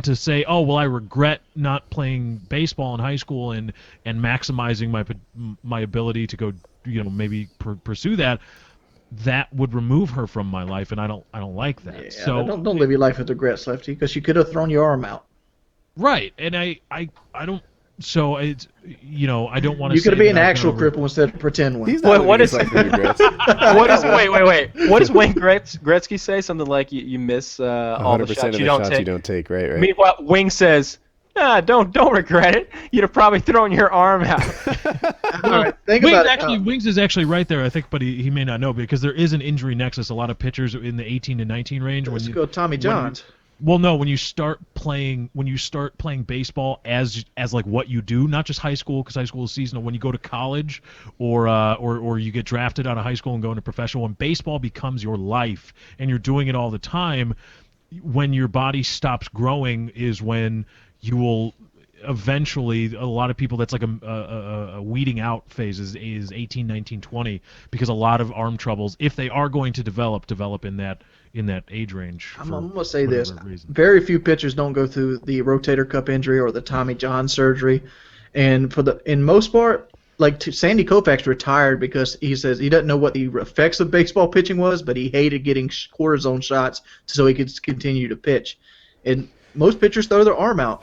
to say, oh, well, I regret not playing baseball in high school and maximizing my ability to go, maybe pursue that would remove her from my life, and I don't like that. Yeah, so don't live your life with regrets, Lefty, because you could have thrown your arm out. Right, and I don't. So it's I don't want to. You could say have been an that I actual kinda cripple instead of a pretend one. He's not What is like regrets. wait? What does Wayne Gretzky say? Something like you miss all the 100% shots of you the don't shots take. you don't take, right? Meanwhile, Wing says, don't regret it. You'd have probably thrown your arm out. All right, think Wings about it. Wings is actually right there, I think, but he may not know, because there is an injury nexus. A lot of pitchers in the 18 to 19 range. Let's go Tommy Johns. Well, no, when you start playing baseball as like what you do, not just high school, because high school is seasonal. When you go to college, or you get drafted out of high school and go into professional, when baseball becomes your life and you're doing it all the time, when your body stops growing is when you will eventually, a lot of people, that's like a weeding out phase is 18, 19, 20, because a lot of arm troubles, if they are going to develop in that age range. I'm going to say this. Reason. Very few pitchers don't go through the rotator cuff injury or the Tommy John surgery. And in most part, like Sandy Koufax retired because he says he doesn't know what the effects of baseball pitching was, but he hated getting cortisone shots so he could continue to pitch. And most pitchers throw their arm out.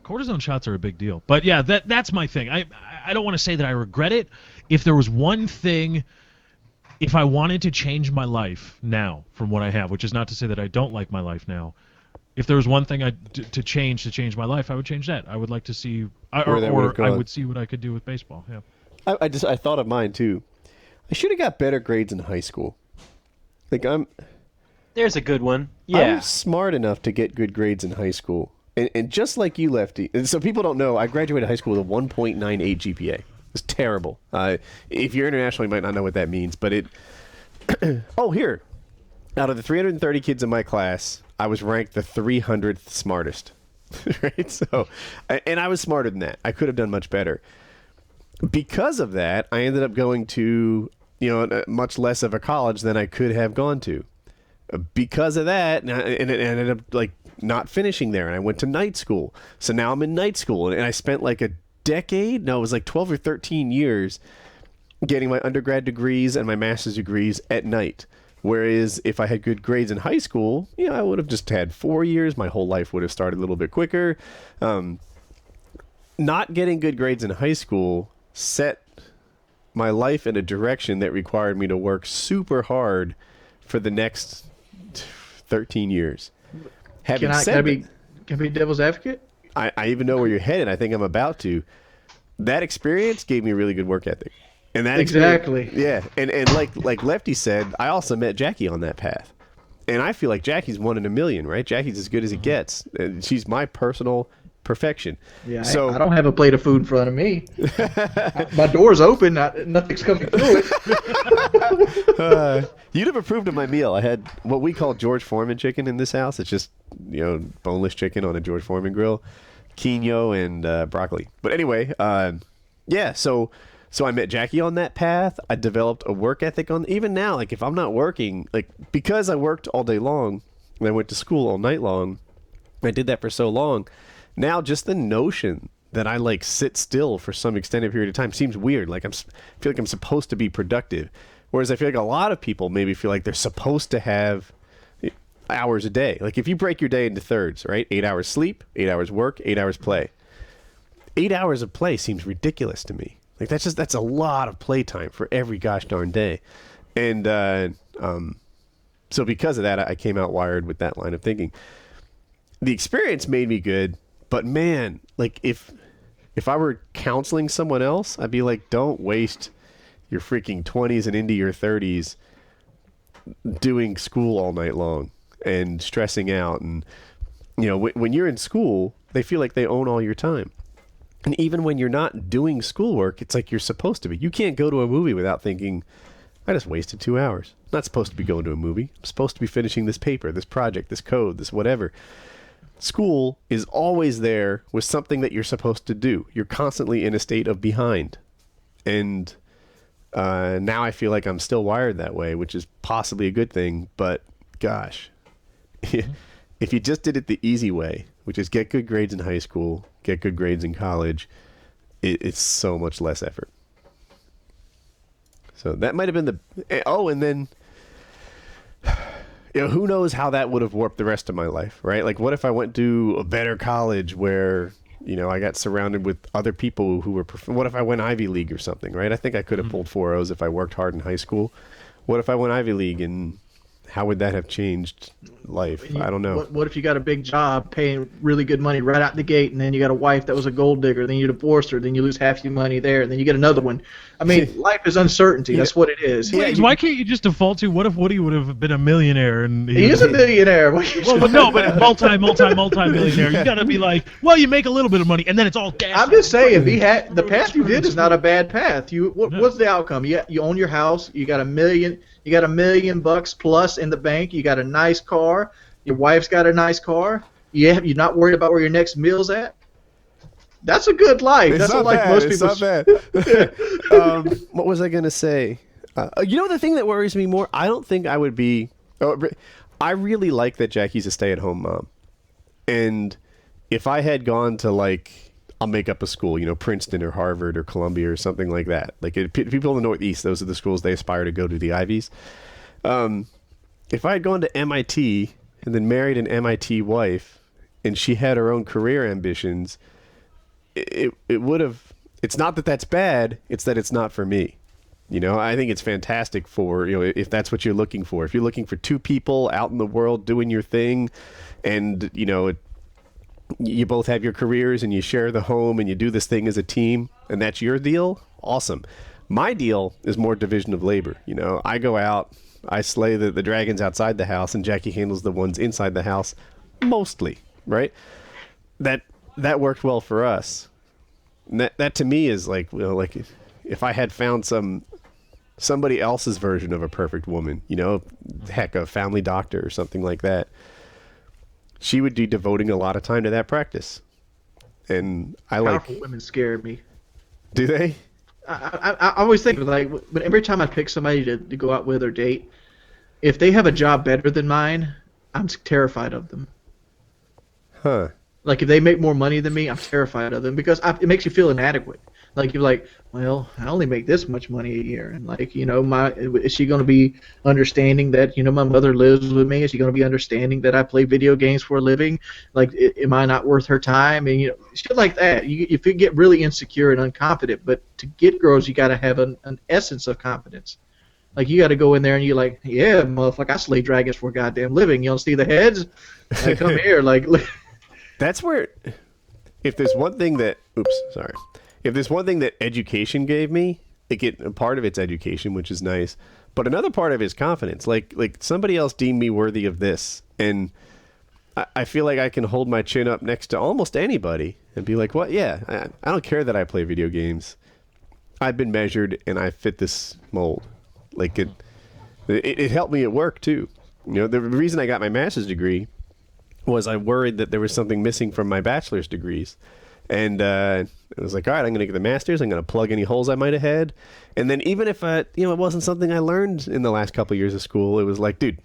Cortisone shots are a big deal. But yeah, that's my thing. I don't want to say that I regret it. If there was one thing, if I wanted to change my life now from what I have, which is not to say that I don't like my life now, if there was one thing to change my life, I would change that. I would like to see, or I would see what I could do with baseball. Yeah. I thought of mine too. I should have got better grades in high school. Like There's a good one. I Yeah. was smart enough to get good grades in high school. And just like you, Lefty, and so people don't know, I graduated high school with a 1.98 GPA. It's terrible. If you're international, you might not know what that means, but it... Oh, here. Out of the 330 kids in my class, I was ranked the 300th smartest. Right? So, and I was smarter than that. I could have done much better. Because of that, I ended up going to, much less of a college than I could have gone to. Because of that, and it ended up, like, not finishing there, and I went to night school. So now I'm in night school, and I spent like a decade. No, it was like 12 or 13 years getting my undergrad degrees and my master's degrees at night. Whereas if I had good grades in high school, I would have just had 4 years. My whole life would have started a little bit quicker. Not getting good grades in high school set my life in a direction that required me to work super hard for the next 13 years. Can I be devil's advocate? I even know where you're headed. I think I'm about to. That experience gave me a really good work ethic. And that Exactly. Yeah. And like Lefty said, I also met Jackie on that path. And I feel like Jackie's 1 in a million, right? Jackie's as good as it gets. And she's my personal perfection. Yeah, so I don't have a plate of food in front of me. My door's open. Nothing's coming through it. you'd have approved of my meal. I had what we call George Foreman chicken in this house. It's just, boneless chicken on a George Foreman grill, quinoa and broccoli. But anyway, yeah, so I met Jackie on that path. I developed a work ethic on, even now, like if I'm not working, like because I worked all day long and I went to school all night long, I did that for so long. Now just the notion that I like sit still for some extended period of time seems weird. Like feel like I'm supposed to be productive. Whereas I feel like a lot of people maybe feel like they're supposed to have hours a day. Like if you break your day into thirds, right? 8 hours sleep, 8 hours work, 8 hours play. 8 hours of play seems ridiculous to me. Like that's a lot of playtime for every gosh darn day. And so because of that, I came out wired with that line of thinking. The experience made me good, but man, like if I were counseling someone else, I'd be like, don't waste your freaking 20s and into your 30s doing school all night long and stressing out. And when you're in school, they feel like they own all your time. And even when you're not doing schoolwork, it's like you're supposed to be. You can't go to a movie without thinking, I just wasted 2 hours. I'm not supposed to be going to a movie. I'm supposed to be finishing this paper, this project, this code, this whatever. School is always there with something that you're supposed to do. You're constantly in a state of behind. And now I feel like I'm still wired that way, which is possibly a good thing. But gosh, if you just did it the easy way, which is get good grades in high school, get good grades in college, it's so much less effort. So that might have been and then who knows how that would have warped the rest of my life, right? Like what if I went to a better college where I got surrounded with other people who were what if I went Ivy League or something, right? I think I could have pulled 4.0s if I worked hard in high school. What if I went Ivy League, and how would that have changed life? I don't know. What if you got a big job paying really good money right out the gate, and then you got a wife that was a gold digger, then you divorce her, then you lose half your money there, and then you get another one. I mean, life is uncertainty. That's what it is. Wait, why can't you just default to what if Woody would have been a millionaire? And he is a millionaire. Well, no, but multi-millionaire. You got to be like, well, you make a little bit of money, and then it's all cash. I'm just saying, if he had the path you did is not a bad path. What's the outcome? You own your house. You got $1 million. You got $1 million plus in the bank. You got a nice car. Your wife's got a nice car. You're not worried about where your next meal's at. That's a good life. That's not like most people. It's not bad. What was I gonna say? The thing that worries me more, I don't think I would be. I really like that Jackie's a stay-at-home mom, and if I had gone to I'll make up a school, Princeton or Harvard or Columbia or something like that. Like people in the Northeast, those are the schools they aspire to go to, the Ivies. If I had gone to MIT and then married an MIT wife, and she had her own career ambitions, it would have. It's not that that's bad. It's that it's not for me. I think it's fantastic for if that's what you're looking for. If you're looking for two people out in the world doing your thing, and you both have your careers and you share the home and you do this thing as a team, and that's your deal, awesome. My deal is more division of labor. I go out, I slay the dragons outside the house, and Jackie handles the ones inside the house, mostly, right? That worked well for us. And that to me is like if I had found somebody else's version of a perfect woman, heck, a family doctor or something like that, she would be devoting a lot of time to that practice. And Powerful women scare me. Do they? I always think but every time I pick somebody to go out with or date, if they have a job better than mine, I'm terrified of them. Huh. Like if they make more money than me, I'm terrified of them because it makes you feel inadequate. Like you're like, well, I only make this much money a year, and like is she going to be understanding that my mother lives with me? Is she going to be understanding that I play video games for a living? Like, am I not worth her time? And shit like that. You get really insecure and unconfident. But to get girls, you got to have an essence of confidence. Like you got to go in there and you're like, yeah, motherfucker, I slay dragons for a goddamn living. You don't see the heads? Like, come here, like. That's where, if there's one thing that, if there's one thing that education gave me, a part of it's education, which is nice, but another part of it is confidence. Like somebody else deemed me worthy of this, and I feel like I can hold my chin up next to almost anybody and be like, "What? Yeah, I don't care that I play video games. I've been measured and I fit this mold." Like it helped me at work too. The reason I got my master's degree was I worried that there was something missing from my bachelor's degrees. And it was like, all right, I'm going to get the master's. I'm going to plug any holes I might have had. And then even if, it wasn't something I learned in the last couple of years of school, it was like, dude,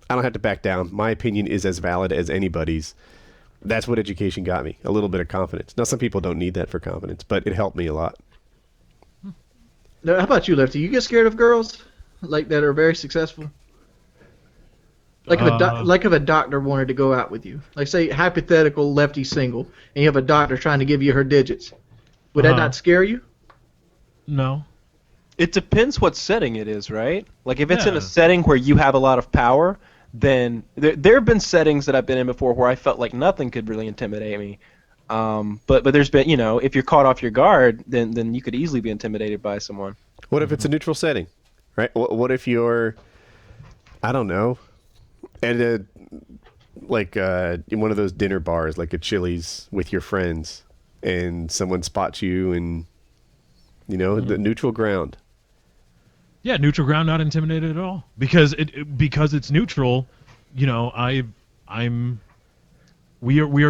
I don't have to back down. My opinion is as valid as anybody's. That's what education got me, a little bit of confidence. Now, some people don't need that for confidence, but it helped me a lot. Now, how about you, Lefty? You get scared of girls like that are very successful? Like if a doctor wanted to go out with you, like say hypothetical Lefty single, and you have a doctor trying to give you her digits, would that not scare you? No. It depends what setting it is, right? Like if it's in a setting where you have a lot of power, then there have been settings that I've been in before where I felt like nothing could really intimidate me. But there's been, if you're caught off your guard, then you could easily be intimidated by someone. What if it's a neutral setting, right? What if you're, I don't know, at in one of those dinner bars, like at Chili's with your friends, and someone spots you, and the neutral ground. Yeah, neutral ground, not intimidated at all, because it's neutral. We are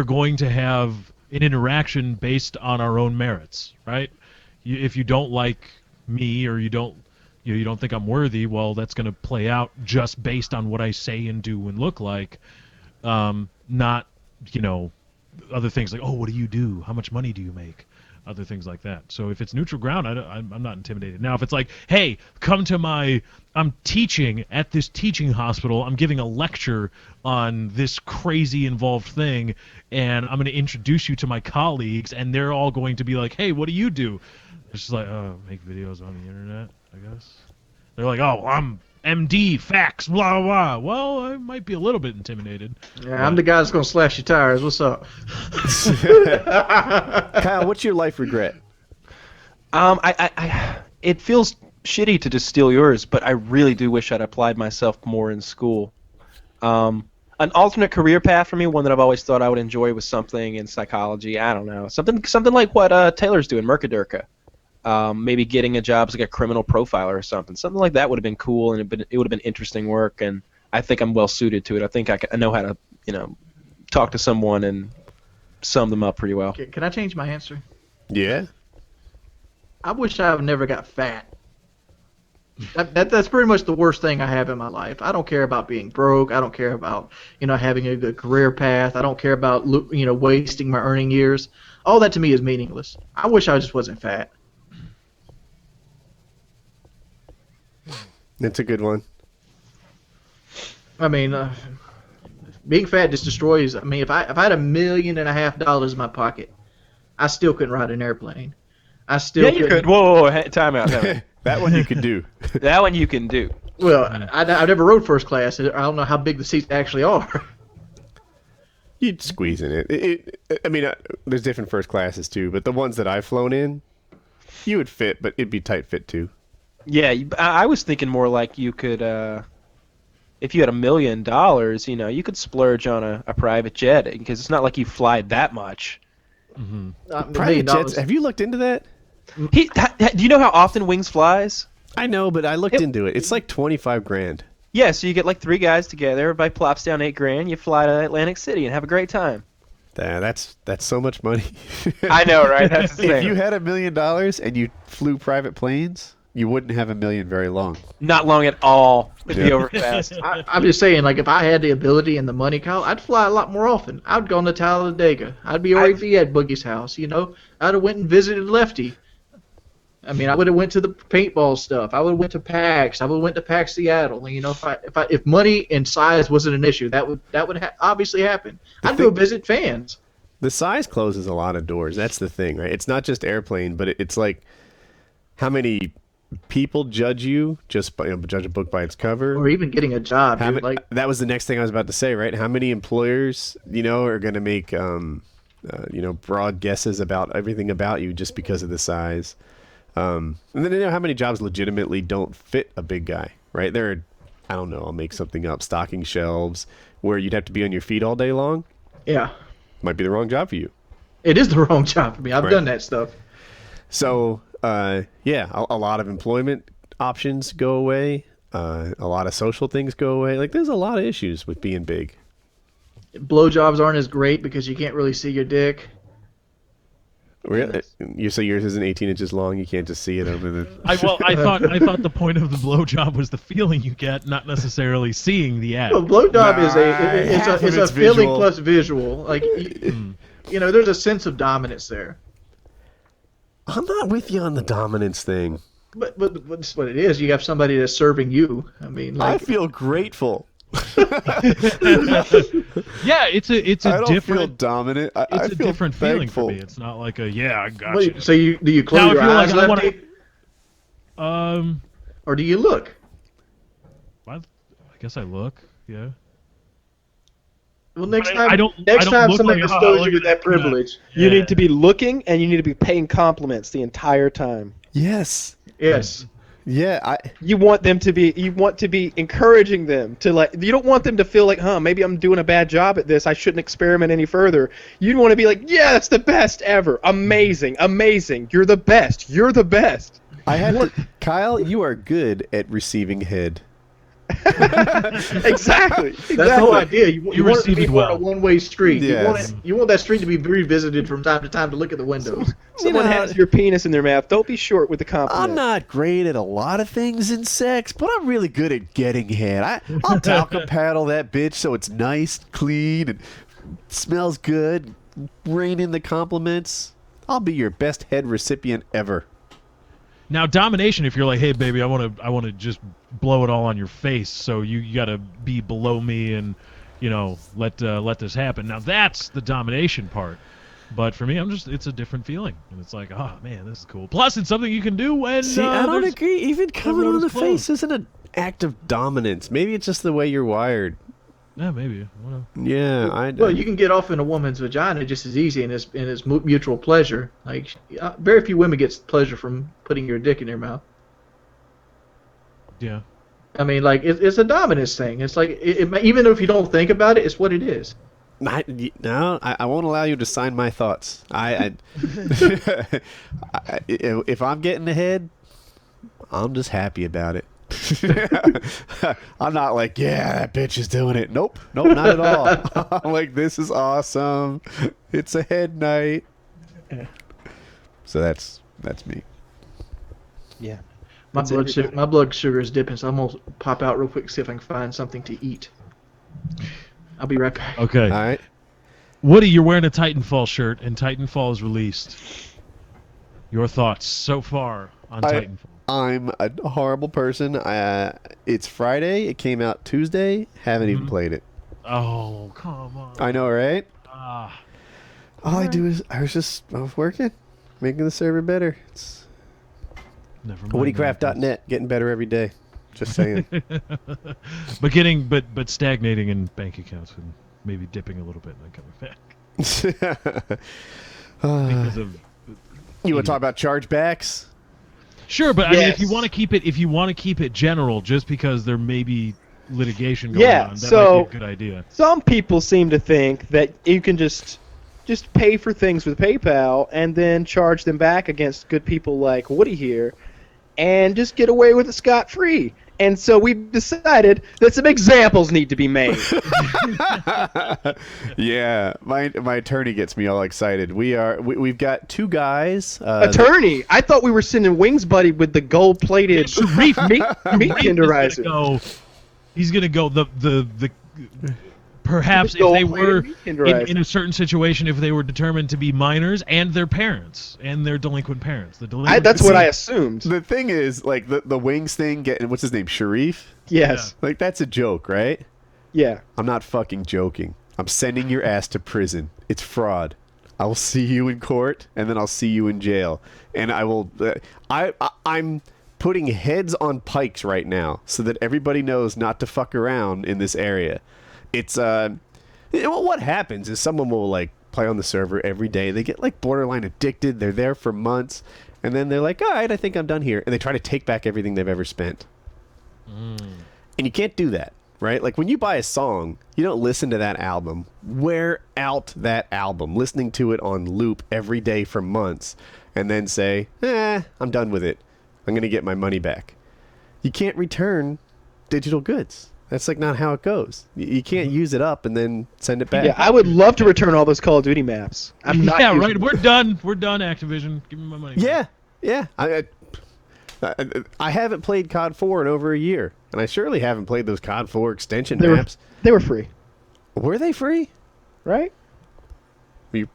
going to have an interaction based on our own merits, right? If you don't like me or you don't think I'm worthy, well, that's going to play out just based on what I say and do and look like, not, other things like, oh, what do you do? How much money do you make? Other things like that. So if it's neutral ground, I'm not intimidated. Now, if it's like, hey, come to I'm teaching at this teaching hospital, I'm giving a lecture on this crazy involved thing, and I'm going to introduce you to my colleagues, and they're all going to be like, hey, what do you do? It's just like, make videos on the internet, I guess. They're like, oh, I'm MD, facts, blah, blah. Well, I might be a little bit intimidated. Yeah, I'm the guy that's going to slash your tires. What's up? Kyle, what's your life regret? It feels shitty to just steal yours, but I really do wish I'd applied myself more in school. An alternate career path for me, one that I've always thought I would enjoy, was something in psychology. I don't know, something like what Taylor's doing, Mercadurka. Maybe getting a job as like a criminal profiler or something. Something like that would have been cool, and it would have been interesting work, and I think I'm well suited to it. I think I know how to, talk to someone and sum them up pretty well. Can I change my answer? Yeah. I wish I never got fat. That's pretty much the worst thing I have in my life. I don't care about being broke. I don't care about, having a good career path. I don't care about, wasting my earning years. All that to me is meaningless. I wish I just wasn't fat. That's a good one. I mean, being fat just destroys. I mean, if I had $1.5 million in my pocket, I still couldn't ride an airplane. You could. Whoa, time out. That one you could do. That one you can do. Well, I never rode first class. I don't know how big the seats actually are. You'd squeeze in it. There's different first classes too, but the ones that I've flown in, you would fit, but it'd be tight fit too. Yeah, I was thinking more like you could, if you had $1 million, you could splurge on a private jet, because it's not like you fly that much. Mm-hmm. Private jets? Have you looked into that? Do you know how often Wings flies? I know, but I looked into it. It's like $25,000. Yeah, so you get like 3 guys together, everybody plops down $8,000, you fly to Atlantic City and have a great time. That's so much money. I know, right? That's insane. If you had $1 million and you flew private planes, you wouldn't have a million very long. Not long at all. It'd be Yeah. over fast. I'm just saying, like, if I had the ability and the money, Kyle, I'd fly a lot more often. I'd go to Talladega. I'd be already be at Boogie's house, you know. I'd have went and visited Lefty. I mean, I would have went to the paintball stuff. I would have went to PAX. I would have went to PAX Seattle. You know, if money and size wasn't an issue, that would obviously happen. I'd go visit fans. The size closes a lot of doors. That's the thing, right? It's not just airplane, but it's like how many people judge you just by judge a book by its cover, Or even getting a job. How Dude. ma- Like, that was the next thing I was about to say, right? How many employers, are going to make, broad guesses about everything about you just because of the size? And then how many jobs legitimately don't fit a big guy, right? There are, I don't know, I'll make something up, stocking shelves where you'd have to be on your feet all day long. yeah, Might be the wrong job for you. it is the wrong job for me. I've Right. done that stuff. So, a lot of employment options go away. A lot of social things go away. Like, there's a lot of issues with being big. Blowjobs aren't as great because you can't really see your dick. Really? You say yours isn't 18 inches long. You can't just see it over the. I thought the point of the blowjob was the feeling you get, not necessarily seeing the ad. A blowjob is half of a it's feeling visual. plus visual. Like, there's a sense of dominance there. I'm not with you on the dominance thing. But that's what it is. You have somebody that's serving you. I mean, I like, feel grateful. Yeah, it's I a don't feel different. dominant. I It's a feel different feeling thankful. for me. It's not like a I got wait, you. so do you close Now, your if you're eyes, like, I wanna- Lefty, or do you look? I guess I look. Yeah. Well, next But time, I don't time look somebody like, bestows look you at with that that. privilege. You need to be looking, and you need to be paying compliments the entire time. Yes. Yes. Yeah. You want to be encouraging them to, like, you don't want them to feel like, maybe I'm doing a bad job at this. I shouldn't experiment any further. You want to be like, yeah, that's the best ever. Amazing. You're the best. I had to, Kyle, you are good at receiving head. Exactly. That's the whole idea. You want it to receive be it more well. a one-way street. Yes. You want that street to be revisited from time to time to look at the windows. Someone has your penis in their mouth. Don't be short with the compliment. I'm not great at a lot of things in sex, but I'm really good at getting head. I'll talcum paddle that bitch so it's nice, clean, and smells good. Rain in the compliments. I'll be your best head recipient ever. Now domination, if you're like, hey baby, I want to just blow it all on your face, so you got to be below me and let this happen. Now that's the domination part. But for me, it's a different feeling, and it's like, oh man, this is cool. Plus, it's something you can do when. See, I don't agree. Even coming on everyone the is close. face isn't an act of dominance. Maybe it's just the way you're wired. Yeah, maybe. I don't know. Yeah, Well, you can get off in a woman's vagina just as easy, and it's mutual pleasure. Like, very few women get pleasure from putting your dick in their mouth. Yeah. I mean, like, it's a dominance thing. It's like, even if you don't think about it, it's what it is. I won't allow you to sign my thoughts. If I'm getting ahead, I'm just happy about it. I'm not like, yeah, that bitch is doing it. Nope, not at all. I'm like, this is awesome. It's a head night. So that's me. Yeah. My blood sugar is dipping, so I'm gonna pop out real quick see if I can find something to eat. I'll be right back. Okay. All right. Woody, you're wearing a Titanfall shirt, and Titanfall is released. Your thoughts so far on Titanfall? I'm a horrible person. It's Friday. It came out Tuesday. Haven't even played it. Oh, come on. I know, right? Ah. All I do is I was working, making the server better. It's Never mind. WoodyCraft.net, getting better every day. Just saying. but stagnating in bank accounts and maybe dipping a little bit and then coming back because of. You want to talk about chargebacks? Sure, but I mean, if Yes. you want to keep it general, just because there may be litigation going Yeah, on, that so- might be a good idea. Some people seem to think that you can just pay for things with PayPal and then charge them back against good people like Woody here, and just get away with it scot-free. And so we've decided that some examples need to be made. Yeah, my attorney gets me all excited. We've got two guys. Attorney, I thought we were sending Wings Buddy with the gold-plated meat tenderizer. He's gonna go the perhaps if they were in a certain situation, if they were determined to be minors and their parents and their delinquent parents. That's what I assumed. The thing is, like the Wings thing. What's his name? Sharif. Yes. Like that's a joke, right? Yeah. I'm not fucking joking. I'm sending your ass to prison. It's fraud. I will see you in court, and then I'll see you in jail. And I will. I'm putting heads on pikes right now, so that everybody knows not to fuck around in this area. It's what happens is someone will like play on the server every day. They get like borderline addicted. They're there for months, and then they're like, all right, I think I'm done here, and they try to take back everything they've ever spent. And you can't do that. Right? Like when you buy a song, you don't listen to that album. Wear out that album, listening to it on loop every day for months, and then say, I'm done with it. I'm going to get my money back. You can't return digital goods. That's like not how it goes. You can't use it up and then send it back. Yeah, I would love to return all those Call of Duty maps. I'm not. Yeah, right. We're done. We're done, Activision. Give me my money back. Yeah. I haven't played COD 4 in over a year, and I surely haven't played those COD 4 extension maps. They were free. Were they free? Right? You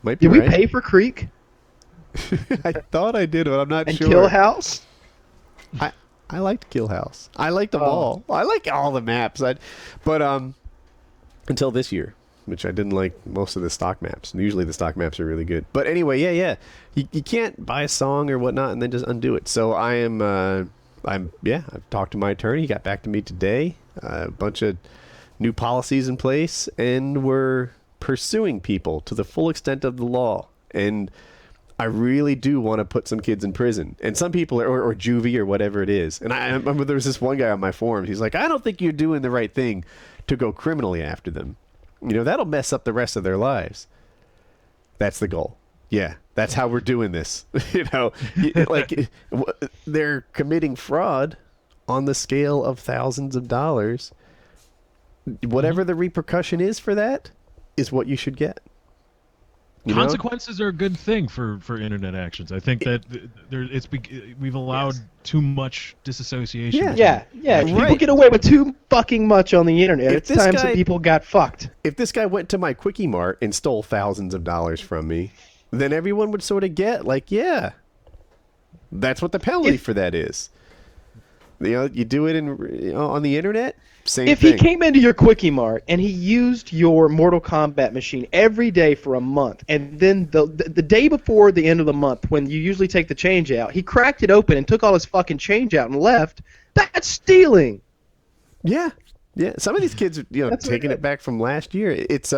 might be Did we right. pay for Creek? I thought I did, but I'm not and sure. And Kill House? I liked Kill House. I liked them all. I like all the maps. But until this year, which I didn't like most of the stock maps. And usually the stock maps are really good. But anyway, yeah. You can't buy a song or whatnot and then just undo it. So I've talked to my attorney. He got back to me today. A bunch of new policies in place, and we're pursuing people to the full extent of the law. And I really do want to put some kids in prison. And some people or juvie or whatever it is. And I remember there was this one guy on my forums. He's like, I don't think you're doing the right thing to go criminally after them. That'll mess up the rest of their lives. That's the goal. Yeah, that's how we're doing this. Like they're committing fraud on the scale of thousands of dollars. Whatever the repercussion is for that is what you should get. Consequences are a good thing for internet actions. I think that we've allowed too much disassociation. Yeah. People get away with too fucking much on the internet. It's time some people got fucked. If this guy went to my Quickie Mart and stole thousands of dollars from me, then everyone would sort of get like, yeah, that's what the penalty for that is. You do it on the internet. Same if thing. He came into your Quickie Mart and he used your Mortal Kombat machine every day for a month, and then the day before the end of the month, when you usually take the change out, he cracked it open and took all his fucking change out and left, that's stealing. Yeah. Some of these kids are taking it back from last year. It's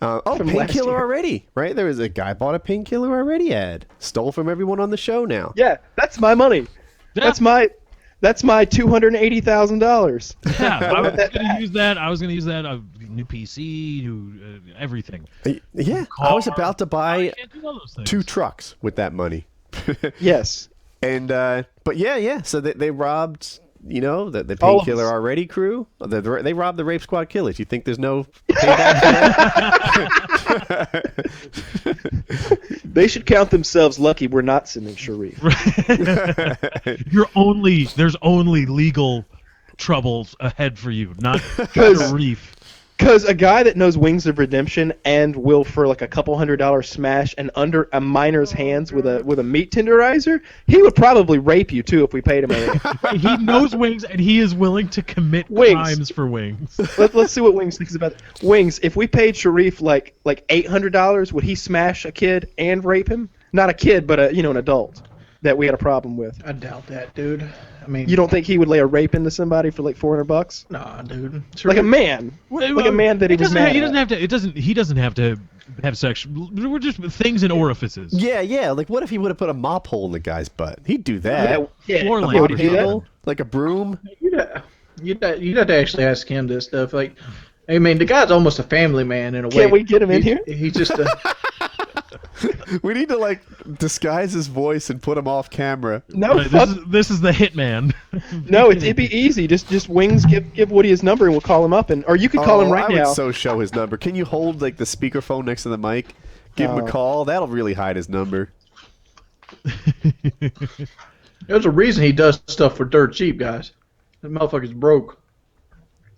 Painkiller already, right? There was a guy bought a Painkiller already ad, stole from everyone on the show now. Yeah, that's my money. Yeah. That's my $280,000. Yeah, I was going to use that. I was going to use that. New PC, new everything. Yeah, I was about to buy 2 trucks with that money. Yes. And but yeah. So they robbed. The Painkiller already crew. They robbed the Rape Squad Killers. You think there's no payback for that? They should count themselves lucky we're not sending Sharif. There's only legal troubles ahead for you, not Sharif. Because a guy that knows Wings of Redemption and will, for like a couple $100 smash and under a miner's hands with a meat tenderizer, he would probably rape you too if we paid him anything. He knows Wings and he is willing to commit crimes for Wings. Let's see what Wings thinks about it. Wings, if we paid Sharif like $800, would he smash a kid and rape him? Not a kid, but an adult that we had a problem with. I doubt that, dude. I mean, you don't think he would lay a rape into somebody for like $400? Nah, dude. Like a man. Like a man that he was mad. He doesn't have to have sex. We're just things in orifices. Yeah. Like what if he would have put a mop hole in the guy's butt? He'd do that. Yeah. Floor a lamp mop handle, like a broom. You'd have to actually ask him this stuff. Like, I mean, the guy's almost a family man in a way. Can we get him in here? He's just a. We need to like disguise his voice and put him off camera. No, Right, this is the hitman. no, it'd be easy. Just Wings give Woody his number and we'll call him up, or you could call him right I now. would so show his number. Can you hold like the speakerphone next to the mic? Give him a call. That'll really hide his number. There's a reason he does stuff for dirt cheap, guys. That motherfucker's broke.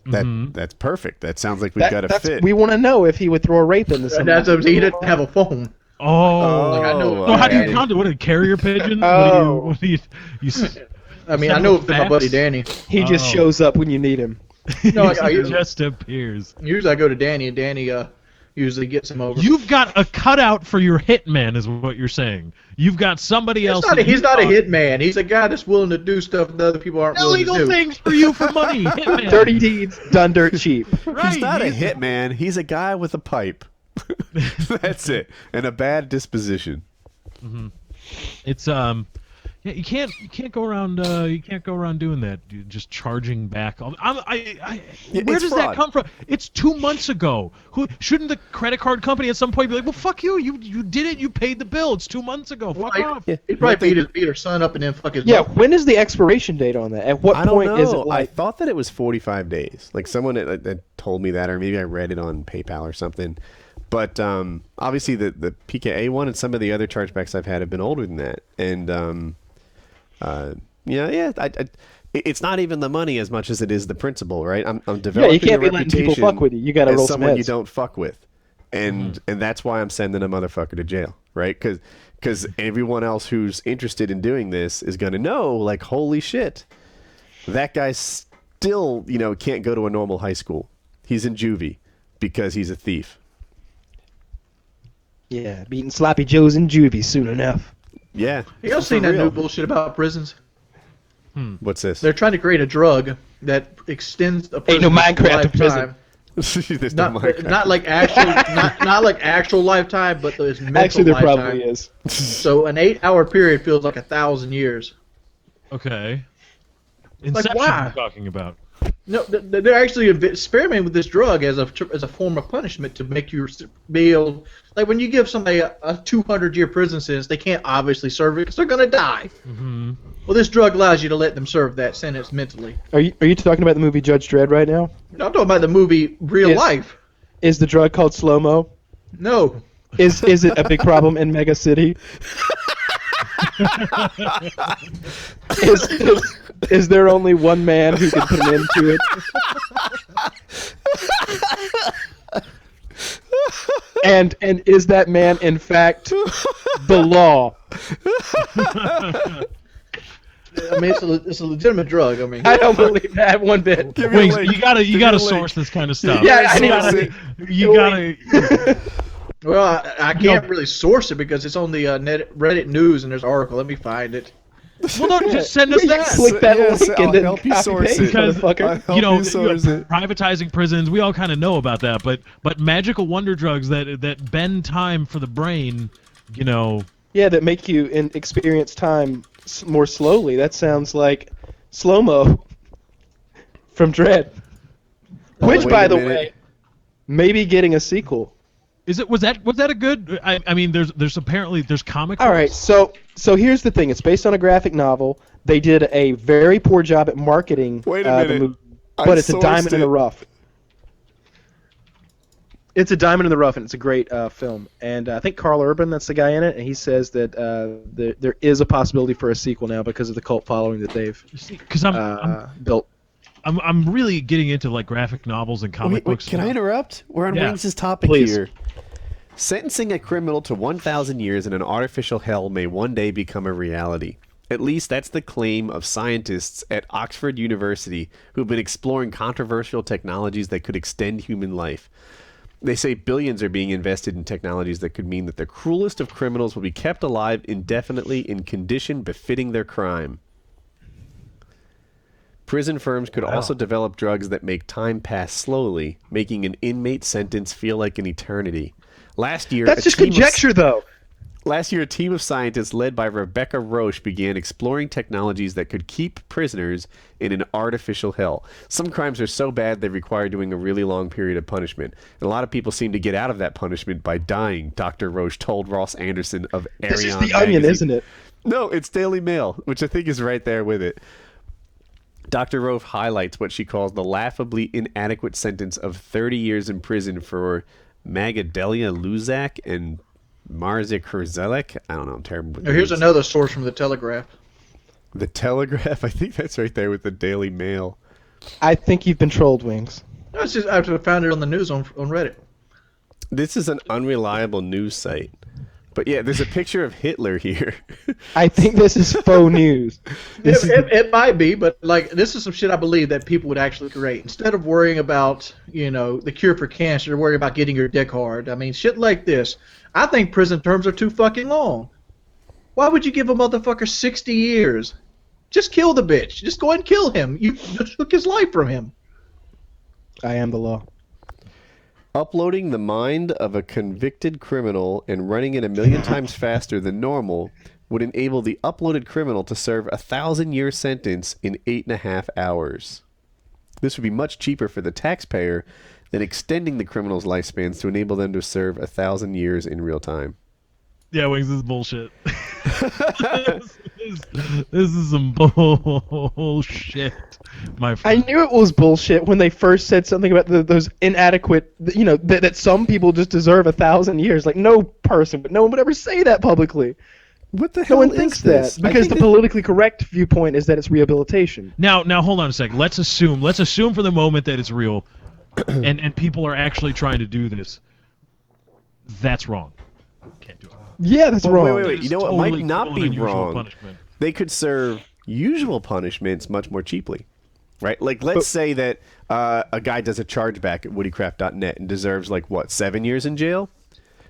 That's perfect. That sounds like we've got a fit. We want to know if he would throw a rape into And that's somebody. he didn't have a phone. Oh. Like, I know. So how do you okay. contact? What, carrier pigeons? Oh. What do you I mean, send I know him from my fax? buddy Danny. He just Oh. shows up when you need him. No, He just appears. Usually I go to Danny, and Danny usually gets him over. You've got a cutout for your hitman, is what you're saying. You've got somebody else. He's not a hitman. He's a guy that's willing to do stuff that other people aren't willing to Illegal do. things for you for money. Hitman. Dirty deeds done dirt cheap. Right. He's not a hitman. He's a guy with a pipe. That's it. And a bad disposition. It's yeah, you can't go around doing that. You're just charging back. Where it's does fraud. that come from? It's 2 months ago. Shouldn't the credit card company at some point be like, well, fuck you. You did it. You paid the bill. It's 2 months ago. Fuck off. Yeah. He probably beat her son up and then fuck his Yeah, mother. when is the expiration date on that? At what I don't point know. is it I like? thought that it was 45 days. Like someone that told me that, or maybe I read it on PayPal or something. But obviously the PKA one and some of the other chargebacks I've had have been older than that. And it's not even the money as much as it is the principle, right? I'm developing you can't a be letting people reputation fuck with you. You gotta as roll some someone you heads. don't fuck with, and that's why I'm sending a motherfucker to jail, right? Because everyone else who's interested in doing this is gonna know, like, holy shit, that guy still can't go to a normal high school. He's in juvie because he's a thief. Yeah, beating sloppy joes in juvie soon enough. Yeah. You ever for seen that real. new bullshit about prisons? What's this? They're trying to create a drug that extends a Ain't no person's Minecraft in prison. lifetime. There's no Minecraft. Not like actual, not like actual lifetime, but his mental Actually, there lifetime. probably is. So an 8-hour period feels like 1,000 years. Okay. Inception why? you're talking about. No, they're actually experimenting with this drug as a form of punishment to make you be able. Like when you give somebody a 200-year prison sentence, they can't obviously serve it because they're gonna die. Mm-hmm. Well, this drug allows you to let them serve that sentence mentally. Are you talking about the movie Judge Dredd right now? No, I'm talking about the movie Real Yes. Life. Is the drug called slow mo? No. Is it a big problem in Mega City? Is there only one man who can put an end to it? And is that man in fact the law? I mean, it's a legitimate drug. I mean, I don't believe that one bit. Give me a Wings, link. you gotta Give me a source link. this kind of stuff. Yeah, I need to Source see. it. You gotta. well, I can't really source it because it's on the Reddit news and there's an article. Let me find it. Well, don't just send us that. Click that Yes, link I'll and then help you copy source paste, it. Because motherfucker. Help you source it. Privatizing prisons, we all kind of know about that, but magical wonder drugs that bend time for the brain, Yeah, that make you experience time more slowly. That sounds like slow mo from Dread. Which, wait by a the minute. way, maybe getting a sequel. was that a good? I mean, there's apparently comic. All right, books. so here's the thing. It's based on a graphic novel. They did a very poor job at marketing Wait a the minute. movie, I but it's a sourced diamond in the it. rough. It's a diamond in the rough, and it's a great film. And I think Carl Urban, that's the guy in it, and he says that there is a possibility for a sequel now because of the cult following that they've Because built. I'm really getting into like graphic novels and comic Wait, books. can I interrupt? We're on Yeah. Wings' topic Please. here. Sentencing a criminal to 1,000 years in an artificial hell may one day become a reality. At least that's the claim of scientists at Oxford University who've been exploring controversial technologies that could extend human life. They say billions are being invested in technologies that could mean that the cruelest of criminals will be kept alive indefinitely in condition befitting their crime. Prison firms could also develop drugs that make time pass slowly, making an inmate sentence feel like an eternity. Last year, That's a just team of- conjecture, though. Last year, a team of scientists led by Rebecca Roche began exploring technologies that could keep prisoners in an artificial hell. Some crimes are so bad they require doing a really long period of punishment. And a lot of people seem to get out of that punishment by dying, Dr. Roche told Ross Anderson of Arion This is the magazine. Onion, isn't it? No, it's Daily Mail, which I think is right there with it. Dr. Roche highlights what she calls the laughably inadequate sentence of 30 years in prison for Magadelia Luzak and Marzik Herzelek. I don't know. I'm terrible with Here's names. another source from the Telegraph. The Telegraph? I think that's right there with the Daily Mail. I think you've been trolled, Wings. That's just I found it on the news on Reddit. This is an unreliable news site. But yeah, there's a picture of Hitler here. I think this is faux news. It might be, but like this is some shit I believe that people would actually create instead of worrying about the cure for cancer. They're worrying about getting your dick hard. I mean, shit like this. I think prison terms are too fucking long. Why would you give a motherfucker 60 years? Just kill the bitch. Just go ahead and kill him. You took his life from him. I am the law. Uploading the mind of a convicted criminal and running it 1,000,000 times faster than normal would enable the uploaded criminal to serve a 1,000-year sentence in 8.5 hours. This would be much cheaper for the taxpayer than extending the criminal's lifespans to enable them to serve 1,000 years in real time. Yeah, Wings, this is bullshit. this is some bullshit, my I friend. knew it was bullshit when they first said something about those inadequate, that some people just deserve 1,000 years. Like, no one would ever say that publicly. What the No hell one is thinks this? that because the politically correct viewpoint is that it's rehabilitation. Now, hold on a second. Let's assume for the moment that it's real, and people are actually trying to do this. That's wrong. Can't do it. Yeah, that's wrong. Wait. You know what might Totally not cruel be and unusual wrong? punishment. They could serve usual punishments much more cheaply, right? Like, let's say that a guy does a chargeback at WoodyCraft.net and deserves, 7 years in jail?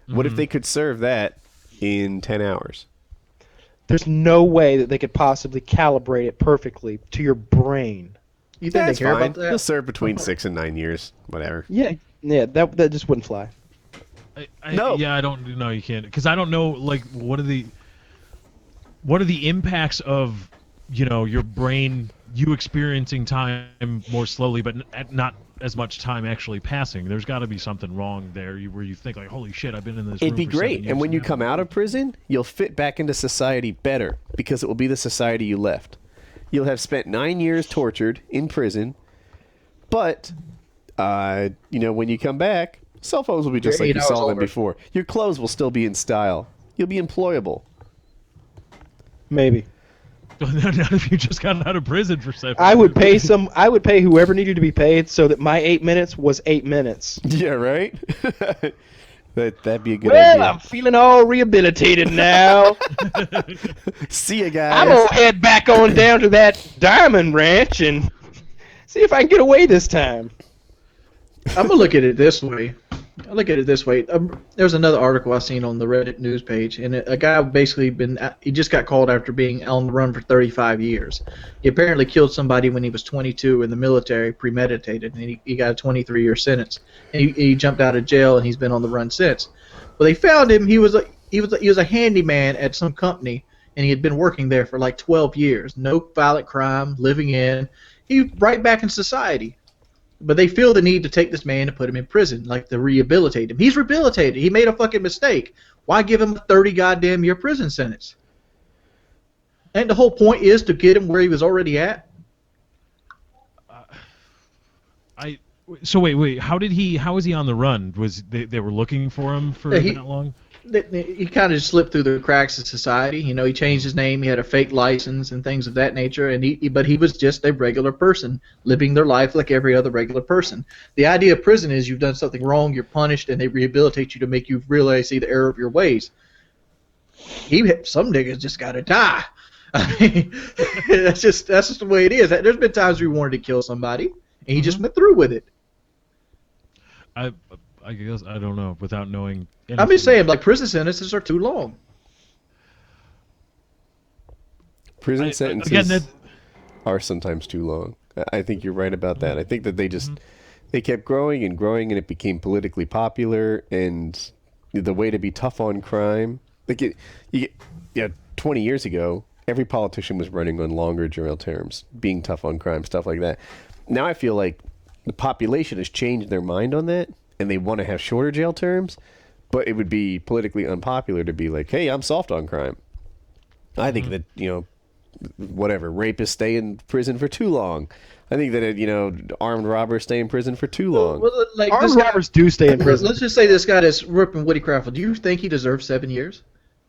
What if they could serve that in 10 hours? There's no way that they could possibly calibrate it perfectly to your brain. You think That's they care fine. about that? He'll serve between 6 and 9 years, whatever. Yeah, that just wouldn't fly. No. Yeah, I don't. No, you can't, because I don't know. What are the impacts of your brain, you experiencing time more slowly, but not as much time actually passing. There's got to be something wrong there where you think holy shit, I've been in this. It'd room be for 7 great. years And when you now. come out of prison, you'll fit back into society better because it will be the society you left. You'll have spent 9 years tortured in prison, but when you come back, cell phones will be just You're like 8 you hours saw them older. before. Your clothes will still be in style. You'll be employable. Maybe. Not if you just got out of prison for 7 I would years. pay whoever needed to be paid so that my 8 minutes was 8 minutes. Yeah, right? That'd be a good Well, idea. I'm feeling all rehabilitated now. See you I'm guys. gonna head back on down to that diamond ranch and see if I can get away this time. I'm gonna look at it this way. There's another article I seen on the Reddit news page, and a guy basically he just got called after being on the run for 35 years. He apparently killed somebody when he was 22 in the military, premeditated, and he got a 23-year sentence. And he jumped out of jail, and he's been on the run since. But they found him. He was a handyman at some company, and he had been working there for 12 years. No violent crime, living in. He right back in society. But they feel the need to take this man and put him in prison, to rehabilitate him. He's rehabilitated. He made a fucking mistake. Why give him a 30 goddamn year prison sentence? And the whole point is to get him where he was already at. So wait. How was he on the run? Was they were looking for him for that long? He kind of slipped through the cracks of society. He changed his name. He had a fake license and things of that nature. But he was just a regular person living their life like every other regular person. The idea of prison is you've done something wrong, you're punished, and they rehabilitate you to make you realize the error of your ways. Some niggas just gotta die. I mean, that's just the way it is. There's been times we wanted to kill somebody, and he just went through with it. I guess I don't know without knowing. I'm just saying, prison sentences are too long. Prison again, sentences are sometimes too long. I think you're right about that. I think that they kept growing, and it became politically popular, and the way to be tough on crime Like yeah, 20 years ago, every politician was running on longer jail terms, being tough on crime, stuff like that. Now I feel like the population has changed their mind on that, and they want to have shorter jail terms, but it would be politically unpopular to be like, hey, I'm soft on crime. I think that, whatever, rapists stay in prison for too long. I think that, armed robbers stay in prison for too long. Well, like Armed robbers do stay in prison. Let's just say this guy that's ripping WoodyCraft. Do you think he deserves 7 years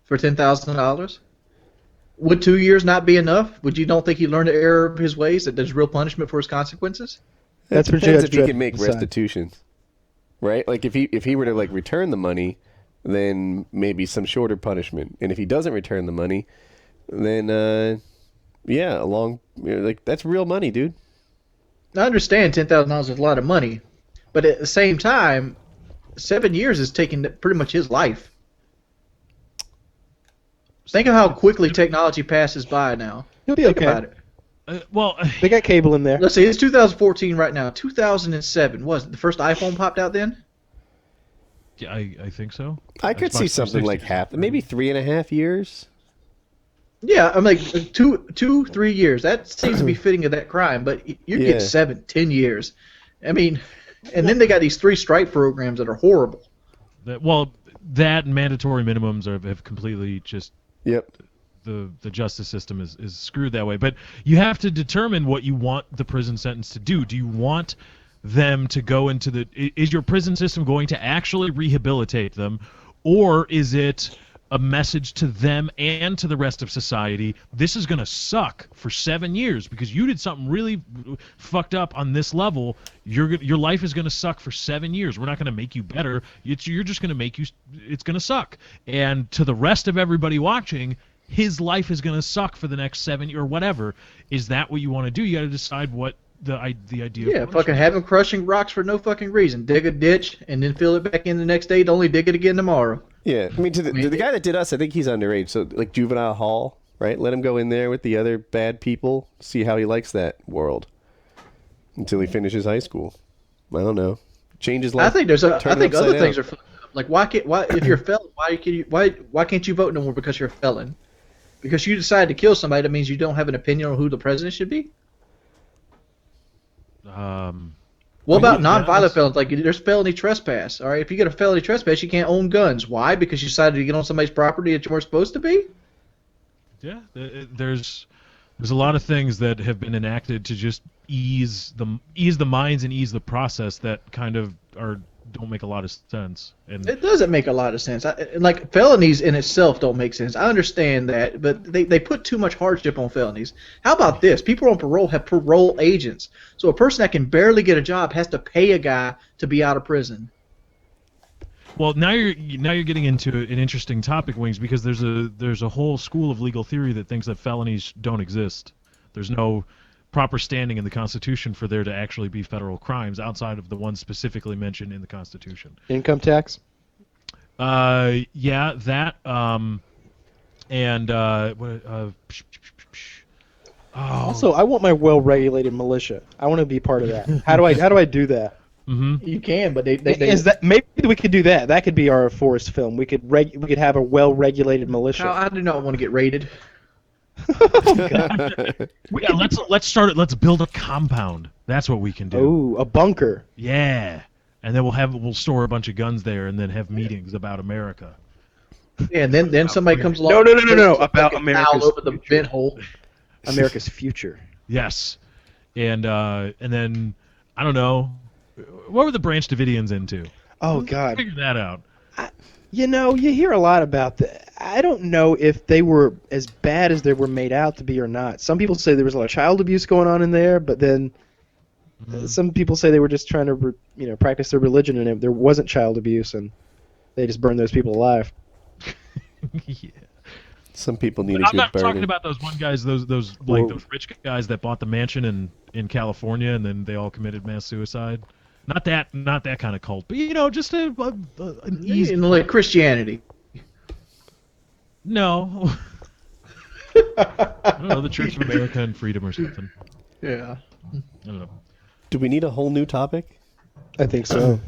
for $10,000? Would 2 years not be enough? Would you don't think he learned the error of his ways, that there's real punishment for his consequences? That That's for depends Judge if he Dredd can make to decide. restitution. Right? Like if he were to like return the money, then maybe some shorter punishment. And if he doesn't return the money, then that's real money, dude. I understand $10,000 is a lot of money, but at the same time, 7 years is taking pretty much his life. Think of how quickly technology passes by now. He'll be Think okay. about it. They got cable in there. Let's see, it's 2014 right now. 2007, wasn't the first iPhone popped out then? Yeah, I think so. I could Xbox see something 360 like maybe 3.5 years. Yeah, I'm like 3 years. That seems to be fitting of that crime, but you Yeah. get 10 years. I mean, and then they got these 3 strike programs that are horrible. That and mandatory minimums have completely just Yep. the justice system is screwed that way. But you have to determine what you want the prison sentence to do. Do you want them to go into is your prison system going to actually rehabilitate them, or is it a message to them and to the rest of society? This is going to suck for 7 years because you did something really fucked up on this level. Your life is going to suck for 7 years. We're not going to make you better. You're just going to make you. It's going to suck. And to the rest of everybody watching, his life is going to suck for the next 7 years or whatever. Is that what you want to do? You got to decide what the idea. Yeah, of fucking have him crushing rocks for no fucking reason. Dig a ditch and then fill it back in the next day to only dig it again tomorrow. Yeah, I mean, to the guy that did us, I think he's underage. So, like, juvenile hall, right? Let him go in there with the other bad people, see how he likes that world until he finishes high school. I don't know. Change his life. I think turn it other upside things down. are like if you're a felon, why can't you vote no more because you're a felon? Because you decided to kill somebody, that means you don't have an opinion on who the president should be. What about nonviolent felons? Like, there's felony trespass. All right, if you get a felony trespass, you can't own guns. Why? Because you decided to get on somebody's property that you weren't supposed to be. Yeah, there's a lot of things that have been enacted to just ease the minds and ease the process that kind of don't make a lot of sense. And It doesn't make a lot of sense. Like, felonies in itself don't make sense. I understand that, but they put too much hardship on felonies. How about this? People on parole have parole agents. So a person that can barely get a job has to pay a guy to be out of prison. well, now you're getting into an interesting topic, Wings, because there's a whole school of legal theory that thinks that felonies don't exist. There's no proper standing in the Constitution for there to actually be federal crimes outside of the ones specifically mentioned in the Constitution. Income tax. Yeah, that. And Also, I want my well-regulated militia. I want to be part of that. How do I do that? You can, but they Is that maybe we could do that? That could be our forest film. We could have a well-regulated militia. No, I do not want to get raided. Yeah, let's start it. Let's build a compound. That's what we can do. Oh, a bunker. Yeah, and then we'll store a bunch of guns there, and then have meetings about America. Yeah, and then somebody comes along. No. About America's over the vent hole. America's future. Yes, and then I don't know, what were the Branch Davidians into? Oh Let's God. figure that out. You hear a lot about that. I don't know if they were as bad as they were made out to be or not. Some people say there was a lot of child abuse going on in there, but then some people say they were just trying to practice their religion, and there wasn't child abuse, and they just burned those people alive. Yeah. Some people need But a I'm good not burning. talking about those one guys, those rich guys that bought the mansion in California and then they all committed mass suicide. Not that kind of cult, but just an easy. Like Christianity. No. I don't know, the Church of America and Freedom or something. Yeah. I don't know. Do we need a whole new topic? I think so.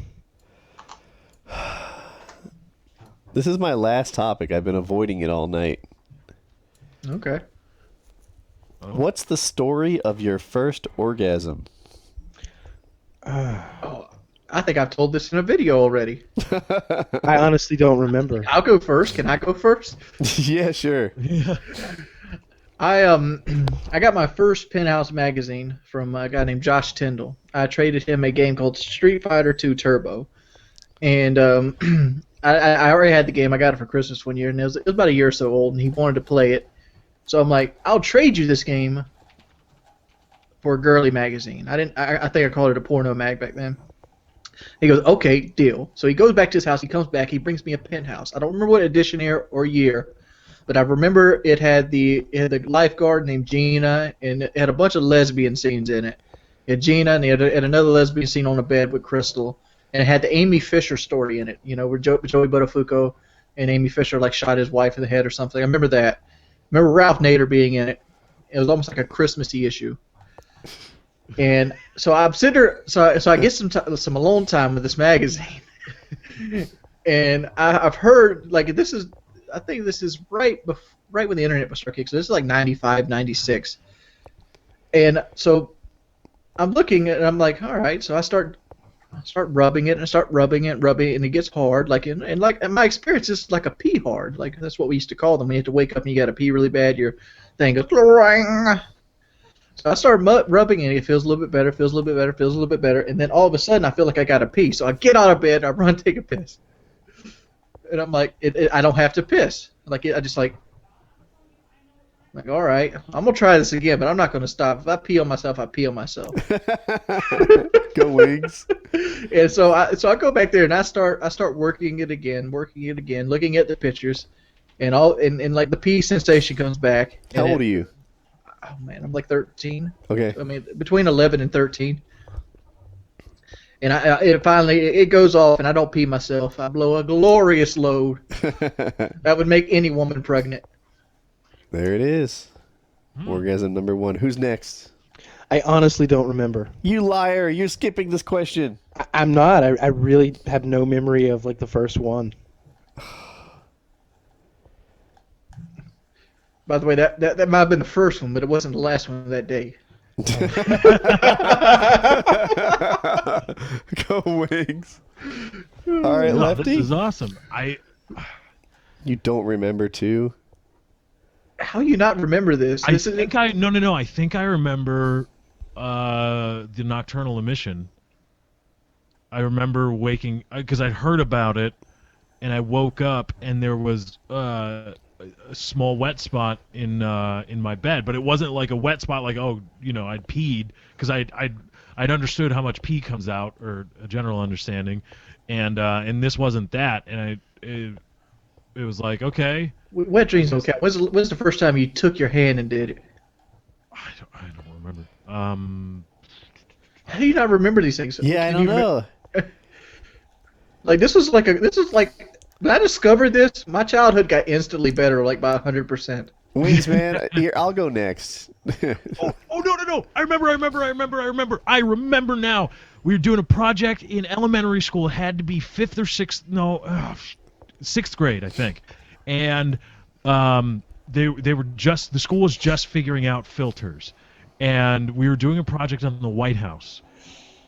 This is my last topic. I've been avoiding it all night. Okay. What's the story of your first orgasm? Oh, I think I've told this in a video already. I honestly don't remember. I'll go first. Can I go first? Yeah, sure. I got my first Penthouse magazine from a guy named Josh Tyndall. I traded him a game called Street Fighter 2 Turbo, and I already had the game. I got it for Christmas one year, and it was about a year or so old, and he wanted to play it. So I'm like, I'll trade you this game for a girly magazine. I think I called it a porno mag back then. He goes, okay, deal. So he goes back to his house. He comes back. He brings me a Penthouse. I don't remember what edition or year, but I remember it had the lifeguard named Gina, and it had a bunch of lesbian scenes in it. It had Gina, and it had another lesbian scene on a bed with Crystal, and it had the Amy Fisher story in it. You know, where Joey Buttafuoco and Amy Fisher like shot his wife in the head or something. I remember that. I remember Ralph Nader being in it. It was almost like a Christmassy issue. And so I'm sitting there, so I get some alone time with this magazine, and I've heard like I think this is right when the internet was starting. So this is like 95, 96, and so I'm looking and I'm like, all right. So I start rubbing it and I start rubbing it, and it gets hard. Like and my experience is like a pee hard. Like that's what we used to call them. When you have to wake up and you got to pee really bad, your thing goes. So I started rubbing it. It feels a little bit better. Feels a little bit better. Feels a little bit better. And then all of a sudden, I feel like I got to pee. So I get out of bed. I run, take a piss. And I'm like, I don't have to piss. I just like, all right, I'm gonna try this again, but I'm not gonna stop. If I pee on myself, I pee on myself. Go Wings. And so I go back there and I start working it again, looking at the pictures, and like the pee sensation comes back. How old are you? Oh man, I'm like 13. Okay. I mean, between 11 and 13. And it finally goes off, and I don't pee myself. I blow a glorious load that would make any woman pregnant. There it is. Orgasm number 1. Who's next? I honestly don't remember. You liar! You're skipping this question. I'm not. I really have no memory of like the first one. By the way, that might have been the first one, but it wasn't the last one that day. Go Wings. All right, No, Lefty. this is awesome. You don't remember too? How you not remember this? I think I remember the nocturnal emission. I remember waking because I'd heard about it, and I woke up and there was a small wet spot in my bed, but it wasn't like a wet spot like I'd peed, because I'd understood how much pee comes out, or a general understanding, and this wasn't that, and it was like, okay. Wet dreams don't count. When's the first time you took your hand and did it? I don't remember. How do you not remember these things? Yeah, I don't know. Like this was like when I discovered this, my childhood got instantly better, like by 100%. Wings, man. Here, I'll go next. Oh no! I remember now. We were doing a project in elementary school. It had to be 5th or 6th. No, 6th grade, I think. And they were the school was just figuring out filters, and we were doing a project on the White House.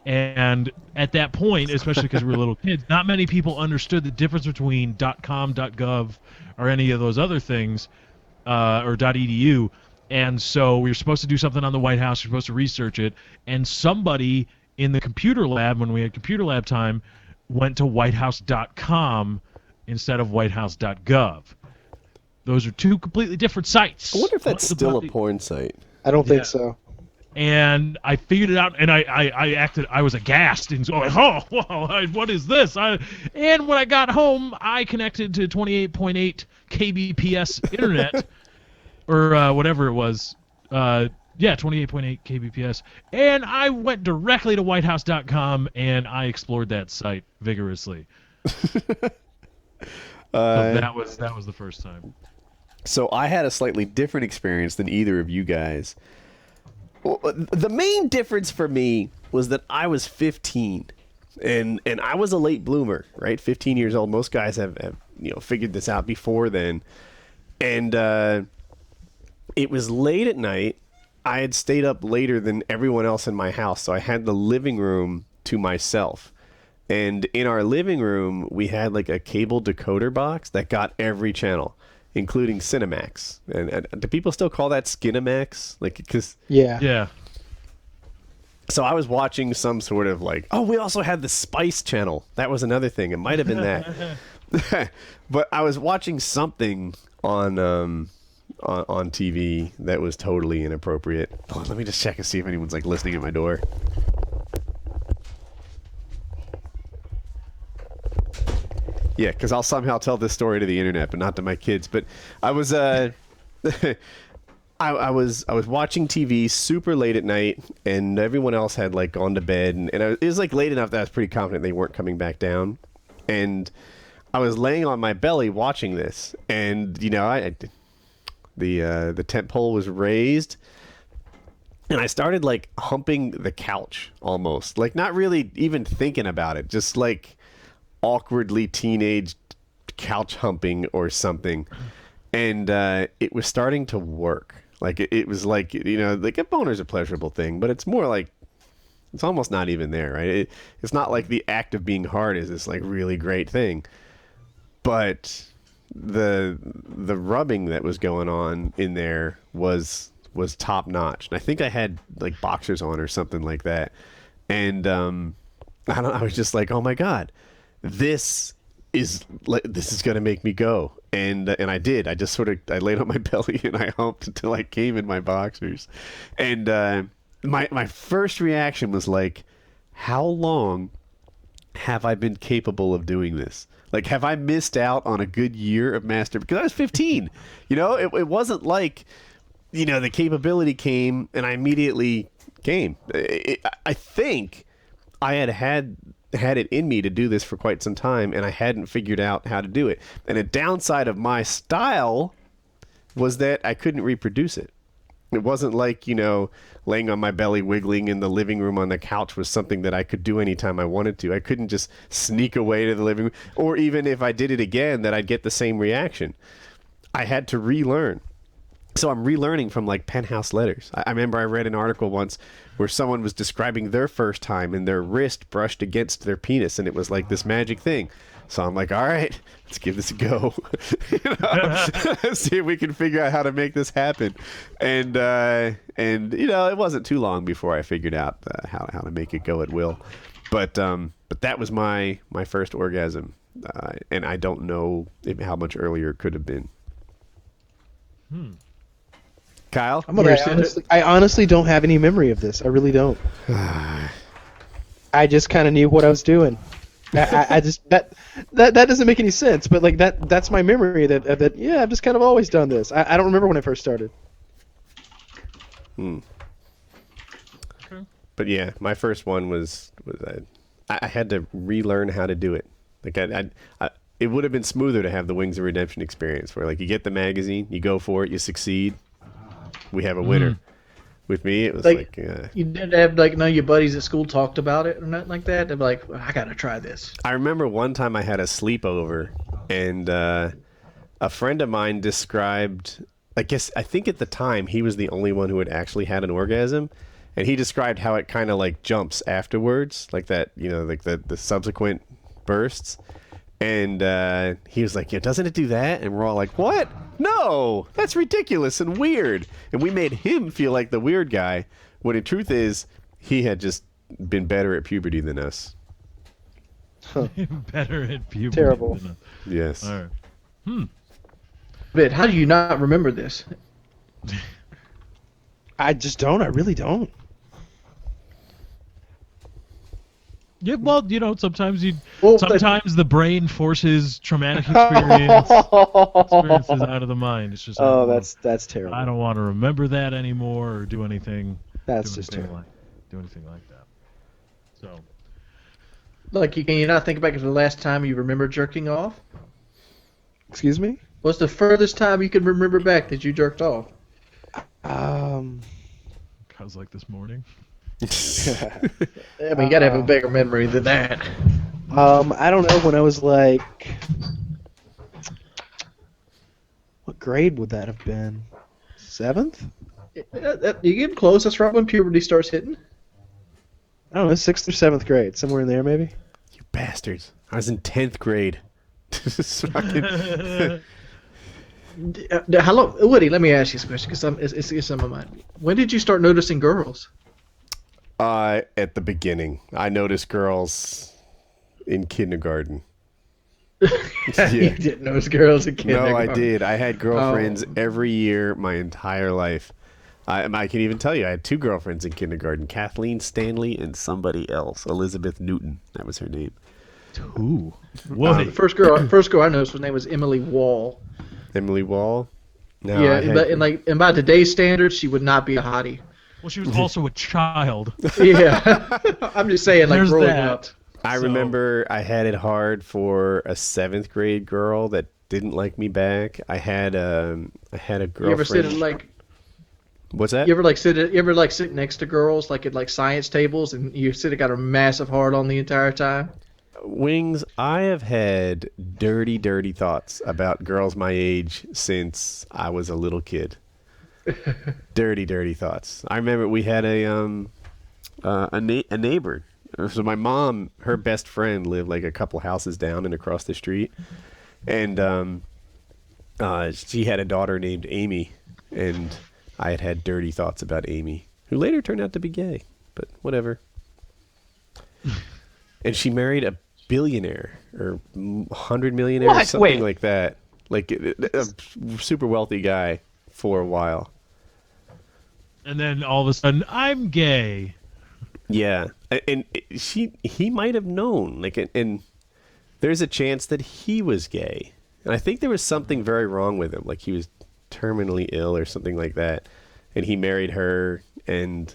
And at that point, especially because we were little kids, not many people understood the difference between .com, .gov, or any of those other things, or .edu. And so we were supposed to do something on the White House. We were supposed to research it. And somebody in the computer lab, when we had computer lab time, went to whitehouse.com instead of whitehouse.gov. Those are two completely different sites. I wonder if that's still a porn site. I don't think so. And I figured it out, and I was aghast, and so like, what is this? And when I got home, I connected to 28.8 kbps internet, or whatever it was. 28.8 kbps, and I went directly to whitehouse.com, and I explored that site vigorously. So that was the first time. So I had a slightly different experience than either of you guys. Well, the main difference for me was that I was 15, and I was a late bloomer, right? 15 years old. Most guys have figured this out before then. And it was late at night. I had stayed up later than everyone else in my house, so I had the living room to myself. And in our living room, we had like a cable decoder box that got every channel, including Cinemax. And do people still call that Skinemax? Yeah. So I was watching some sort of we also had the Spice channel. That was another thing. It might have been that. But I was watching something on TV that was totally inappropriate. Oh, let me just check and see if anyone's listening at my door. Yeah, because I'll somehow tell this story to the internet, but not to my kids. But I was I was watching TV super late at night, and everyone else had gone to bed, and it was late enough that I was pretty confident they weren't coming back down. And I was laying on my belly watching this, and the tent pole was raised, and I started humping the couch almost, not really even thinking about it, just awkwardly teenage couch humping or something. And it was starting to work. It was a boner's a pleasurable thing, but it's more it's almost not even there, right? It's not the act of being hard is this really great thing, but the rubbing that was going on in there was top notch. And I think I had boxers on or something like that, and I was just oh my god, this is gonna make me go. And I did. I just I laid on my belly and I humped until I came in my boxers. And my first reaction was how long have I been capable of doing this? Have I missed out on a good year of masturbation? Because I was 15. It wasn't the capability came and I immediately came. I think I had it in me to do this for quite some time, and I hadn't figured out how to do it. And a downside of my style was that I couldn't reproduce it. It wasn't laying on my belly wiggling in the living room on the couch was something that I could do anytime I wanted to. I couldn't just sneak away to the living room, or even if I did it again, that I'd get the same reaction. I had to relearn. So I'm relearning from Penthouse Letters. I remember I read an article once where someone was describing their first time and their wrist brushed against their penis, and it was this magic thing. So I'm all right, let's give this a go. See if we can figure out how to make this happen. And it wasn't too long before I figured out how to make it go at will. But that was my first orgasm, and I don't know how much earlier it could have been. Kyle? I honestly don't have any memory of this. I really don't. I just kind of knew what I was doing. I just that doesn't make any sense. But that's my memory that yeah, I've just kind of always done this. I don't remember when I first started. Okay. But yeah, my first one was I had to relearn how to do it. It would have been smoother to have the Wings of Redemption experience, where you get the magazine, you go for it, you succeed. We have a winner. With me, it was you didn't have none of your buddies at school talked about it or nothing like that. They'd be well, I gotta try this. I remember one time I had a sleepover, and a friend of mine described. I think at the time he was the only one who had actually had an orgasm, and he described how it kind of jumps afterwards, that the subsequent bursts. And he was doesn't it do that? And we're all what? No, that's ridiculous and weird. And we made him feel like the weird guy, when in truth is, he had just been better at puberty than us. Better at puberty Terrible. than us. Yes. All right. But how do you not remember this? I just don't. I really don't. Yeah, well, sometimes sometimes the brain forces traumatic experiences out of the mind. It's just that's terrible. I don't want to remember that anymore or do anything. That's just terrible. Do anything like that. So, can you not think back to the last time you remember jerking off? Excuse me? What's the furthest time you can remember back that you jerked off? I was this morning. I mean, you gotta have a bigger memory than that. I don't know, when I was grade would that have been? 7th? You get close. That's right when puberty starts hitting. I don't know, 6th or 7th grade, somewhere in there maybe. You bastards! I was in 10th grade. Just fucking- How long, Woody? Let me ask you this question because it's on my mind. When did you start noticing girls? At the beginning, I noticed girls in kindergarten. You didn't notice girls in kindergarten. No, I did. I had girlfriends every year my entire life. I can even tell you, I had 2 girlfriends in kindergarten: Kathleen Stanley and somebody else, Elizabeth Newton. That was her name. Ooh. Woody. The first girl I noticed, her name was Emily Wall. Emily Wall. No, Yeah, and by today's standards, she would not be a hottie. Well, she was also a child. Yeah, I'm just saying, like There's growing that. up. I remember I had it hard for a 7th grade girl that didn't like me back. I had a girlfriend. You ever sit like? What's that? You ever sit next to girls like at like science tables and you got a massive hard on the entire time? Wings, I have had dirty, dirty thoughts about girls my age since I was a little kid. Dirty, dirty thoughts. I remember we had a neighbor. So my mom, her best friend lived like a couple houses down and across the street. And she had a daughter named Amy. And I had dirty thoughts about Amy, who later turned out to be gay. But whatever. And she married a billionaire or 100 millionaire or What? something Wait. like that. Like a super wealthy guy for a while. And then all of a sudden, I'm gay. Yeah, and he might have known, like, and there's a chance that he was gay, and I think there was something very wrong with him, like he was terminally ill or something like that, and he married her, and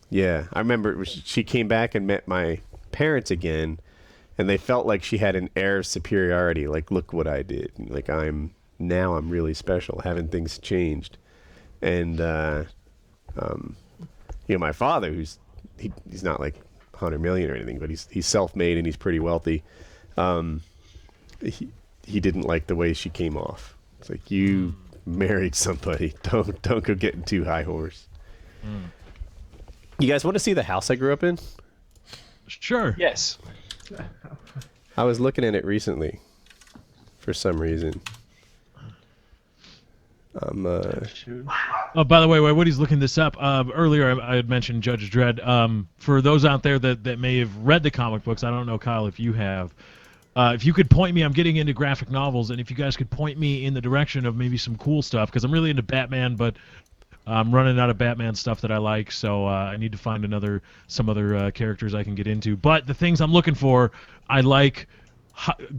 yeah, I remember she came back and met my parents again, and they felt like she had an air of superiority, like, look what I did, like I'm really special, haven't things changed, and my father, he's not like 100 million or anything, but he's self-made and he's pretty wealthy. He didn't like the way she came off. It's like, you married somebody. Don't go getting too high horse. You guys want to see the house I grew up in? Sure. Yes. I was looking at it recently for some reason. Oh, by the way, while Woody's looking this up, earlier I had mentioned Judge Dredd. For those out there that may have read the comic books, I don't know, Kyle, if you have. If you could point me, I'm getting into graphic novels, and if you guys could point me in the direction of maybe some cool stuff, because I'm really into Batman, but I'm running out of Batman stuff that I like, so I need to find some other characters I can get into. But the things I'm looking for, I like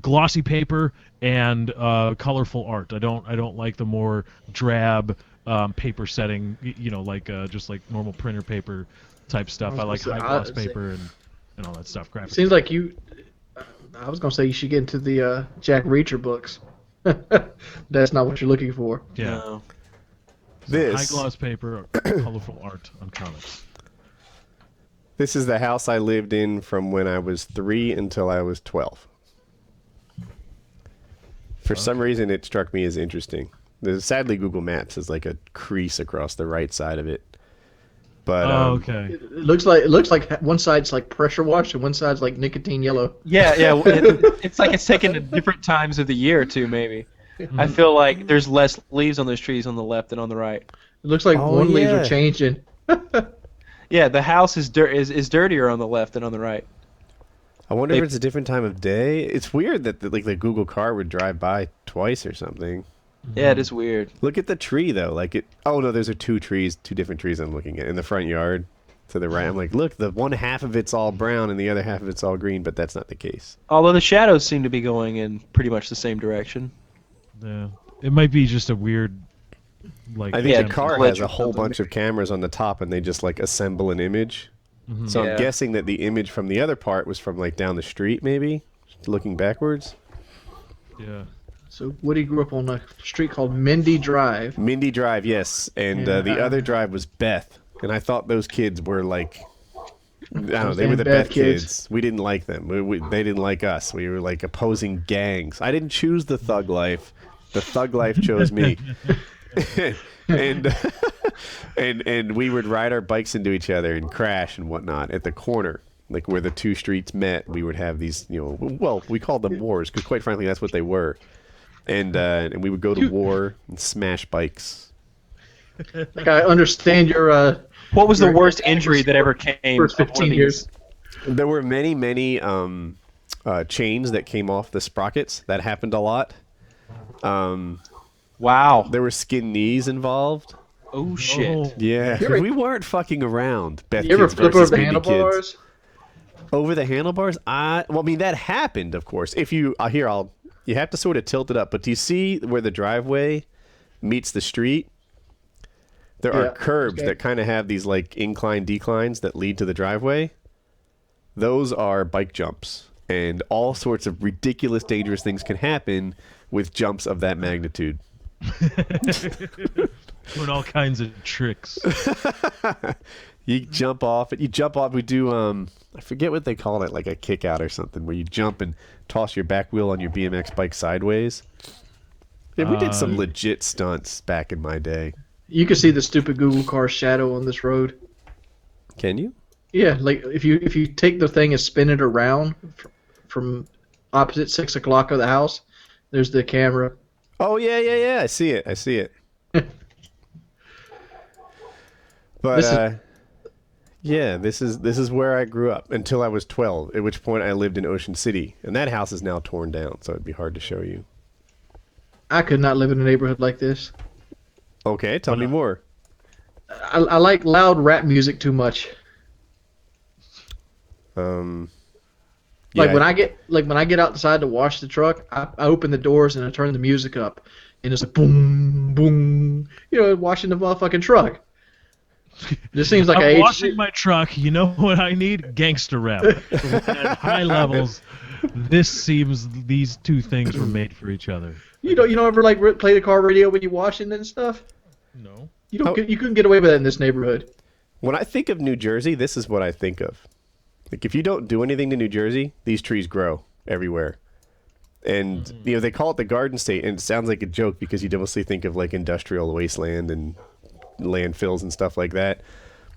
glossy paper and colorful art. I don't like the more drab paper setting, just like normal printer paper type stuff. I like high gloss paper and all that stuff. Graphic. Seems like you. I was gonna say you should get into the Jack Reacher books. That's not what you're looking for. Yeah. No. This High gloss paper, colorful art on comics. This is the house I lived in from when I was 3 until I was 12. For some reason, it struck me as interesting. Sadly, Google Maps has like a crease across the right side of it. But okay. It looks like one side's like pressure washed and one side's like nicotine yellow. Yeah. It's like it's taken at different times of the year too. Maybe. I feel like there's less leaves on those trees on the left than on the right. It looks like one leaves are changing. Yeah, the house is dirtier on the left than on the right. I wonder if it's a different time of day. It's weird that the Google car would drive by twice or something. Yeah, it is weird. Look at the tree though. Oh no, those are two different trees I'm looking at in the front yard to the right. I'm like, look, the one half of it's all brown and the other half of it's all green, but that's not the case. Although the shadows seem to be going in pretty much the same direction. Yeah. It might be just a weird, I think the car glitch has or a whole something. bunch of cameras on the top, and they just assemble an image. So Yeah. I'm guessing that the image from the other part was from down the street, maybe looking backwards. Yeah. So Woody grew up on a street called Mindy Drive. Mindy Drive, yes, and the other drive was Beth, and I thought those kids were I don't know, they were the Beth kids. We didn't like them. They didn't like us. We were opposing gangs. I didn't choose the thug life. The thug life chose me. and and we would ride our bikes into each other and crash and whatnot at the corner, like where the two streets met. We would have these, well, we called them wars because quite frankly that's what they were. And we would go to war and smash bikes. Like I understand your. What was the worst injury that ever came? First 15 years. There were many chains that came off the sprockets. That happened a lot. Wow. There were skin knees involved. Oh shit. Yeah, we weren't fucking around. Beth You ever kids flip versus over the baby kids. handlebars? Over the handlebars? Well, I mean that happened, of course. If you you have to sort of tilt it up. But do you see where the driveway meets the street? There are curbs that kind of have these like incline declines that lead to the driveway. Those are bike jumps, and all sorts of ridiculous, dangerous things can happen with jumps of that magnitude. Doing all kinds of tricks. You jump off it. You jump off. We do I forget what they call it, like a kick out or something, where you jump and toss your back wheel on your BMX bike sideways. Yeah, we did some legit stunts back in my day. You can see the stupid Google car shadow on this road. Can you? Yeah, like if you take the thing and spin it around from opposite 6 o'clock of the house, there's the camera. Oh yeah. I see it. But this is where I grew up until I was 12. At which point I lived in Ocean City, and that house is now torn down, so it'd be hard to show you. I could not live in a neighborhood like this. Okay, tell me more. I like loud rap music too much. When I get outside to wash the truck, I open the doors and I turn the music up, and it's like boom, boom. Washing the motherfucking truck. This seems like I'm washing my truck. You know what I need? Gangster rap. At high levels, these two things were made for each other. You don't ever like play the car radio when you're washing and stuff? No. You couldn't get away with that in this neighborhood. When I think of New Jersey, this is what I think of. Like, if you don't do anything to New Jersey, these trees grow everywhere. And, they call it the Garden State, and it sounds like a joke because you mostly think of, like, industrial wasteland and landfills and stuff like that.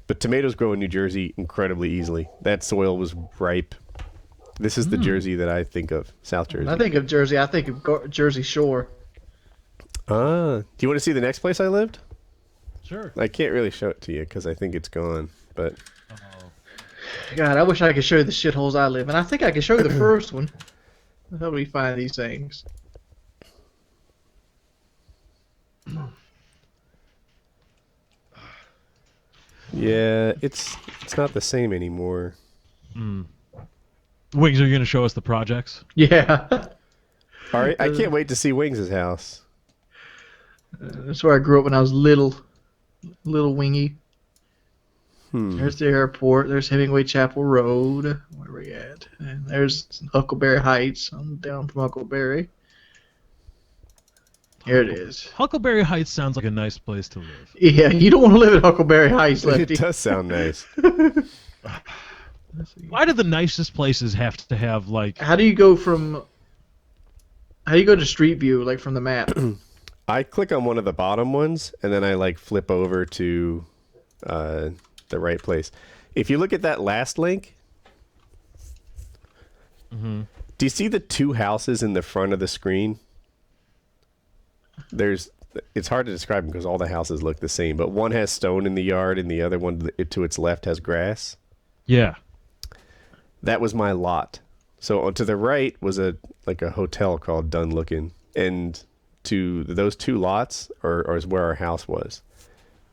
But tomatoes grow in New Jersey incredibly easily. That soil was ripe. This is the Jersey that I think of, South Jersey. When I think of Jersey, I think of Jersey Shore. Do you want to see the next place I lived? Sure. I can't really show it to you because I think it's gone, but... God, I wish I could show you the shitholes I live in. I think I can show you the first one. How do we find these things? Yeah, it's not the same anymore. Wings, are you going to show us the projects? Yeah. All right, I can't wait to see Wings' house. That's where I grew up when I was little wingy. There's the airport. There's Hemingway Chapel Road. Where are we at? And there's Huckleberry Heights. I'm down from Huckleberry. Here it is. Huckleberry Heights sounds like a nice place to live. Yeah, you don't want to live at Huckleberry Heights, Lefty. It does sound nice. Why do the nicest places have to have, like... How do you go to Street View, like from the map? I click on one of the bottom ones, and then I, like, flip over to the right place. If you look at that last link, do you see the two houses in the front of the screen? It's hard to describe them because all the houses look the same, but one has stone in the yard and the other one to its left has grass. Yeah. That was my lot. So to the right was a hotel called Dun Lookin', and to those two lots is where our house was.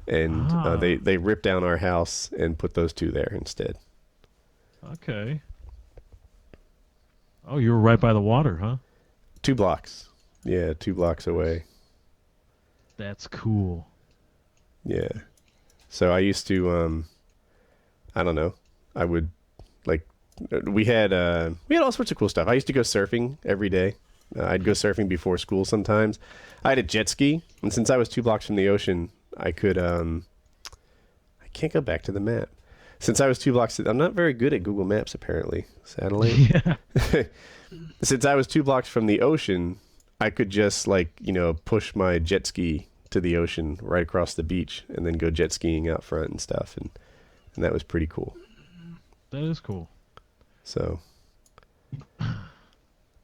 And they ripped down our house and put those two there instead. Okay. Oh, you were right by the water, huh? 2 blocks. Yeah, 2 blocks away. That's cool. Yeah. So I used to, I don't know. I would, we had all sorts of cool stuff. I used to go surfing every day. I'd go surfing before school sometimes. I had a jet ski, and since I was 2 blocks from the ocean, I could, I can't go back to the map. Since I was 2 blocks, I'm not very good at Google Maps, apparently, sadly. Yeah. Since I was 2 blocks from the ocean, I could just like, push my jet ski to the ocean right across the beach and then go jet skiing out front and stuff. And that was pretty cool. That is cool. So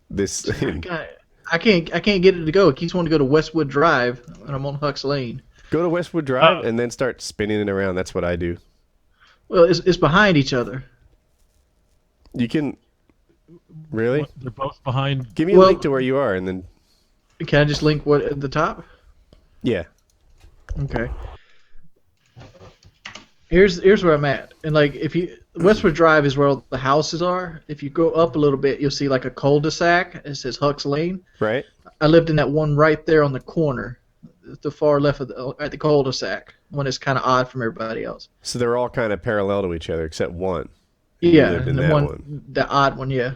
this I can't get it to go. It keeps wanting to go to Westwood Drive, and I'm on Hucks Lane. go to Westwood Drive and then start spinning it around. That's what I do. Well, it's behind each other. You can really? What, they're both behind. Give me a link to where you are and then Can I just link what at the top? yeah. Okay. Here's where I'm at, and like if you Westwood Drive is where all the houses are. If you go up a little bit, you'll see like a cul-de-sac. It says Hucks Lane. Right? I lived in that one right there on the corner, the far left of at the cul-de-sac. One is kind of odd from everybody else. So they're all kind of parallel to each other except one. Yeah, lived in and the that one, one. the odd one, yeah.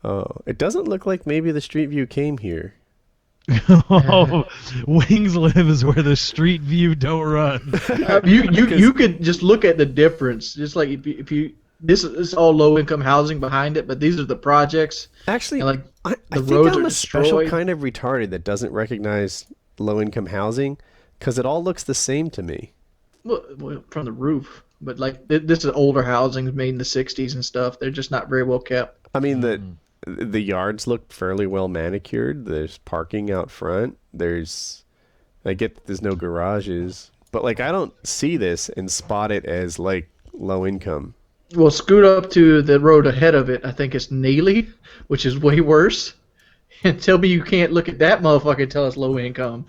Oh, it doesn't look like maybe the Street View came here. Oh, Wings Live is where the Street View don't run. You could just look at the difference. Just like if you this is all low income housing behind it, but these are the projects. Actually, And, like, I the think roads I'm are a special destroyed. kind of retarded that doesn't recognize low-income housing because it all looks the same to me. Well, from the roof, but like this is older housing made in the '60s and stuff. They're just not very well kept. I mean, the yards look fairly well manicured. There's parking out front. I get that there's no garages, but like I don't see this and spot it as like low income. Well, scoot up to the road ahead of it. I think it's Neely, which is way worse. And tell me you can't look at that motherfucker and tell it's low income.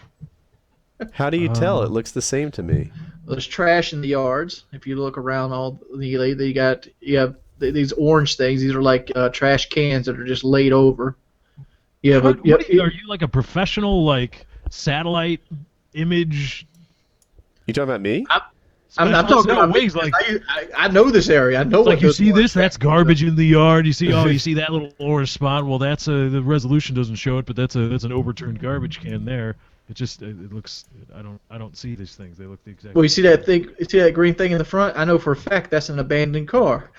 How do you tell? It looks the same to me. Well, there's trash in the yards. If you look around all Neely, you have these orange things. These are like trash cans that are just laid over. You have Are you like a professional like satellite image? You talking about me? I'm specialist? talking No, about Wings, like I know this area. I know like what you those see orange this, that's things are. garbage in the yard. You see that little orange spot. Well, that's the resolution doesn't show it, but that's an overturned garbage can there. It looks. I don't see these things. They look the exact. Well, you see that thing? You see that green thing in the front? I know for a fact that's an abandoned car,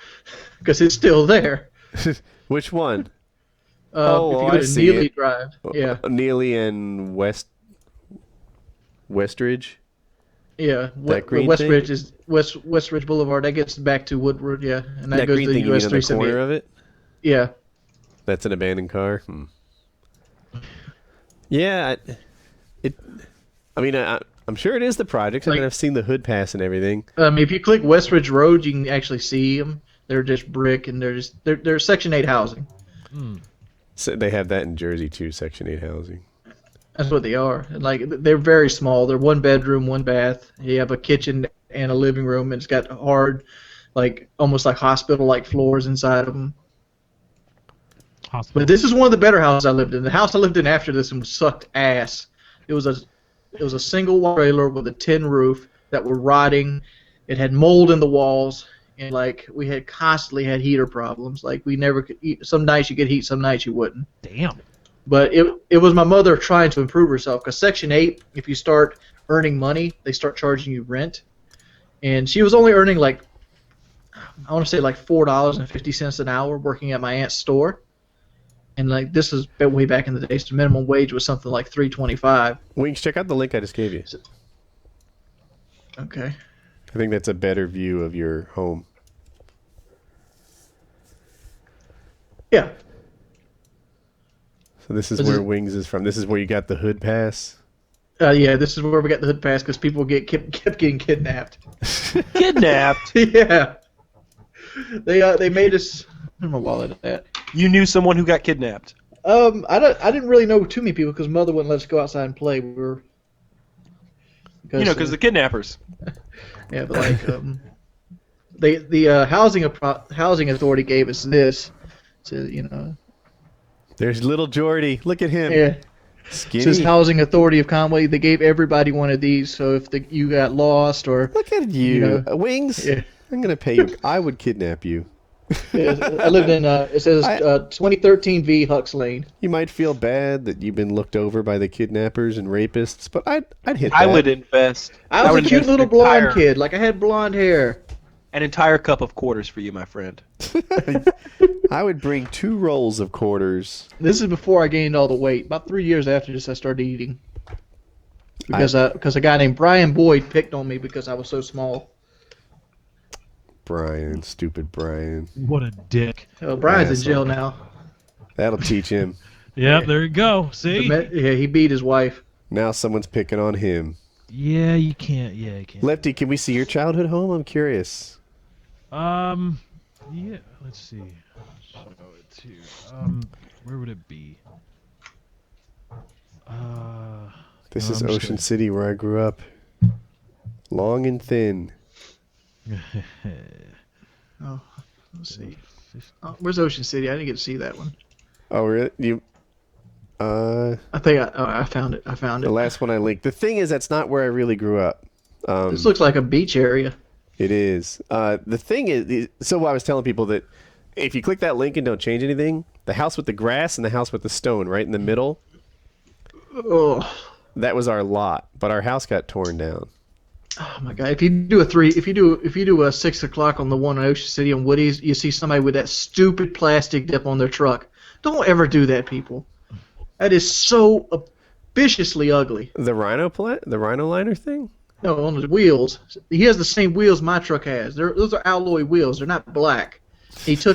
because it's still there. Which one? If you go I to see Neely it. Drive, yeah, Neely and Westridge. yeah. That green thing? Westridge is Westridge Boulevard. That gets back to Woodward, yeah, and that goes green to thing you mean US in the 378. corner of it? Yeah. That's an abandoned car. Yeah, I'm sure it is the project. I mean, Like- I've seen the hood pass and everything. If you click Westridge Road, you can actually see them. They're just brick, and they're Section 8 housing. So they have that in Jersey too, Section 8 housing. That's what they are. And like they're very small. They're one bedroom, one bath. You have a kitchen and a living room, and it's got hard, like almost like hospital-like floors inside of them. Hospital. But this is one of the better houses I lived in. The house I lived in after this one sucked ass. It was a single trailer with a tin roof that were rotting. It had mold in the walls, and like we had constantly had heater problems. Like we never could eat. Some nights you could heat, some nights you wouldn't. Damn. But it was my mother trying to improve herself, because Section 8, if you start earning money, they start charging you rent. And she was only earning like, I want to say like $4.50 an hour working at my aunt's store. And like this is way back in the days, the minimum wage was something like $3.25. Wings, check out the link I just gave you. Okay. I think that's a better view of your home. Yeah. So this is This where is- Wings is from. This is where you got the hood pass. Yeah, this is where we got the hood pass, because people kept getting kidnapped. Kidnapped? Yeah. They made us. Where's my wallet at? You knew someone who got kidnapped. I didn't really know too many people, because Mother wouldn't let us go outside and play. We were. Because the kidnappers. Yeah, but like the housing authority gave us this, to There's little Jordy. Look at him. yeah. Skinny. Says Housing Authority of Conway. They gave everybody one of these, so if you got lost or Look at you. You know, Wings. yeah. I'm going to pay you. I would kidnap you. I lived in it says 2013 V Hucks Lane. You might feel bad that you've been looked over by the kidnappers and rapists, but I'd hit that. I would invest. I was would a cute invest little entire- blonde kid. Like I had blonde hair. An entire cup of quarters for you, my friend. I would bring 2 rolls of quarters. This is before I gained all the weight. About 3 years after this, I started eating. Because a guy named Brian Boyd picked on me because I was so small. Brian, stupid Brian. What a dick. Brian's in Asshole. jail now. That'll teach him. Yep, there you go. See? Yeah, he beat his wife. Now someone's picking on him. Yeah, you can't. Yeah, you can't. Lefty, can we see your childhood home? I'm curious. Yeah. Let's see. Show it to you. Where would it be? This No, is I'm just Ocean gonna- City where I grew up. Long and thin. Oh, let's see. Oh, where's Ocean City? I didn't get to see that one. Oh, really? You? I think I found it. I found The it. last one I linked. The thing is, that's not where I really grew up. This looks like a beach area. It is. The thing is, so I was telling people that if you click that link and don't change anything, the house with the grass and the house with the stone right in the middle, Oh, that was our lot, but our house got torn down. oh my God! If you do a 6 o'clock on the one in Ocean City on Woody's, you see somebody with that stupid plastic dip on their truck. Don't ever do that, people. That is so viciously ugly. The rhino liner thing? No, on the wheels. He has the same wheels my truck has. Those are alloy wheels. They're not black. He's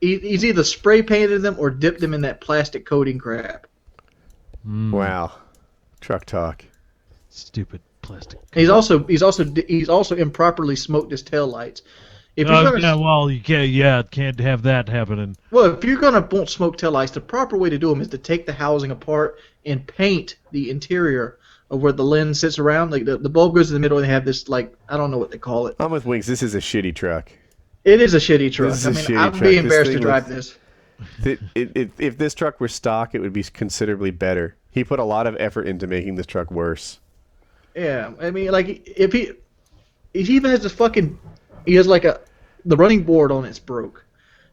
either spray painted them or dipped them in that plastic coating crap. Wow. Truck talk. Stupid plastic. He's also improperly smoked his taillights. If you're gonna, Yeah, well, you can't. Yeah, can't have that happening. well, if you're gonna won't smoke taillights, the proper way to do them is to take the housing apart and paint the interior of where the lens sits around. Like the bulb goes in the middle, and they have this, like, I don't know what they call it. I'm with Winks. This is a shitty truck. It is a shitty truck. This is a shitty I'd truck. be This embarrassed to thing drive looks- this. If this truck were stock, it would be considerably better. He put a lot of effort into making this truck worse. Yeah, I mean, like if he even has he has like the running board on it's broke.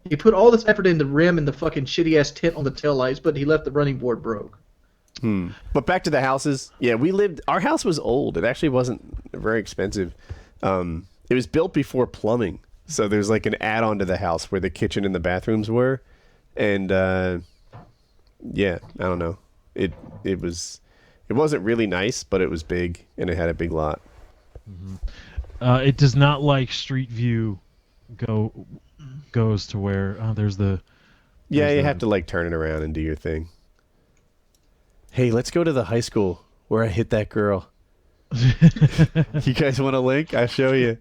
He put all this effort into the rim and the fucking shitty ass tint on the taillights, but he left the running board broke. But back to the houses. Yeah, our house was old. It actually wasn't very expensive. It was built before plumbing. So there's like an add-on to the house where the kitchen and the bathrooms were. And yeah, I don't know. It wasn't really nice, but it was big and it had a big lot. It does not like Street View goes to where there's the. Yeah, There's you the- have to like turn it around and do your thing. Hey, let's go to the high school where I hit that girl. You guys want a link? I'll show you.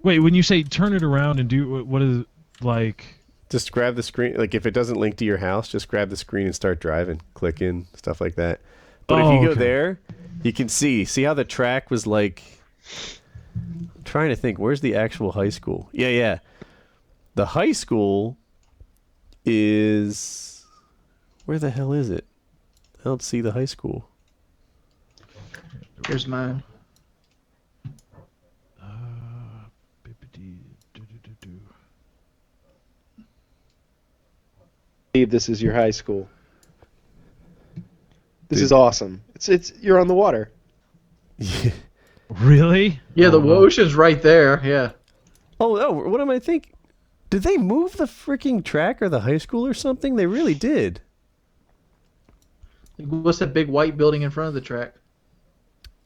Wait, when you say turn it around and do what is it, like? Just grab the screen. Like if it doesn't link to your house, just grab the screen and start driving. Click in, stuff like that. But if Oh, you go okay. there, you can see how the track was like. I'm trying to think, where's the actual high school? Yeah. The high school is. Where the hell is it? I don't see the high school. Here's mine. Believe this is your high school. This is awesome. It's you're on the water. Really? Yeah, the Oh, wow. ocean's right there. Yeah. Oh, what am I thinking? Did they move the freaking track or the high school or something? They really did. What's that big white building in front of the track?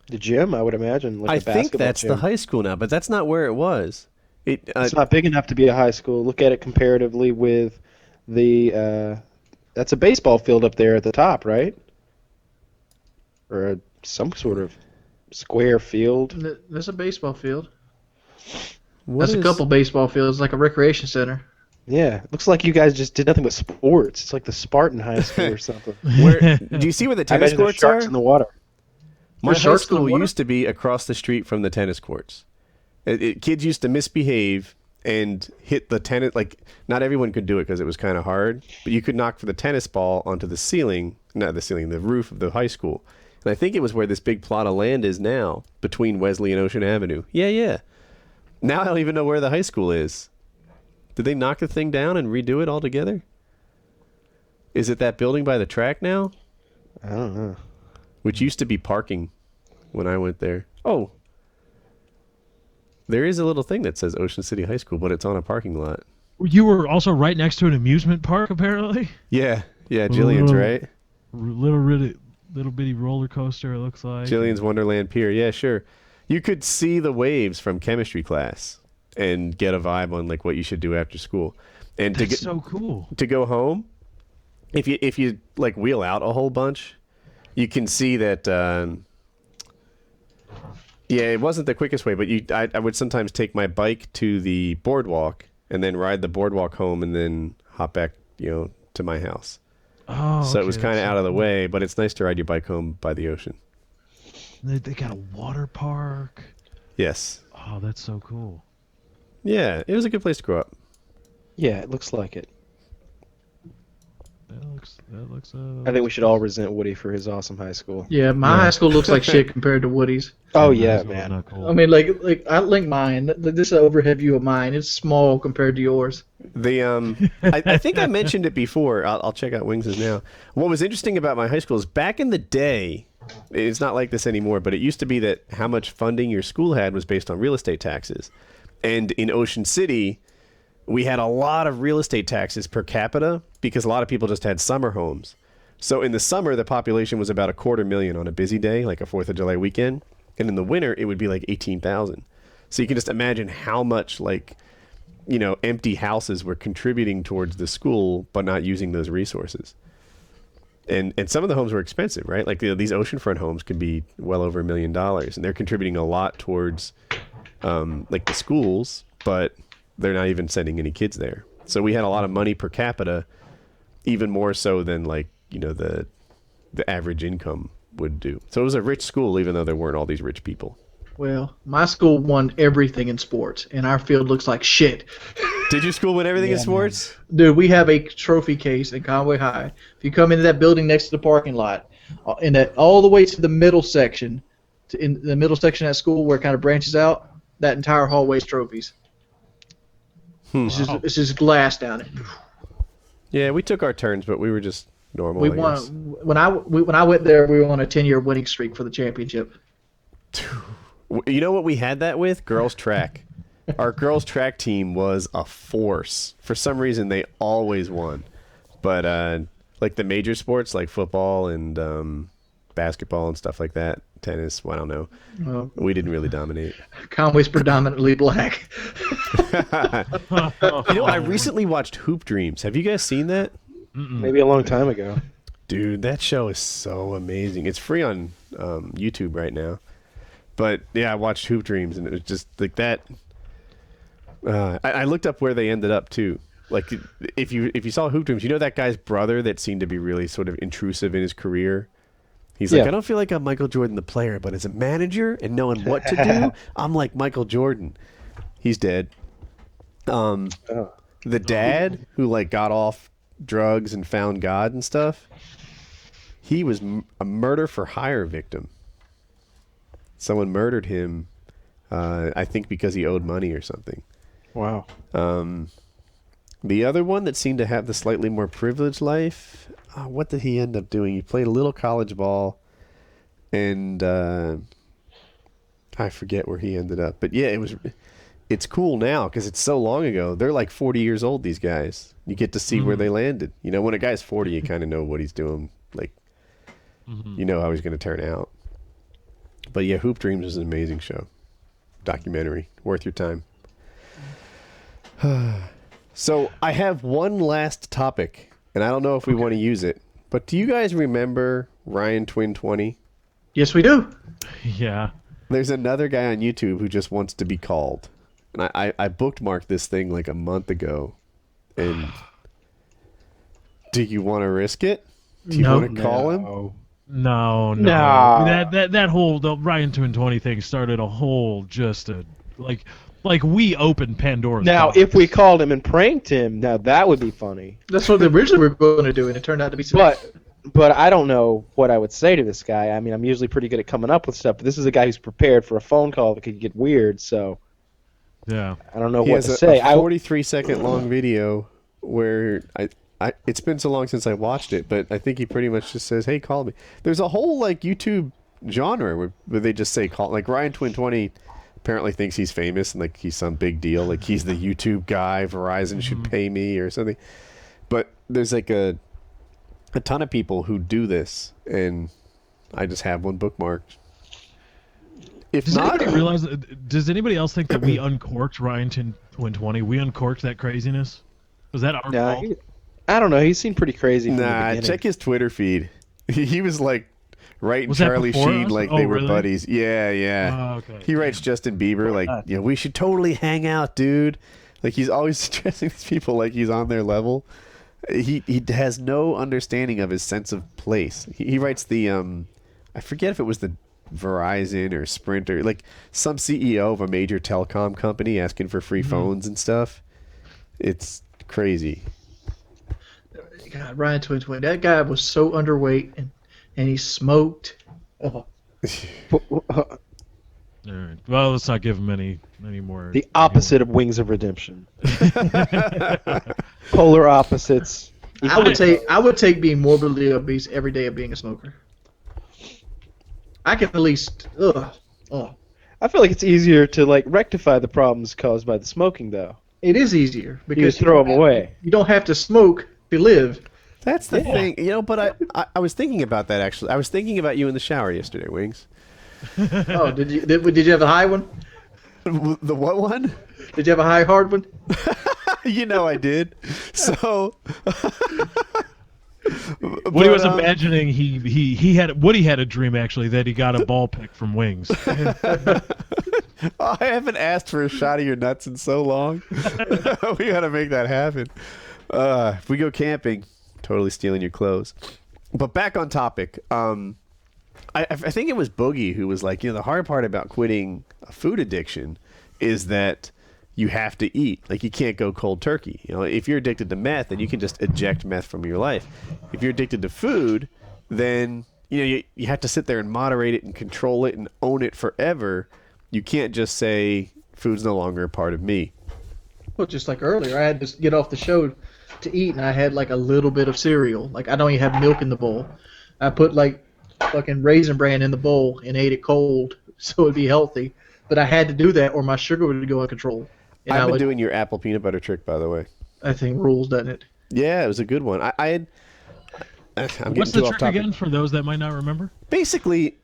The gym, I would imagine. Like I a think basketball that's gym. the high school now, but that's not where it was. It's not big enough to be a high school. Look at it comparatively with the. That's a baseball field up there at the top, right? Or some sort of square field. There's a baseball field. What That's a is- couple baseball fields, like a recreation center. Yeah, looks like you guys just did nothing but sports. It's like the Spartan high school or something. Where, do you see where the I tennis imagine there's courts sharks are? in the water. My There's high sharks in the school water? used to be across the street from the tennis courts. Kids used to misbehave and hit the tennis. Like, not everyone could do it because it was kind of hard, but you could knock for the tennis ball onto the ceiling, not the ceiling, the roof of the high school. And I think it was where this big plot of land is now, between Wesley and Ocean Avenue. Yeah. Now I don't even know where the high school is. Did they knock the thing down and redo it altogether? Is it that building by the track now? I don't know. Which Which used to be parking when I went there. Oh. There is a little thing that says Ocean City High School, but it's on a parking lot. You were also right next to an amusement park, apparently. Yeah, Jillian's right. Little bitty roller coaster. It looks like Jillian's Wonderland Pier. Yeah, sure. You could see the waves from chemistry class and get a vibe on like what you should do after school. And That's so cool. To go home, if you like wheel out a whole bunch, you can see that. Yeah, it wasn't the quickest way, but I would sometimes take my bike to the boardwalk and then ride the boardwalk home and then hop back, to my house. Oh, so it was kind of out of the way, but it's nice to ride your bike home by the ocean. They got a water park. Yes. Oh, that's so cool. Yeah, it was a good place to grow up. Yeah, it looks like it. That looks. I think we should all resent Woody for his awesome high school. Yeah, my high school looks like shit compared to Woody's. Oh yeah, man. Not cool. I mean, like I linked mine. This is an overhead view of mine. It's small compared to yours. I think I mentioned it before. I'll check out Wings' now. What was interesting about my high school is back in the day, it's not like this anymore, but it used to be that how much funding your school had was based on real estate taxes. And in Ocean City, we had a lot of real estate taxes per capita because a lot of people just had summer homes. So in the summer, the population was about 250,000 on a busy day, like a 4th of July weekend. And in the winter, it would be like 18,000. So you can just imagine how much empty houses were contributing towards the school, but not using those resources. And some of the homes were expensive, right? Like these oceanfront homes could be well over $1 million, and they're contributing a lot towards like the schools, but they're not even sending any kids there. So we had a lot of money per capita, even more so than the average income would do. So it was a rich school, even though there weren't all these rich people. Well, my school won everything in sports, and our field looks like shit. Did your school win everything in sports? Dude, we have a trophy case in Conway High. If you come into that building next to the parking lot, all the way to the middle section, in the middle section at school where it kind of branches out, that entire hallway is trophies. It's just glass down it. Yeah, we took our turns, but we were just normal. We won when I went there. We were on a 10-year winning streak for the championship. You know what we had that with? Girls track. Our girls track team was a force. For some reason, they always won. But like the major sports, like football and basketball and stuff like that, tennis, well, I don't know. Well, we didn't really dominate. Conway's predominantly black. I recently watched Hoop Dreams. Have you guys seen that? Maybe a long time ago. Dude, that show is so amazing. It's free on YouTube right now. But yeah, I watched Hoop Dreams, and it was just like that. I looked up where they ended up too. Like if you saw Hoop Dreams, that guy's brother that seemed to be really sort of intrusive in his career. He's like, I don't feel like I'm Michael Jordan the player, but as a manager and knowing what to do, I'm like Michael Jordan. He's dead. The dad who got off drugs and found God and stuff, he was a murder for hire victim. Someone murdered him, I think because he owed money or something. Wow. The other one that seemed to have the slightly more privileged life, what did he end up doing? He played a little college ball, and I forget where he ended up. But yeah, it's cool now because it's so long ago. They're like 40 years old, these guys. You get to see where they landed. When a guy's 40, you kind of know what he's doing. You know how he's going to turn out. But yeah, Hoop Dreams is an amazing show. Documentary. Worth your time. So I have one last topic, and I don't know if we want to use it, but do you guys remember Ryan Twin 20? Yes, we do. Yeah. There's another guy on YouTube who just wants to be called. And I bookmarked this thing like a month ago. And do you want to risk it? Do you want to call him? No. That whole the Ryan Twin 20 thing started a whole like we opened Pandora's box. If we called him and pranked him, now that would be funny. That's what they originally were going to do, and it turned out to be But I don't know what I would say to this guy. I mean, I'm usually pretty good at coming up with stuff, but this is a guy who's prepared for a phone call that could get weird, so yeah. I don't know He what has to say. a 43-second long video where it's been so long since I watched it, but I think he pretty much just says, "Hey, call me." There's a whole YouTube genre where they just say call. Like Ryan Twin 20 apparently thinks he's famous and like he's some big deal. Like he's the YouTube guy. Verizon should pay me or something. But there's like a ton of people who do this, and I just have one bookmarked. If Does not, anybody realize? Does anybody else think that we uncorked Ryan Twin 20? We uncorked that craziness. Was that our fault? I don't know. He seemed pretty crazy. From the beginning. Check his Twitter feed. He was like writing Was that Charlie before Sheen us? like Oh, they were really? buddies. Yeah. Oh, okay. He writes Justin Bieber like, we should totally hang out, dude. Like he's always addressing these people like he's on their level. He has no understanding of his sense of place. He writes the I forget if it was the Verizon or Sprint or like some CEO of a major telecom company asking for free phones and stuff. It's crazy. God, Ryan Twin, that guy was so underweight and he smoked. Oh. All right. Well, let's not give him any more. The opposite of Wings of Redemption. Polar opposites. I would take being morbidly obese every day of being a smoker. I can at least. I feel like it's easier to like rectify the problems caused by the smoking, though. It is easier You because just throw them away. you don't have to smoke to live. That's the thing, But I was thinking about that actually. I was thinking about you in the shower yesterday, Wings. Oh, did you have a high one? The what one? Did you have a high hard one? I did. So Woody was imagining Woody had a dream actually that he got a ball pick from Wings. I haven't asked for a shot of your nuts in so long. We gotta make that happen. If we go camping, totally stealing your clothes. But back on topic. I think it was Boogie who was like, the hard part about quitting a food addiction is that you have to eat. Like, you can't go cold turkey. If you're addicted to meth, then you can just eject meth from your life. If you're addicted to food, then you have to sit there and moderate it and control it and own it forever. You can't just say food's no longer a part of me. Well, just like earlier, I had to get off the show to eat, and I had like a little bit of cereal. Like, I don't even have milk in the bowl. I put like fucking Raisin Bran in the bowl and ate it cold so it'd be healthy. But I had to do that or my sugar would go out of control. And I've been doing your apple peanut butter trick, by the way. I think rules, doesn't it? Yeah, it was a good one. I'm What's the trick again for those that might not remember? Basically,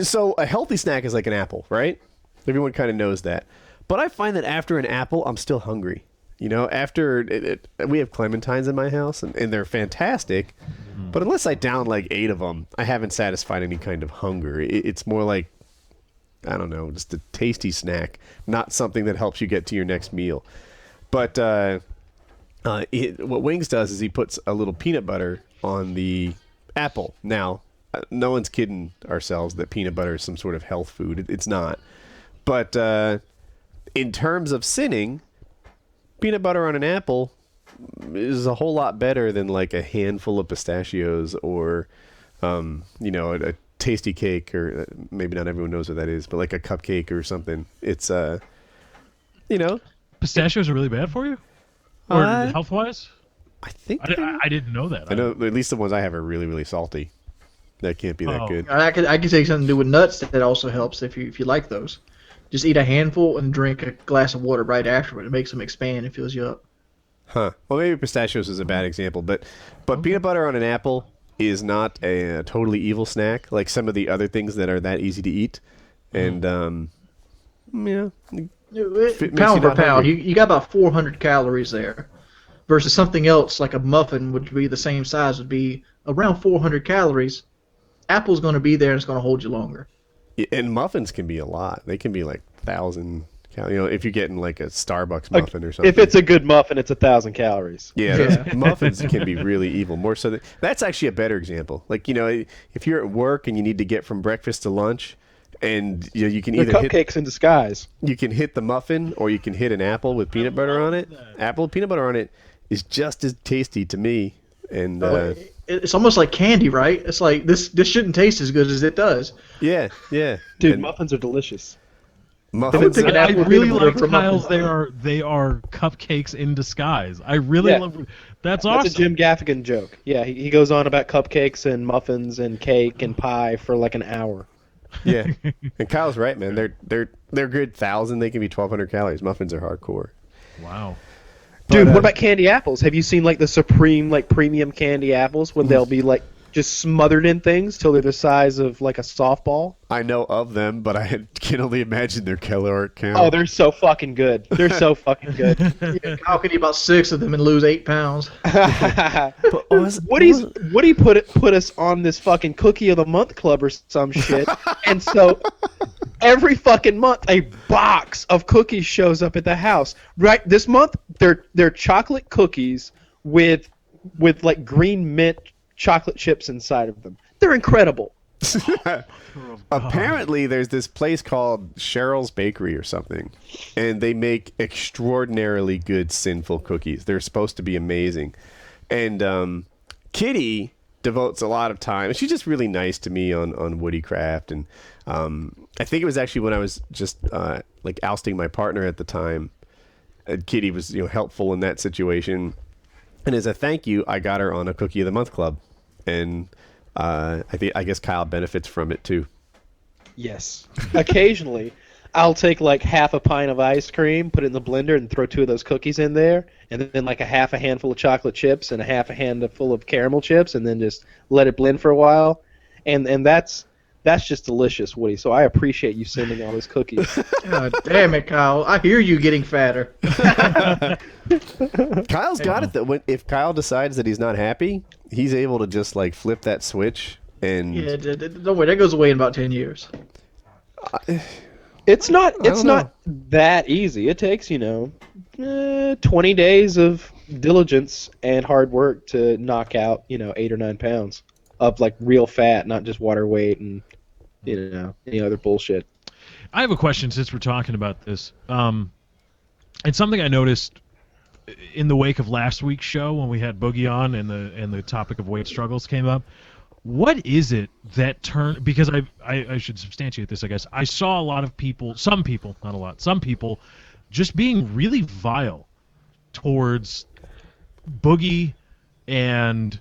so a healthy snack is like an apple, right? Everyone kind of knows that. But I find that after an apple, I'm still hungry. After we have clementines in my house, and they're fantastic. But unless I down like 8 of them, I haven't satisfied any kind of hunger. It's more like, I don't know, just a tasty snack, not something that helps you get to your next meal. But what Wings does is he puts a little peanut butter on the apple. Now, no one's kidding ourselves that peanut butter is some sort of health food. It's not. But in terms of sinning, peanut butter on an apple is a whole lot better than like a handful of pistachios or, a tasty cake, or maybe not everyone knows what that is, but like a cupcake or something. It's, Pistachios are really bad for you? Or health-wise? I think I didn't know that. I know at least the ones I have are really, really salty. That can't be that good. I could take something to do with nuts that also helps if you like those. Just eat a handful and drink a glass of water right afterward. It makes them expand and fills you up. Huh. Well, maybe pistachios is a bad example, but peanut butter on an apple is not a totally evil snack like some of the other things that are that easy to eat. And pound for pound, you got about 400 calories there, versus something else like a muffin would be the same size, would be around 400 calories. Apple's going to be there and it's going to hold you longer. And muffins can be a lot. They can be like 1,000 calories. If you're getting like a Starbucks muffin or something. If it's a good muffin, it's 1,000 calories. Yeah, muffins can be really evil. More so that's actually a better example. Like, if you're at work and you need to get from breakfast to lunch, and you can either cupcakes in disguise. You can hit the muffin, or you can hit an apple with peanut butter on it. Apple with peanut butter on it is just as tasty to me. And it's almost like candy, right? It's like this shouldn't taste as good as it does. Yeah. Dude, and muffins are delicious. Muffins. I really like Kyle's. They are cupcakes in disguise. I really love. That's awesome. That's a Jim Gaffigan joke. Yeah, he goes on about cupcakes and muffins and cake and pie for like an hour. Yeah, and Kyle's right, man. They're they're good 1,000. They can be 1,200 calories. Muffins are hardcore. Wow. Dude, But, what about candy apples? Have you seen like the supreme like premium candy apples when they'll be like just smothered in things till they're the size of like a softball? I know of them, but I can only imagine their caloric count. Oh, they're so fucking good. They're so fucking good. Kyle could eat about 6 of them and lose 8 pounds. Woody put us on this fucking cookie of the month club or some shit, and so every fucking month a box of cookies shows up at the house. Right this month they're chocolate cookies with like green mint chocolate chips inside of them. They're incredible. Apparently, there's this place called Cheryl's Bakery or something, and they make extraordinarily good sinful cookies. They're supposed to be amazing. And Kitty devotes a lot of time, and she's just really nice to me on WoodyCraft. And I think it was actually when I was just like ousting my partner at the time. Kitty was helpful in that situation, and as a thank you, I got her on a Cookie of the Month club, and I guess Kyle benefits from it too. Yes. Occasionally, I'll take like half a pint of ice cream, put it in the blender, and throw 2 of those cookies in there, and then like a half a handful of chocolate chips and a half a handful of caramel chips, and then just let it blend for a while, and that's just delicious, Woody. So I appreciate you sending all those cookies. God damn it, Kyle! I hear you getting fatter. Kyle's got it though. If Kyle decides that he's not happy, he's able to just like flip that switch and. Yeah, don't worry, that goes away in about 10 years. It's not that easy. It takes 20 days of diligence and hard work to knock out 8 or 9 pounds of like real fat, not just water weight and any other bullshit. I have a question since we're talking about this. It's something I noticed in the wake of last week's show when we had Boogie on and the topic of weight struggles came up. What is it that turned? Because I should substantiate this, I guess. I saw a lot of people, some people, not a lot, some people, just being really vile towards Boogie and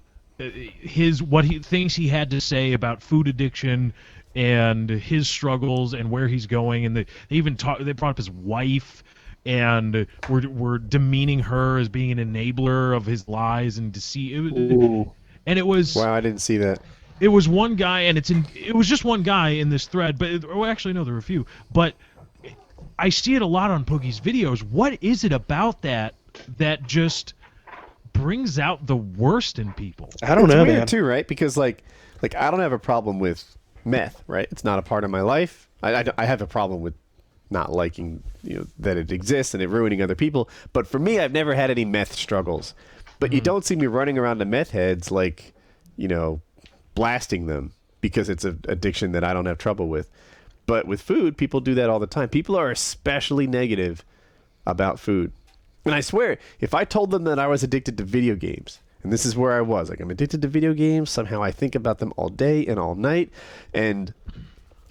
what he thinks he had to say about food addiction and his struggles and where he's going, and they brought up his wife and were demeaning her as being an enabler of his lies and deceit. And it was wow, I didn't see that. It was one guy, and it was just one guy in this thread, but actually no, there were a few. But I see it a lot on Boogie's videos. What is it about that just brings out the worst in people? I don't know, It's weird man. too, right? Because like I don't have a problem with meth, right? It's not a part of my life. I have a problem with not liking that it exists and it ruining other people. But for me, I've never had any meth struggles. But you don't see me running around to meth heads like, blasting them because it's an addiction that I don't have trouble with. But with food, people do that all the time. People are especially negative about food. And I swear, if I told them that I was addicted to video games, and this is where I was, like I'm addicted to video games, somehow I think about them all day and all night, and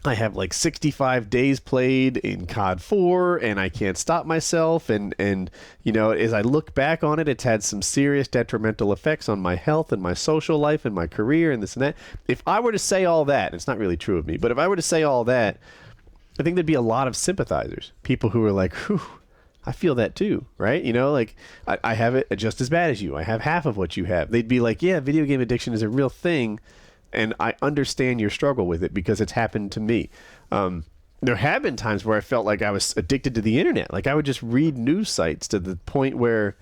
I have like 65 days played in COD 4, and I can't stop myself. And as I look back on it, it's had some serious detrimental effects on my health and my social life and my career and this and that. If I were to say all that, it's not really true of me, but if I were to say all that, I think there'd be a lot of sympathizers, people who are like, whew, I feel that too, right? Like I have it just as bad as you. I have half of what you have. They'd be like, yeah, video game addiction is a real thing. And I understand your struggle with it because it's happened to me. There have been times where I felt like I was addicted to the internet. Like I would just read news sites to the point where,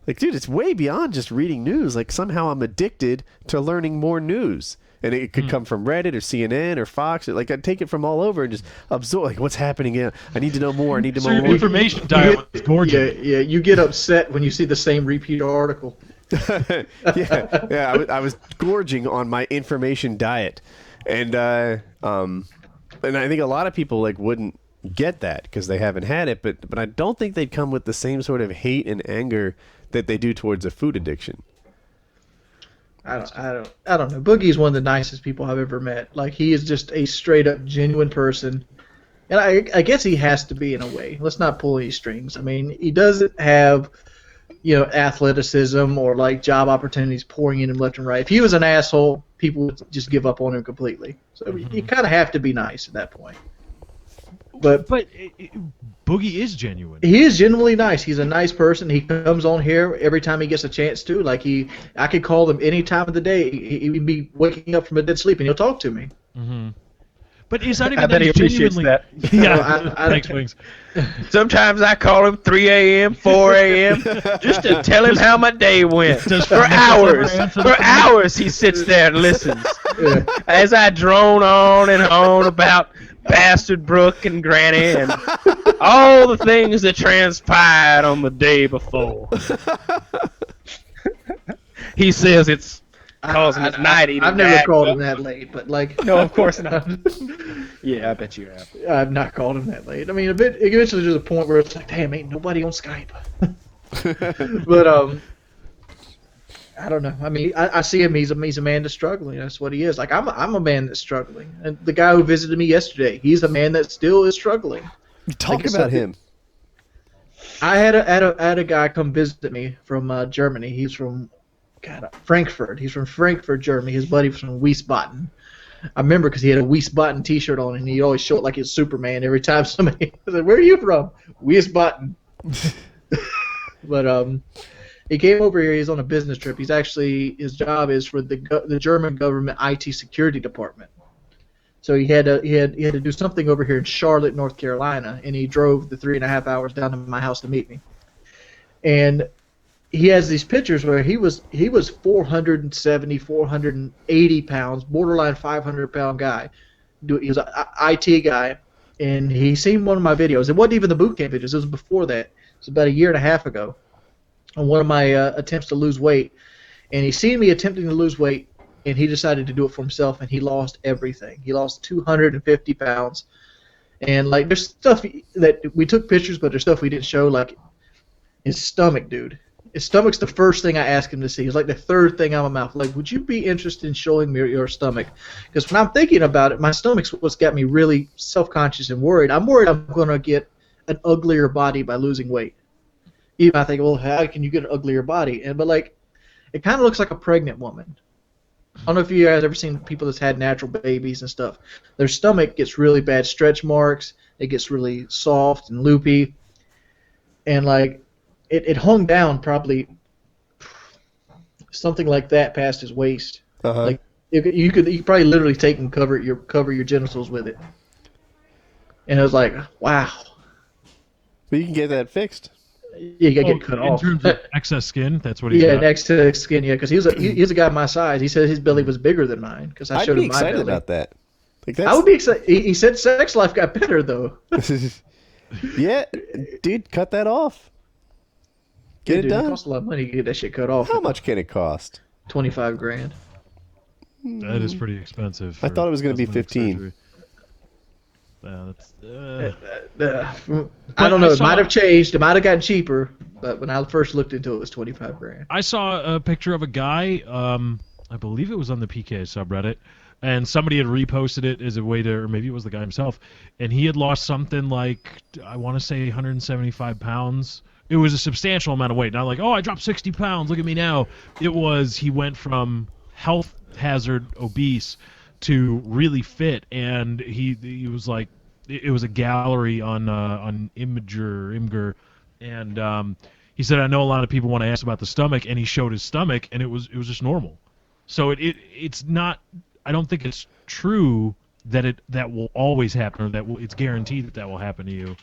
like, dude, it's way beyond just reading news. Like somehow I'm addicted to learning more news. And it could come from Reddit or CNN or Fox. Like I'd take it from all over and just absorb, like, what's happening here? I need to know more. I need to know Your more. information diet was gorgeous. Yeah, you get upset when you see the same repeat article. yeah. I was gorging on my information diet, and I think a lot of people like wouldn't get that because they haven't had it, but I don't think they'd come with the same sort of hate and anger that they do towards a food addiction. I don't know. Boogie's one of the nicest people I've ever met. Like he is just a straight up genuine person. And I guess he has to be in a way. Let's not pull any strings. I mean, he doesn't have athleticism or like job opportunities pouring in him left and right. If he was an asshole, people would just give up on him completely. So you kind of have to be nice at that point. But Boogie is genuine. he is genuinely nice. He's a nice person. He comes on here every time he gets a chance to. Like I could call him any time of the day. He'd be waking up from a dead sleep and he'll talk to me. Mm-hmm. But it's not even I that bet he he's appreciates genuinely. that. Yeah, I thanks, Wings. Sometimes I call him 3 a.m., 4 a.m., just to tell him how my day went. Does For Francis ever hours. answer the For phone? hours he sits there and listens. Yeah. As I drone on and on about Bastard Brooke and Granny and all the things that transpired on the day before. He says it's causing his night eating. I've never called him that late, but like No, of course not. Yeah, I bet you have. I've not called him that late. I mean, eventually there's a point where it's like, damn, ain't nobody on Skype. But I don't know. I mean, I see him. He's a man that's struggling. That's what he is. Like I'm a man that's struggling. And the guy who visited me yesterday, he's a man that still is struggling. Talk Like I about said, him. I had a guy come visit me from Germany. He's from Frankfurt. He's from Frankfurt, Germany. His buddy was from Wiesbaden. I remember because he had a Wiesbaden T-shirt on, and he'd always show it like he's Superman every time somebody said, "Where are you from?" Wiesbaden. But he came over here. He's on a business trip. His job is for the German government IT security department. So he had to do something over here in Charlotte, North Carolina, and he drove the 3.5 hours down to my house to meet me. And he has these pictures where he was 470, 480 pounds, borderline 500-pound guy. He was an IT guy, and he seen one of my videos. It wasn't even the boot camp videos. It was before that. It was about a year and a half ago on one of my attempts to lose weight. And he seen me attempting to lose weight, and he decided to do it for himself, and he lost everything. He lost 250 pounds. And, like, there's stuff that we took pictures, but there's stuff we didn't show, like his stomach, dude. His stomach's the first thing I ask him to see. It's like the third thing out of my mouth. Like, would you be interested in showing me your stomach? Because when I'm thinking about it, my stomach's what's got me really self-conscious and worried. I'm worried I'm going to get an uglier body by losing weight. Even I think, well, how can you get an uglier body? But like, it kind of looks like a pregnant woman. I don't know if you guys ever seen people that's had natural babies and stuff. Their stomach gets really bad stretch marks. It gets really soft and loopy. And like, it hung down probably something like that past his waist. Uh-huh. Like you could probably literally take and cover your genitals with it. And it was like, wow. But you can get that fixed. You gotta get cut in off. terms of excess skin, that's what he's Yeah, got. next to the skin, yeah, because he's a guy my size. He said his belly was bigger than mine because I I'd showed be him my excited belly. about that. Like I would be excited. He said sex life got better though. Yeah, dude, cut that off. Get it Dude, done. It costs a lot of money to get that shit cut off. How much can it cost? 25 grand. That is pretty expensive. I for thought it was gonna be cosmetic 15. surgery. That's, I don't know. I It saw- might have changed. It might have gotten cheaper, but when I first looked into it, it was 25 grand. I saw a picture of a guy, I believe it was on the PK subreddit, and somebody had reposted it as a way to, or maybe it was the guy himself, and he had lost something like, I want to say 175 pounds. It was a substantial amount of weight. Not like, oh, I dropped 60 pounds, look at me now. It was, he went from health hazard obese to really fit, and he was like, it was a gallery on Imgur, and he said, I know a lot of people want to ask about the stomach, and he showed his stomach, and it was just normal. So it's not, I don't think it's true that that will always happen, or that it's guaranteed that will happen to you.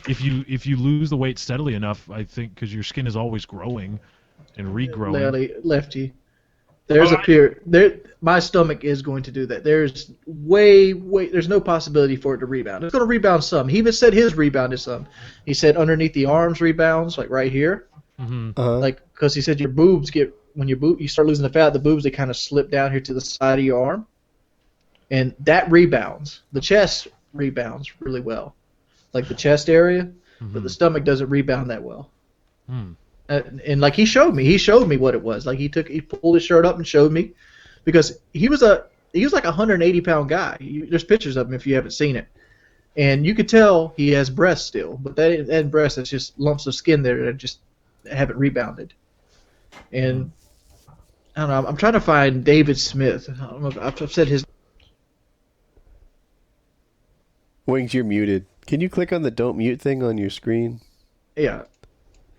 If you lose the weight steadily enough, I think, because your skin is always growing and regrowing. Lefty. There's my stomach is going to do that. There's there's no possibility for it to rebound. It's going to rebound some. He even said his rebound is some. He said underneath the arms rebounds, like right here. Mm-hmm. Like, because he said your boobs when you start losing the fat, the boobs, they kind of slip down here to the side of your arm. And that rebounds. The chest rebounds really well. Like the chest area, but the stomach doesn't rebound that well. Hmm. And like he showed me what it was. Like he pulled his shirt up and showed me, because he was like a 180-pound guy. There's pictures of him if you haven't seen it, and you could tell he has breasts still, but that ain't breasts. That's just lumps of skin there that just haven't rebounded. And I don't know. I'm trying to find David Smith. I don't know if I've said his. Wings, you're muted. Can you click on the don't mute thing on your screen? Yeah.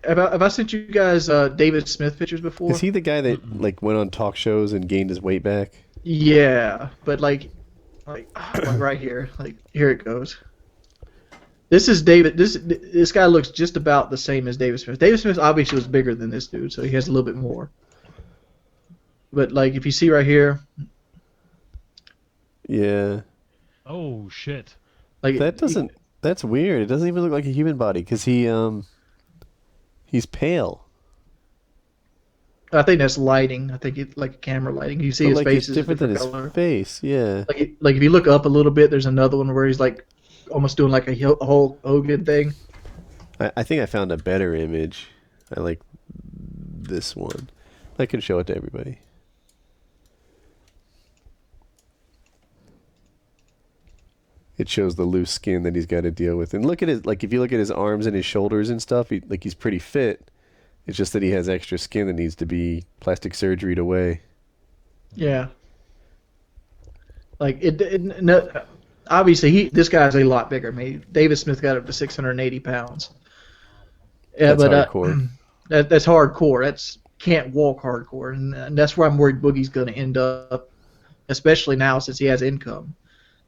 Have I sent you guys David Smith pictures before? Is he the guy that like went on talk shows and gained his weight back? Yeah, but like right here, like here it goes. This is David. This guy looks just about the same as David Smith. David Smith obviously was bigger than this dude, so he has a little bit more. But like if you see right here, Yeah. Oh shit. like That doesn't. That's weird. It doesn't even look like a human body because he's pale. I think that's lighting. I think it's like camera lighting. You see But, his like, face it's is a different than different his color. face. Yeah. Like if you look up a little bit, there's another one where he's like almost doing like a Hulk Hogan thing. I think I found a better image. I like this one. I can show it to everybody. It shows the loose skin that he's got to deal with. And look at his, like, if you look at his arms and his shoulders and stuff, he's pretty fit. It's just that he has extra skin that needs to be plastic surgeryed away. Yeah. Like no, obviously this guy's a lot bigger. I mean, David Smith got up to 680 pounds. Yeah, That's but hardcore. that's hardcore. That's can't walk hardcore, and that's where I'm worried Boogie's going to end up, especially now since he has income.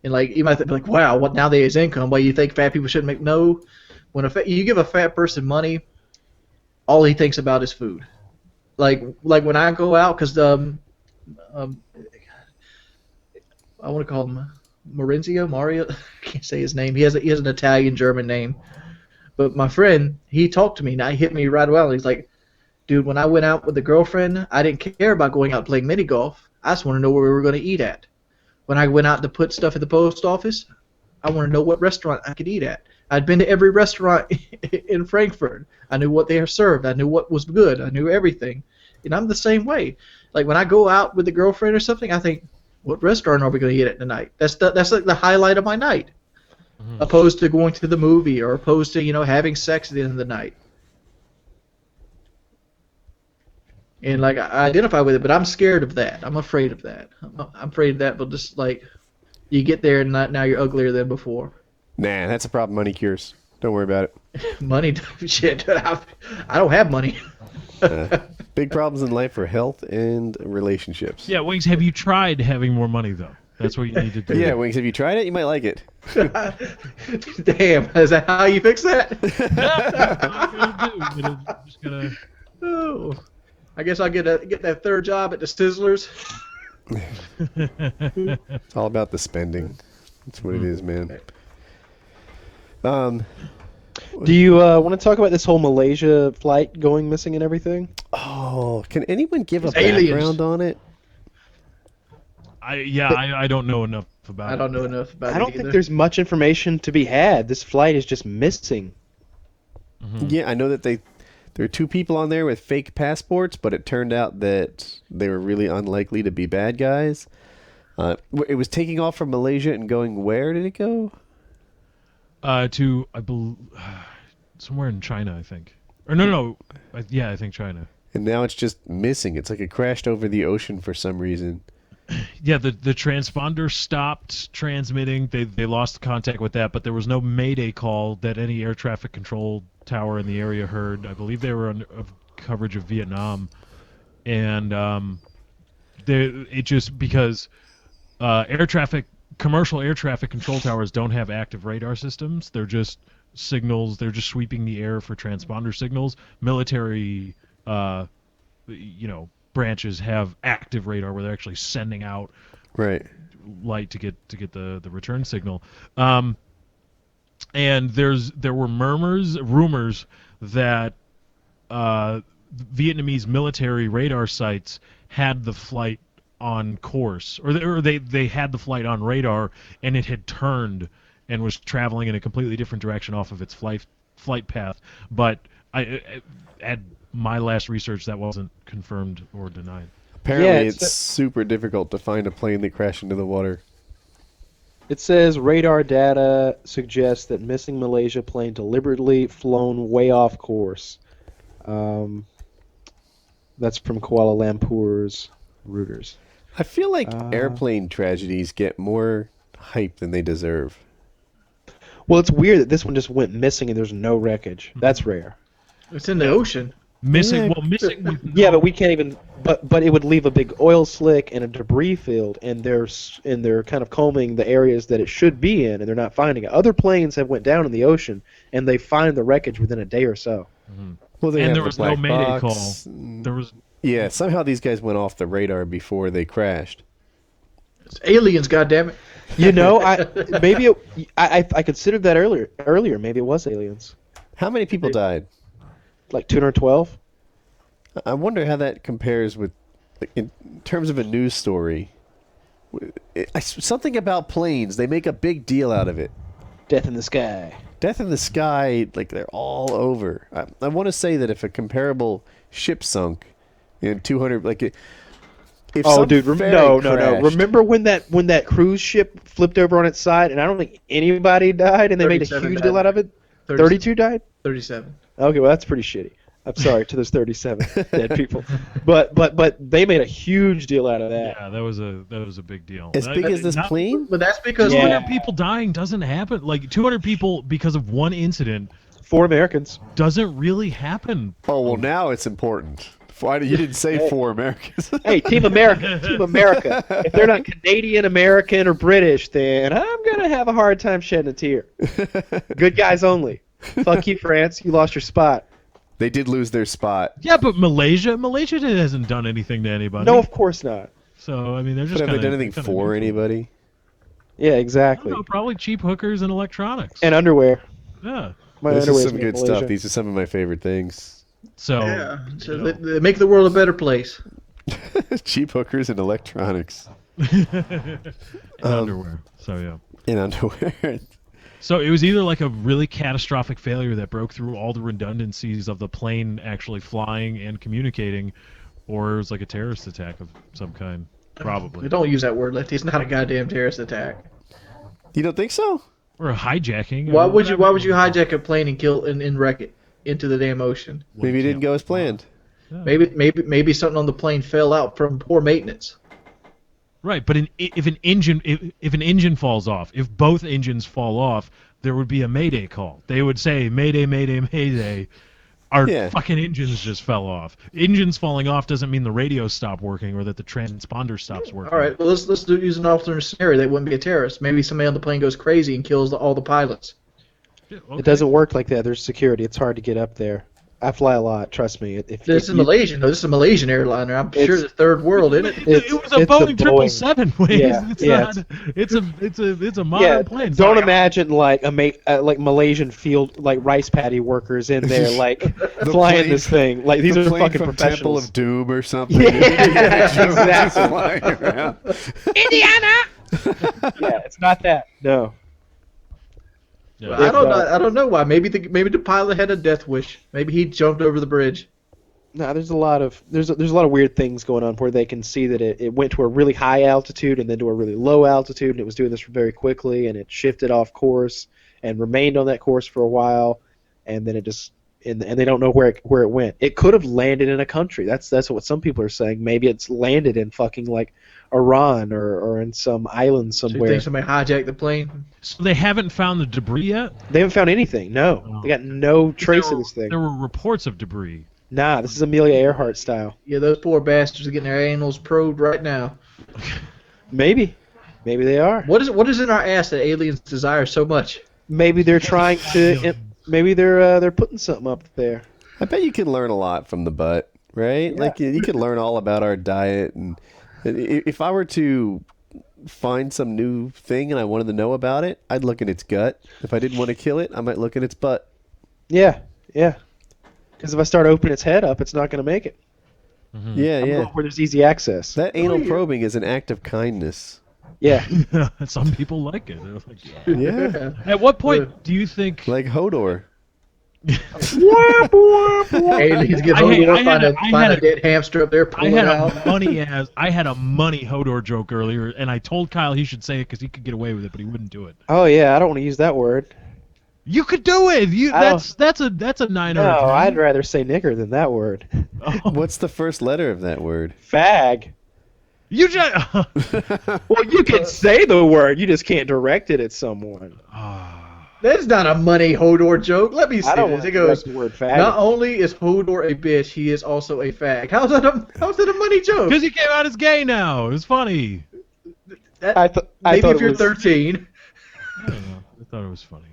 And like you might be like, wow, what now that he has income? Well, you think fat people shouldn't make? No, when you give a fat person money, all he thinks about is food. Like when I go out, because I want to call him Mario. I can't say his name. He has an Italian German name. But my friend, he talked to me, and he hit me right away. He's like, dude, when I went out with a girlfriend, I didn't care about going out playing mini golf. I just want to know where we were going to eat at. When I went out to put stuff at the post office, I want to know what restaurant I could eat at. I'd been to every restaurant in Frankfurt. I knew what they are served. I knew what was good. I knew everything. And I'm the same way. Like when I go out with a girlfriend or something, I think, what restaurant are we going to eat at tonight? That's like the highlight of my night. Opposed to going to the movie or opposed to, having sex at the end of the night. And like I identify with it, but I'm scared of that. I'm afraid of that. I'm afraid of that, but just like you get there and now you're uglier than before. Nah, that's a problem money cures. Don't worry about it. Money, shit. I don't have money. Big problems in life are health and relationships. Yeah, Wings, have you tried having more money though? That's what you need to do. Yeah, Wings, have you tried it? You might like it. Damn, is that how you fix that? Just gonna... Oh, I guess I'll get that third job at the Sizzlers. It's all about the spending. That's what it is, man. Do you want to talk about this whole Malaysia flight going missing and everything? Oh, can anyone give a It's aliens. background on it? I don't know enough about it. I don't know enough about it I don't either. think there's much information to be had. This flight is just missing. Yeah, I know that there were two people on there with fake passports, but it turned out that they were really unlikely to be bad guys. It was taking off from Malaysia and going where did it go? To I believe somewhere in China, I think. Or no. I think China. And now it's just missing. It's like it crashed over the ocean for some reason. Yeah, the transponder stopped transmitting. They lost contact with that, but there was no mayday call that any air traffic control tower in the area heard. I believe they were on coverage of Vietnam, and it just because commercial air traffic control towers don't have active radar systems. They're just signals. They're just sweeping the air for transponder signals. Military, branches have active radar where they're actually sending out Right. light to get the return signal. And there were rumors that Vietnamese military radar sites had the flight on course, or they had the flight on radar, and it had turned and was traveling in a completely different direction off of its flight path. But at my last research, that wasn't confirmed or denied. Apparently, Yeah, it's super difficult to find a plane that crashed into the water. It says radar data suggests that missing Malaysia plane deliberately flown way off course. That's from Kuala Lumpur's Reuters. I feel like airplane tragedies get more hype than they deserve. Well, it's weird that this one just went missing and there's no wreckage. That's rare. It's in the ocean. Missing with Yeah, but we can't even. But it would leave a big oil slick and a debris field, and they're kind of combing the areas that it should be in, and they're not finding it. Other planes have went down in the ocean, and they find the wreckage within a day or so. Well, and there was no mayday call. There was. Yeah, somehow these guys went off the radar before they crashed. It's aliens, goddammit. You know, I considered that earlier. Maybe it was aliens. How many people died? Like 212. I wonder how that compares with, like, in terms of a news story. Something about planes. They make a big deal out of it. Death in the sky. Death in the sky, like, they're all over. I want to say that if a comparable ship sunk in 200, like, if some dude, ferry no. crashed- Remember when that cruise ship flipped over on its side, and I don't think anybody died, and they made a 37 huge died. deal out of it? 32 died? 37. Okay, well that's pretty shitty. I'm sorry to those 37 dead people, but they made a huge deal out of that. Yeah, that was a big deal. As big as this plane? But that's because 200 people dying doesn't happen. Like 200 people because of one incident 4 Americans. doesn't really happen. Oh, well, now it's important. Why you didn't say 4 Americans? Hey, Team America, Team America. If they're not Canadian, American, or British, then I'm gonna have a hard time shedding a tear. Good guys only. Fuck you, France. You lost your spot. They did lose their spot. Yeah, but Malaysia hasn't done anything to anybody. No, of course not. So I mean, they're just. But have they kinda, done anything kinda for neutral. anybody? Yeah, I exactly. don't know, probably cheap hookers and electronics. And underwear. Yeah. My This is underwear's some made in good stuff. Malaysia. These are some of my favorite things. So. yeah, so you know. they make the world a better place. Cheap hookers and electronics. And underwear. So yeah. In underwear. So it was either like a really catastrophic failure that broke through all the redundancies of the plane actually flying and communicating, or it was like a terrorist attack of some kind. Probably. Don't use that word, Lefty. It's not a goddamn terrorist attack. You don't think so? Or a hijacking. Why would you hijack a plane and kill and wreck it into the damn ocean? Maybe it didn't go as planned. Maybe something on the plane fell out from poor maintenance. Right, but if an engine falls off, if both engines fall off, there would be a mayday call. They would say, "Mayday, mayday, mayday." Our fucking engines just fell off. Engines falling off doesn't mean the radio stopped working or that the transponder stops working. All right, well, let's use an alternate scenario. That wouldn't be a terrorist. Maybe somebody on the plane goes crazy and kills all the pilots. Yeah, okay. It doesn't work like that. There's security. It's hard to get up there. I fly a lot. Trust me. This is Malaysian. No, this is a Malaysian airliner. I'm sure it's third world, isn't it? It was a Boeing 777. It's a modern plane. It's Don't not- imagine like like Malaysian field like rice paddy workers in there like flying plane- this thing. Like these The are plane fucking from Temple professionals. of Doom or something. Yeah, exactly. Flying around. Yeah, it's not that. No. Yeah. I don't know why. Maybe the pilot had a death wish. Maybe he jumped over the bridge. No, there's a lot of weird things going on where they can see that it went to a really high altitude and then to a really low altitude, and it was doing this very quickly, and it shifted off course and remained on that course for a while, and then it just and they don't know where it went. It could have landed in a country. That's what some people are saying. Maybe it's landed in fucking like Iran or in some island So you somewhere. think somebody hijacked the plane? So they haven't found the debris yet? They haven't found anything. No, Oh. they got no trace of this thing. There were reports of debris. Nah, this is Amelia Earhart style. Yeah, those poor bastards are getting their anals probed right now. Maybe they are. What is in our ass that aliens desire so much? Maybe they're trying to. Maybe they're putting something up there. I bet you can learn a lot from the butt, right? Yeah. Like you could learn all about our diet, and if I were to find some new thing and I wanted to know about it, I'd look at its gut. If I didn't want to kill it, I might look at its butt. Yeah. Because if I start opening its head up, it's not going to make it. Yeah, I'm yeah. going where there's easy access. That anal probing is an act of kindness. Yeah. Some people like it. They're like, Yeah, at what point do you think? like Hodor. Aliens get home and find a dead hamster up there, pull I it had out. I had a money Hodor joke earlier, and I told Kyle he should say it because he could get away with it, but he wouldn't do it. Oh yeah, I don't want to use that word. You could do it. I That's a 9 No, or a 10. I'd rather say nigger than that word. Oh, What's the first letter of that word? Fag. you just. Well, you can say the word, you just can't direct it at someone. That's not a money Hodor joke. Let me see I don't this. want It to correct goes, the word faggot. not only is Hodor a bitch, he is also a fag. How's that a money joke? Because he came out as gay now. It was funny. I thought Maybe if it you're was- 13. I don't know. I thought it was funny.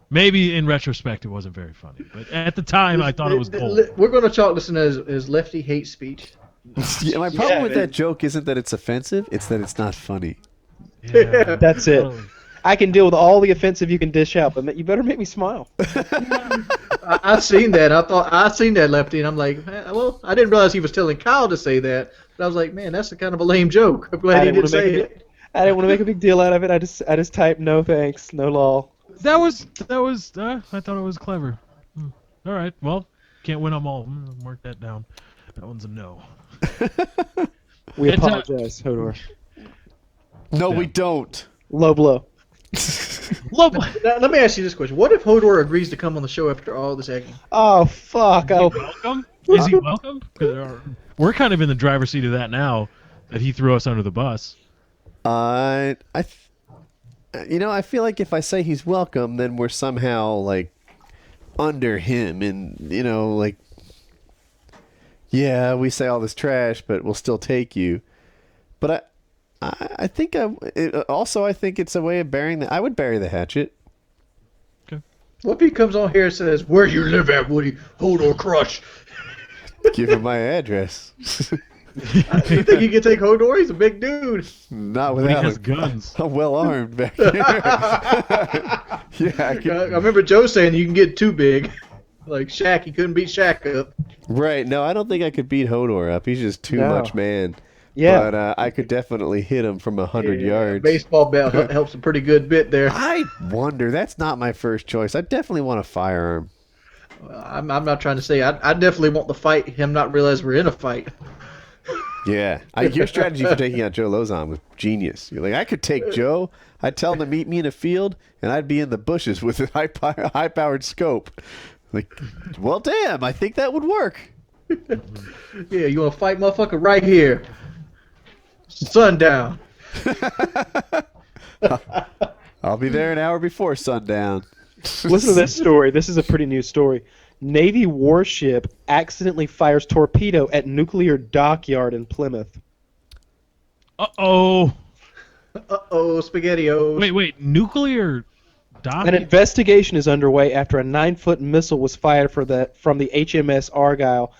Maybe in retrospect it wasn't very funny, but at the time I thought it was gold. We're going to chalk this in as lefty hate speech. Yeah, my problem with man. that joke isn't that it's offensive; it's that it's not funny. Yeah, That's it. totally. I can deal with all the offensive you can dish out, but you better make me smile. I seen that. I seen that, Lefty, and I'm like, well, I didn't realize he was telling Kyle to say that. But I was like, man, that's a kind of a lame joke. I'm glad he didn't say it. I didn't want to make a big deal out of it. I just typed no thanks, no lol. That was. I thought it was clever. All right. Well, can't win them all. Mark that down. That one's a no. We It's apologize, Hodor. No, we don't. Low blow. Love. Now, let me ask you this question: what if Hodor agrees to come on the show after all this acting? Oh fuck! Oh, Welcome. Is he welcome? 'Cause we're kind of in the driver's seat of that now. That he threw us under the bus. I feel like if I say he's welcome, then we're somehow like under him, and like, yeah, we say all this trash, but we'll still take you. But I think I think it's a way of burying I would bury the hatchet. What if he comes on here and says, "Where do you live at, Woody? Hodor crush." Give him my address. You think you can take Hodor? He's a big dude. Not But he without has guns. I'm well armed back there. Yeah, I remember Joe saying you can get too big. Like Shaq, he couldn't beat Shaq up. right. No, I don't think I could beat Hodor up. He's just too No. much man. yeah. But I could definitely hit him from 100 Yeah, yards. Baseball bat helps a pretty good bit there. I wonder. That's not my first choice. I definitely want a firearm. I'm not trying to say. I definitely want the fight. Him not realize we're in a fight. Yeah. Your strategy for taking out Joe Lozon was genius. You're like, I could take Joe. I'd tell him to meet me in a field, and I'd be in the bushes with a high-powered scope. Like, well, damn. I think that would work. Yeah, you want to fight, motherfucker? Right here. Sundown. I'll be there an hour before sundown. Listen to this story. This is a pretty new story. Navy warship accidentally fires torpedo at nuclear dockyard in Plymouth. Uh-oh. Uh-oh, SpaghettiOs. Wait. Nuclear dock? An investigation is underway after a 9-foot missile was fired from the HMS Argyle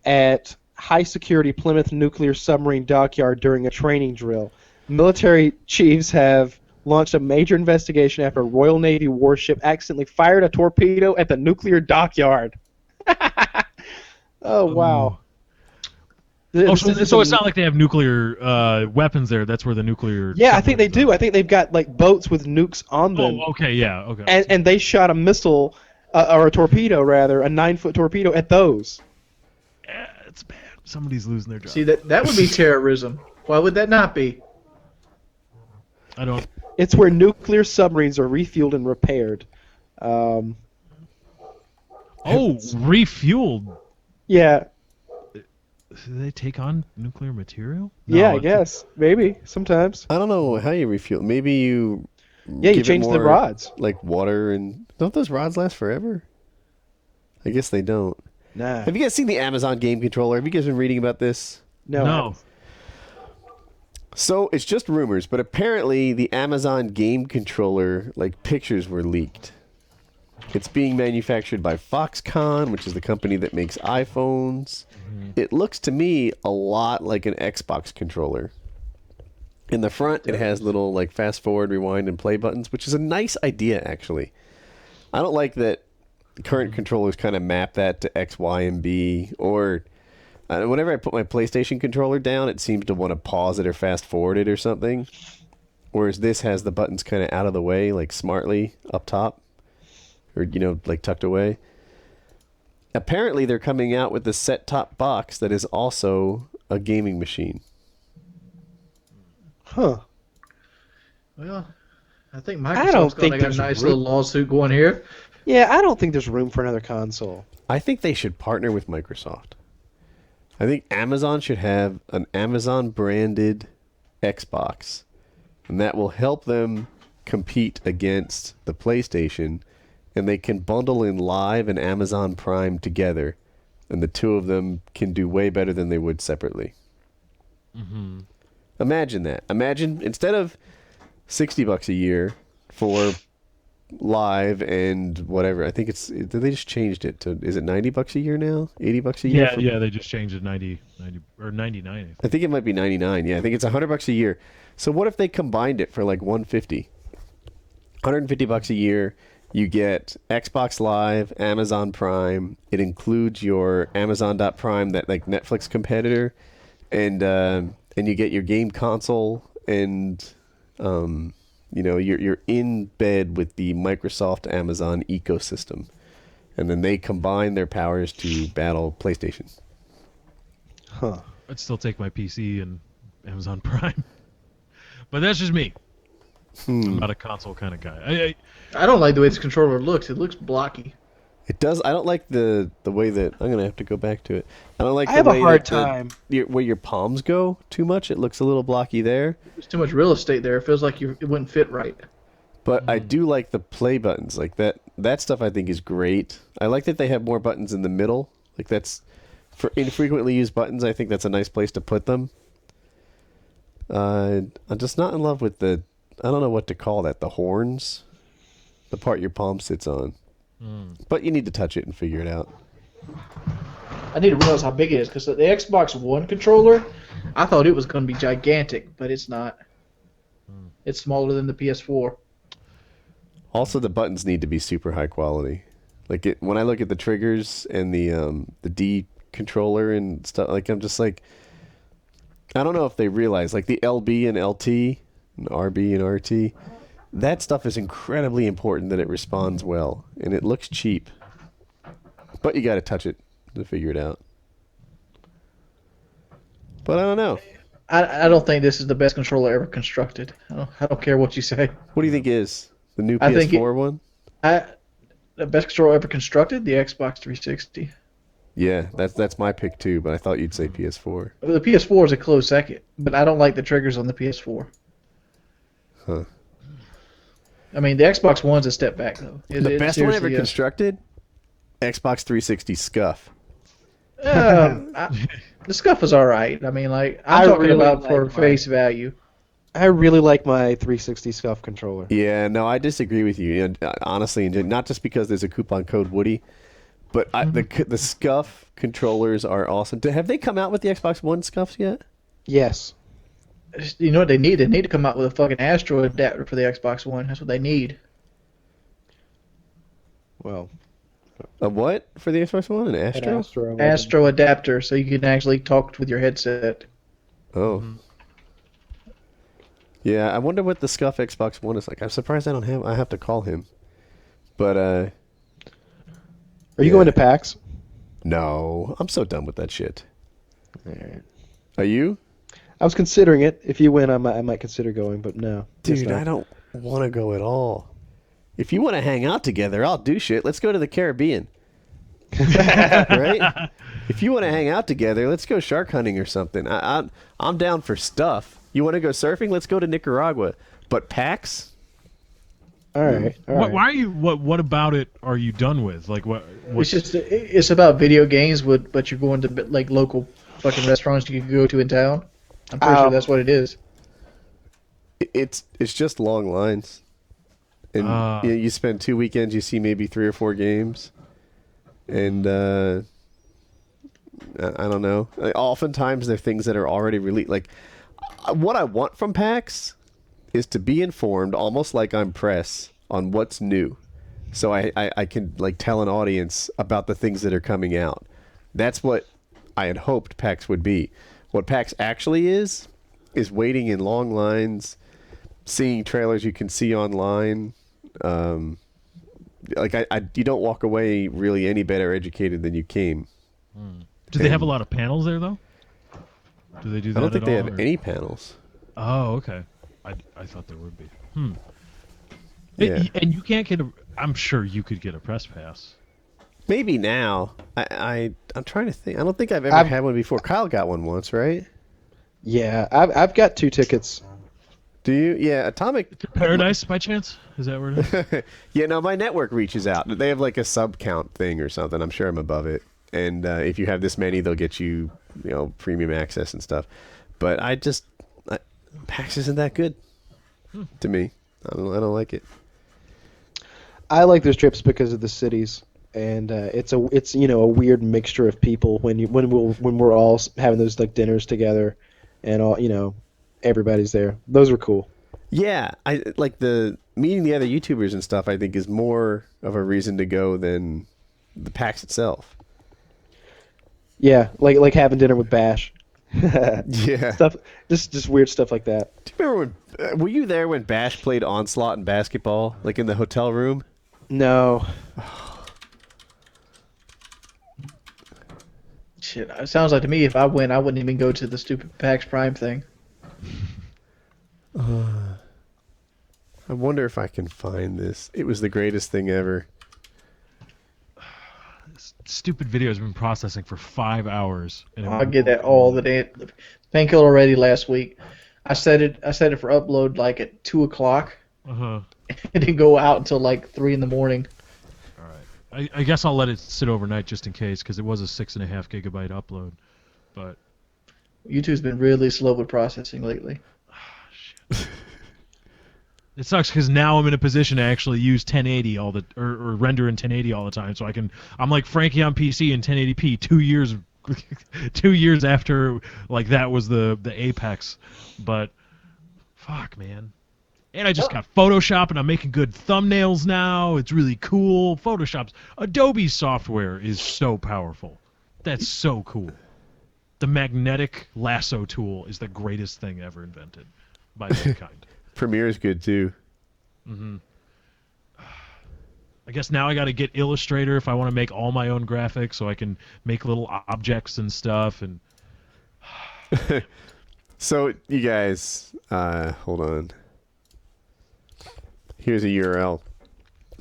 at high-security Plymouth nuclear submarine dockyard during a training drill. Military chiefs have launched a major investigation after a Royal Navy warship accidentally fired a torpedo at the nuclear dockyard. Oh, wow. So it's not like they have nuclear weapons there. That's where the nuclear... Yeah, I think they do. I think they've got like boats with nukes on them. Oh, okay, yeah, okay. And they shot a missile, or a torpedo rather, a 9-foot torpedo at those. Yeah, it's bad. Somebody's losing their job. See, that would be terrorism. Why would that not be? I don't... It's where nuclear submarines are refueled and repaired. Oh, refueled. Yeah, Do they take on nuclear material? yeah, I it's- guess maybe sometimes. I don't know how you refuel. Maybe you. Yeah, you give it change the more, rods. Like water and. Don't those rods last forever? I guess they don't. Nah, Have you guys seen the Amazon game controller? Have you guys been reading about this? No. So it's just rumors, but apparently the Amazon game controller pictures were leaked. It's being manufactured by Foxconn, which is the company that makes iPhones. It looks to me a lot like an Xbox controller. In the front, it has little fast forward, rewind, and play buttons, which is a nice idea actually. I don't like that current controllers kind of map that to X, Y, and B, or whenever I put my PlayStation controller down, it seems to want to pause it or fast forward it or something. Whereas this has the buttons kind of out of the way, smartly up top, or tucked away. Apparently, they're coming out with a set-top box that is also a gaming machine. huh? Well, I think I don't Microsoft's think got a there's nice room- little lawsuit going here. Yeah, I don't think there's room for another console. I think they should partner with Microsoft. I think Amazon should have an Amazon-branded Xbox, and that will help them compete against the PlayStation, and they can bundle in Live and Amazon Prime together, and the two of them can do way better than they would separately. Mm-hmm. Imagine that. Imagine instead of $60 a year for Live and whatever. I think they just changed it to, is it $90 a year now? $80 a year? Yeah, they just changed it 90 or 99. I think it might be 99. Yeah, I think it's $100 a year. So what if they combined it for like 150? $150 a year. You get Xbox Live, Amazon Prime. It includes your Amazon.Prime, that like Netflix competitor, and you get your game console, and you're in bed with the Microsoft Amazon ecosystem, and then they combine their powers to battle PlayStation. Huh. I'd still take my PC and Amazon Prime, but that's just me. I'm not a console kind of guy. I don't like the way this controller looks. It looks blocky. It does. I don't like the way that I'm gonna have to go back to it. I don't like. I the have a way hard that time. where your palms go too much. It looks a little blocky there. There's too much real estate there. It feels like it wouldn't fit right. But I do like the play buttons. Like that stuff I think is great. I like that they have more buttons in the middle. Like that's for infrequently used buttons. I think that's a nice place to put them. I'm just not in love with I don't know what to call that. The horns, the part your palm sits on. But you need to touch it and figure it out. I need to realize how big it is, because the Xbox One controller, I thought it was going to be gigantic, but it's not. It's smaller than the PS4. Also, the buttons need to be super high quality. Like when I look at the triggers and the D controller and stuff, like I'm just like, I don't know if they realize, like the LB and LT, and RB and RT, that stuff is incredibly important that it responds well, and it looks cheap. But you got to touch it to figure it out. But I don't know. I don't think this is the best controller ever constructed. I don't care what you say. What do you think is the new I think PS4 one? The best controller ever constructed, the Xbox 360. Yeah, that's my pick too. But I thought you'd say PS4. The PS4 is a close second, but I don't like the triggers on the PS4. Huh. I mean, the Xbox One's a step back though. The best one ever seriously is. constructed? Xbox 360 Scuff. The Scuff is all right. I mean, like I'm talking really about like for mine. face value. I really like my 360 Scuff controller. Yeah, no, I disagree with you. Honestly, and not just because there's a coupon code Woody, but the Scuff controllers are awesome. Have they come out with the Xbox One Scuffs yet? Yes. You know what they need? They need to come out with a fucking Astro adapter for the Xbox One. That's what they need. Well, A what for the Xbox One? An Astro? Astro adapter, so you can actually talk with your headset. Oh. Yeah, I wonder what the Scuff Xbox One is like. I'm surprised I have to call him. But Are you going to PAX? no, I'm so done with that shit. Alright. Are you? I was considering it. If you win, I might consider going, but no. guess Dude, not. I don't want to go at all. If you want to hang out together, I'll do shit. Let's go to the Caribbean. Right? If you want to hang out together, let's go shark hunting or something. I'm down for stuff. You want to go surfing? Let's go to Nicaragua. But PAX? All right. Why are you? What about it are you done with? Like what? It's about video games, but you're going to like local fucking restaurants you can go to in town. I'm pretty sure that's what it is. It's just long lines. And you spend 2 weekends, you see maybe 3 or 4 games. And I don't know. Oftentimes they're things that are already released. Like what I want from PAX is to be informed, almost like I'm press, on what's new. So I can like tell an audience about the things that are coming out. That's what I had hoped PAX would be. What PAX actually is waiting in long lines, seeing trailers you can see online. You don't walk away really any better educated than you came. Do they have a lot of panels there though? Do they do that? I don't think at they all, have or- any panels. Oh, okay. I thought there would be. Yeah. And you can't get a. I'm sure you could get a press pass. Maybe now. I'm trying to think. I don't think I've ever had one before. Kyle got one once, right? Yeah, I've got 2 tickets. Do you? Yeah, Atomic. Paradise by chance? Is that where it is? Yeah, no, my network reaches out. They have like a sub count thing or something. I'm sure I'm above it. And if you have this many, they'll get you, premium access and stuff. But PAX isn't that good to me. I don't like it. I like those trips because of the cities, and it's a weird mixture of people when we're all having those like dinners together, and all everybody's there. Those are cool. Yeah, I like the meeting the other YouTubers and stuff. I think is more of a reason to go than the PAX itself. Yeah, like having dinner with Bash. Yeah, Stuff, just weird stuff like that. Do you remember when? Were you there when Bash played Onslaught in basketball, like in the hotel room? No. Shit, it sounds like to me if I went, I wouldn't even go to the stupid PAX Prime thing. I wonder if I can find this. It was the greatest thing ever. Stupid video has been processing for 5 hours. And I get that all the day. Painkiller already last week. I set it for upload like at 2:00. Uh-huh. It didn't go out until like 3 in the morning. All right. I guess I'll let it sit overnight just in case, because it was a 6.5 gigabyte upload. But YouTube's been really slow with processing lately. shit. It sucks because now I'm in a position to actually use 1080 or render in 1080 all the time, so I'm like Frankie on PC in 1080p 2 years after like that was the apex, but fuck, man. And I just got Photoshop and I'm making good thumbnails now. It's really cool. Adobe software is so powerful. That's so cool. The magnetic lasso tool is the greatest thing ever invented by mankind. Premiere is good too. Mm-hmm. I guess now I got to get Illustrator if I want to make all my own graphics, so I can make little objects and stuff. And so you guys, hold on. Here's a URL.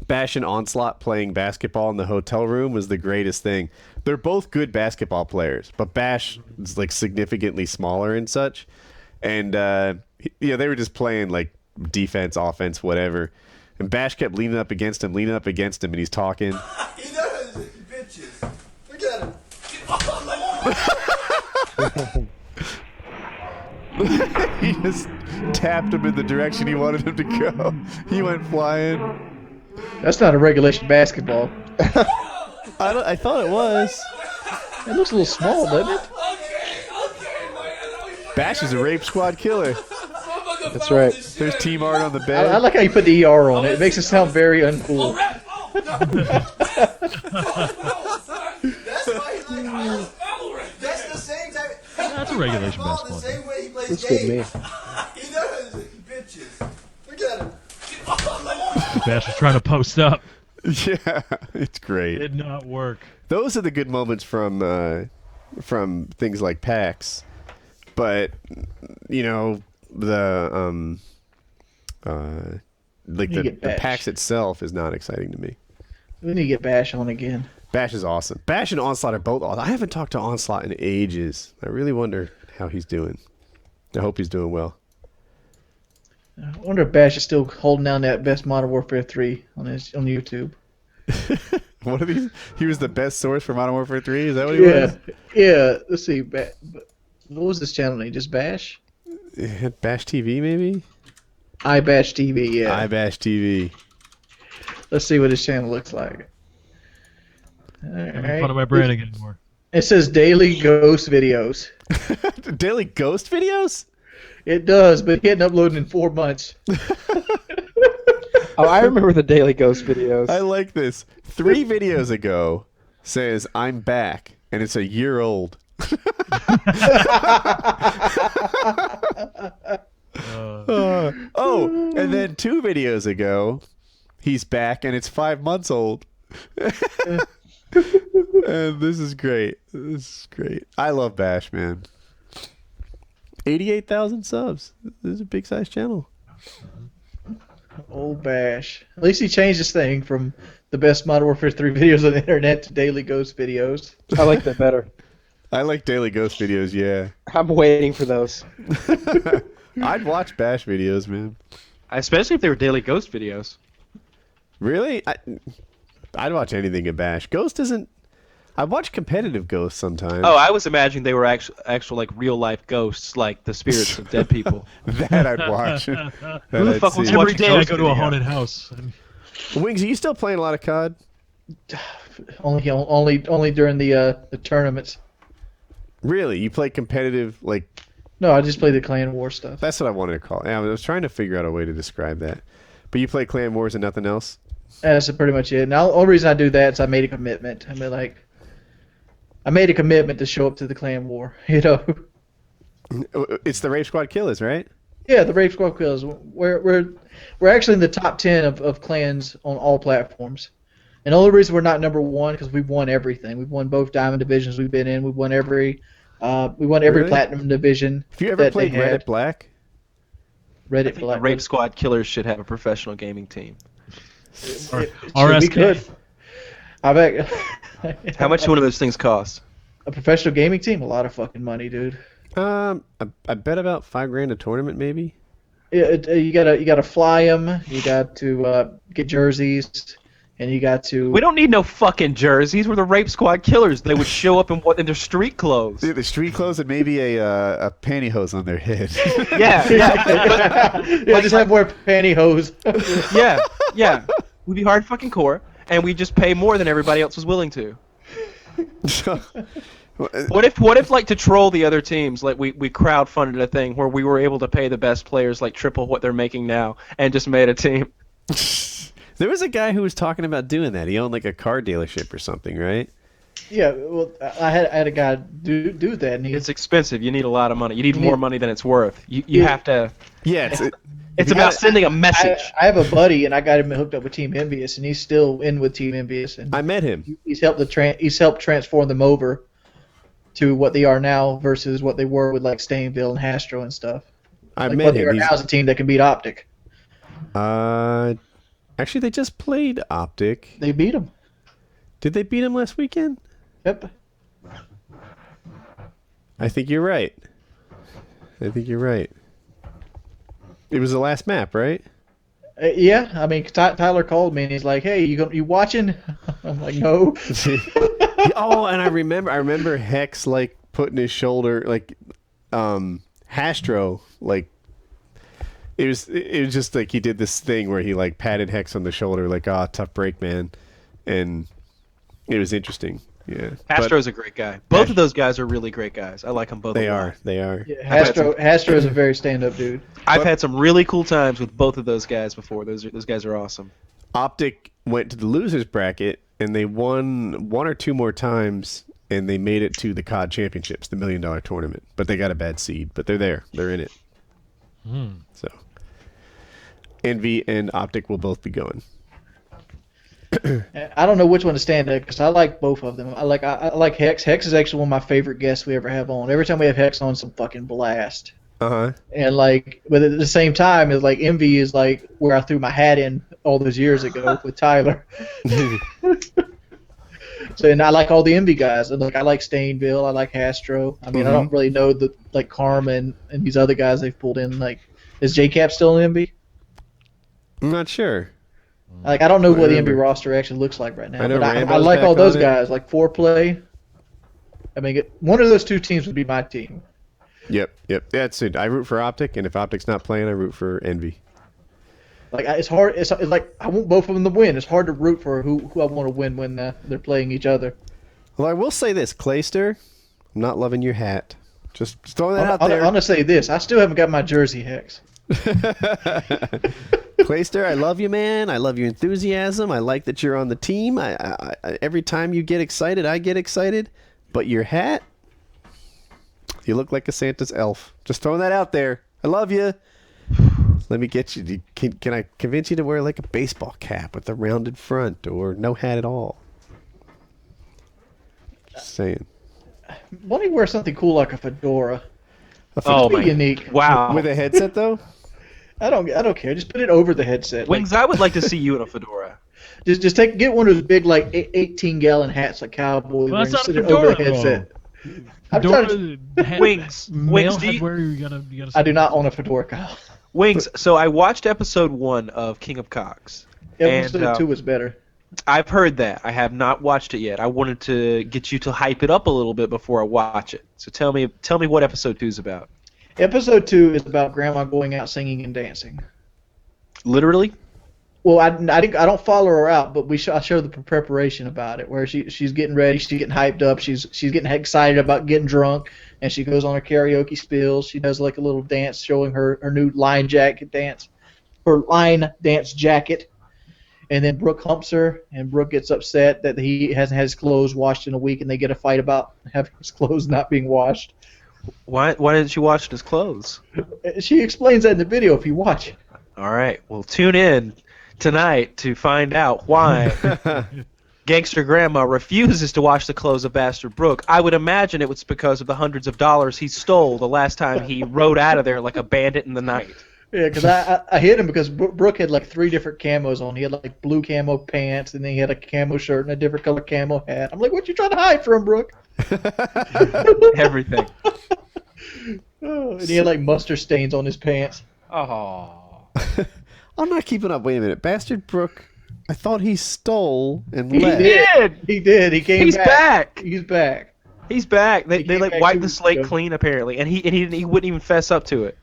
Bash and Onslaught playing basketball in the hotel room was the greatest thing. They're both good basketball players, but Bash is like significantly smaller and such. And they were just playing like defense, offense, whatever. And Bash kept leaning up against him, and he's talking. He does, bitches. Look at him. He just tapped him in the direction he wanted him to go. He went flying. That's not a regulation basketball. I thought it was. It looks a little small, doesn't it? Bash is a rape squad killer. That's right. There's team art on the bed. I like how you put the ER on it. It makes it sound very uncool. That's the same type. that's a regulation The basketball. same way he plays Looks good to me. games. He does, bitches. Look at him. Bash was trying to post up. Yeah, it's great. Did not work. Those are the good moments from things like PAX. But the the PAX itself is not exciting to me. We need to get Bash on again. Bash is awesome. Bash and Onslaught are both awesome. I haven't talked to Onslaught in ages. I really wonder how he's doing. I hope he's doing well. I wonder if Bash is still holding down that best Modern Warfare 3 on YouTube. What are these? He was the best source for Modern Warfare 3? Is that what he was? Yeah. Let's see. What was this channel name? Just Bash? Bash TV, maybe? iBash TV, yeah. iBash TV. Let's see what his channel looks like. I'm making fun of my branding anymore. It says Daily Ghost Videos. Daily Ghost videos? It does, but he hadn't uploaded in 4 months. Oh, I remember the Daily Ghost videos. I like this. 3 videos ago says, I'm back, and it's a year old. And then 2 videos ago, he's back, and it's 5 months old. And this is great. This is great. I love Bash, man. 88,000 subs. This is a big size channel. Old Bash. At least he changed his thing from the best Modern Warfare 3 videos on the internet to Daily Ghost Videos. I like that better. I like Daily Ghost videos, yeah. I'm waiting for those. I'd watch Bash videos, man. Especially if they were daily Ghost videos. Really? I'd watch anything in Bash. Ghost isn't... I watch competitive Ghost sometimes. Oh, I was imagining they were actual like real life ghosts, like the spirits of dead people. That I'd watch. Who the fuck was Every watching day I Ghost go to a video? haunted house. Wings, are you still playing a lot of COD? Only during the tournaments. Really? You play competitive, like... No, I just play the clan war stuff. That's what I wanted to call it. Yeah, I was trying to figure out a way to describe that. But you play Clan Wars and nothing else? That's pretty much it. Now, the only reason I do that is I made a commitment. I mean, like, I made a commitment to show up to the clan war. You know. It's the Rape Squad Killers, right? Yeah, the Rape Squad Kills. We're actually in the top 10 of clans on all platforms. And the only reason we're not number one because we've won everything. We've won both diamond divisions we've been in. We've won every Really? platinum division. Have you ever that played they had. Reddit Black? I Reddit think Black. the Rape Squad Killers should have a professional gaming team. We RSK. could. I bet. How much do one of those things cost? A professional gaming team? A lot of fucking money, dude. I bet about $5,000 a tournament, maybe. You gotta fly them. You got to get jerseys, and you got to. We don't need no fucking jerseys. We're the Rape Squad Killers. They would show up in their street clothes. The street clothes and maybe a pantyhose on their head. Yeah. Yeah, just have more pantyhose. Yeah. We'd be hard fucking core, and we just pay more than everybody else was willing to. What if like to troll the other teams, like we crowdfunded a thing where we were able to pay the best players like triple what they're making now, and just made a team. There was a guy who was talking about doing that. He owned like a car dealership or something, right? Yeah, well, I had a guy do that, and It's expensive. You need a lot of money. You need more money than it's worth. You have to. Yeah, It's about sending a message. I have a buddy, and I got him hooked up with Team Envious, and he's still in with Team Envious, and I met him. he's helped transform them over to what they are now versus what they were with like Stainville and Hastro and stuff. I Like met what they him. are now is a team that can beat Optic. Actually, they just played Optic. They beat them. Did they beat him last weekend? Yep. I think you're right. It was the last map, right? Yeah, I mean, Tyler called me and he's like, "Hey, you watching?" I'm like, "No." Oh, and I remember Hex like putting his shoulder like Hastro like it was just like he did this thing where he like patted Hex on the shoulder like, tough break, man. And it was interesting. Yeah. Hastro's a great guy. Both of those guys are really great guys. I like them both. They a lot. are. They are. Yeah, Hastro is a very stand-up dude. I've had some really cool times with both of those guys before. Those guys are awesome. Optic went to the losers bracket and they won one or two more times and they made it to the COD Championships, the $1 million tournament. But they got a bad seed. But they're there. They're in it. So Envy and Optic will both be going. I don't know which one to stand at because I like both of them. I like Hex. Hex is actually one of my favorite guests we ever have on. Every time we have Hex on, it's a fucking blast. And like, but at the same time, it's like Envy is like where I threw my hat in all those years ago with Tyler. So, and I like all the Envy guys. And like, I like Stainville. I like Hastro. I mean, I don't really know the like Carmen and these other guys they've pulled in. Like, is JCap still in Envy? I'm not sure. Like, I don't know what the Envy roster actually looks like right now. I know But I Rambo's like back all those on it. guys. Like Foreplay. I mean, one of those two teams would be my team. Yep. That's it. I root for Optic, and if Optic's not playing, I root for Envy. Like, it's hard. It's like I want both of them to win. It's hard to root for who I want to win when they're playing each other. Well, I will say this, Clayster, I'm not loving your hat. Just throwing that out there. I'm gonna say this. I still haven't got my jersey, Hex. Clayster, I love you, man. I love your enthusiasm. I like that you're on the team. I every time you get excited, I get excited. But your hat, you look like a Santa's elf. Just throwing that out there. I love you. Let me get you. Can I convince you to wear like a baseball cap with a rounded front or no hat at all? Just saying. Why don't you wear something cool like a fedora? Oh Be my! unique. Wow. With a headset though? I don't care. Just put it over the headset. Wings, I would like to see you in a fedora. Just get one of those big like 18-gallon hats like cowboy. Well, that's and not sit a it over the fedora, headset. I'm Fedora trying Wings. male Wings, do you- headwear. You gotta. I do not own a fedora, Kyle. Wings. So I watched episode 1 of King of Cocks. Episode 2 was better. I've heard that. I have not watched it yet. I wanted to get you to hype it up a little bit before I watch it. So tell me what episode 2 is about. Episode 2 is about Grandma going out singing and dancing. Literally? Well, I don't follow her out, but I show the preparation about it, where she's getting ready, she's getting hyped up, she's getting excited about getting drunk, and she goes on her karaoke spills. She does like a little dance showing her new line dance jacket, and then Brooke humps her, and Brooke gets upset that he hasn't had his clothes washed in a week, and they get a fight about having his clothes not being washed. Why didn't she wash his clothes? She explains that in the video if you watch it. All right. Well, tune in tonight to find out why Gangster Grandma refuses to wash the clothes of Bastard Brooke. I would imagine it was because of the hundreds of dollars he stole the last time he rode out of there like a bandit in the night. Yeah, because I hit him because Brooke had like 3 different camos on. He had like blue camo pants, and then he had a camo shirt and a different color camo hat. I'm like, what you trying to hide from, Brooke? Everything. Oh, and he had like mustard stains on his pants. Oh. I'm not keeping up. Wait a minute. Bastard Brooke, I thought he stole and He left. did. He did. He came He's back. He's back. He's back. They came like back wiped 2 the weeks slate ago. clean apparently, and he wouldn't even fess up to it.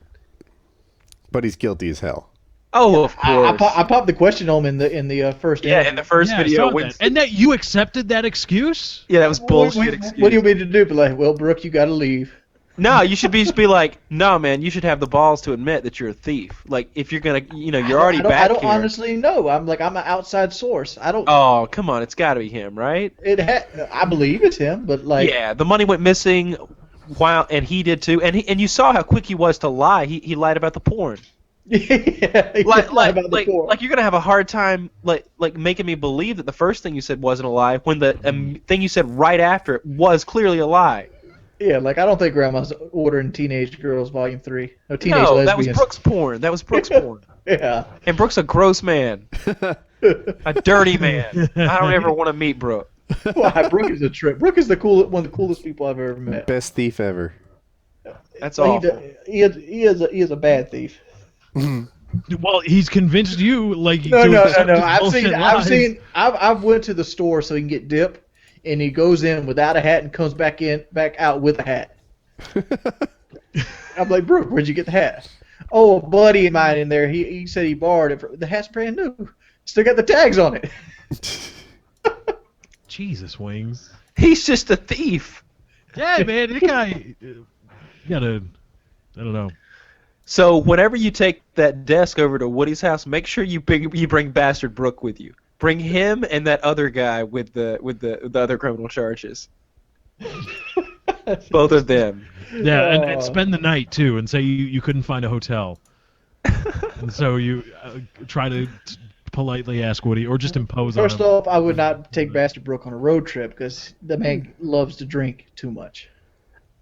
But he's guilty as hell. Oh, of course. I popped the question on him in the first. Yeah, interview. in the first Yeah, I video. saw Wings- that. And that you accepted that excuse? Yeah, that was bullshit. What excuse. do you mean to do? Be like, well, Brooke, you got to leave. No, you should be like, no, man. You should have the balls to admit that you're a thief. Like, if you're gonna, you're already I don't, back I don't here. honestly know. I'm an outside source. I don't. Oh, come on, it's got to be him, right? I believe it's him, but like. Yeah, the money went missing, and he did too. And you saw how quick he was to lie. He lied about the porn. Yeah, he Like lied about the porn. you're gonna have a hard time like making me believe that the first thing you said wasn't a lie when the thing you said right after it was clearly a lie. Yeah, like I don't think Grandma's ordering Teenage Girls Volume 3. No, Teenage No, Lesbians. that was Brooks porn. That was Brooks porn. Yeah. And Brooks a gross man, a dirty man. I don't ever want to meet Brooke. Why? Brooke is a trip. Brooke is one of the coolest people I've ever met. Best thief ever. That's He awful. He is a bad thief. Well, he's convinced you like No. to accept his I've bullshit seen. lies. I've went to the store so he can get dip, and he goes in without a hat and comes back out with a hat. I'm like, Brooke, where'd you get the hat? Oh, a buddy of mine in there. He said he borrowed it. The hat's brand new. Still got the tags on it. Jesus, Wings. He's just a thief. Yeah, man, that guy. You gotta. I don't know. So whenever you take that desk over to Woody's house, make sure you bring Bastard Brooke with you. Bring him and that other guy with the other criminal charges. Both of them. Yeah, and spend the night too, and say you couldn't find a hotel, and so you try to politely ask Woody, or just impose First on him. off, I would not take Bastard Brooke on a road trip because the man loves to drink too much.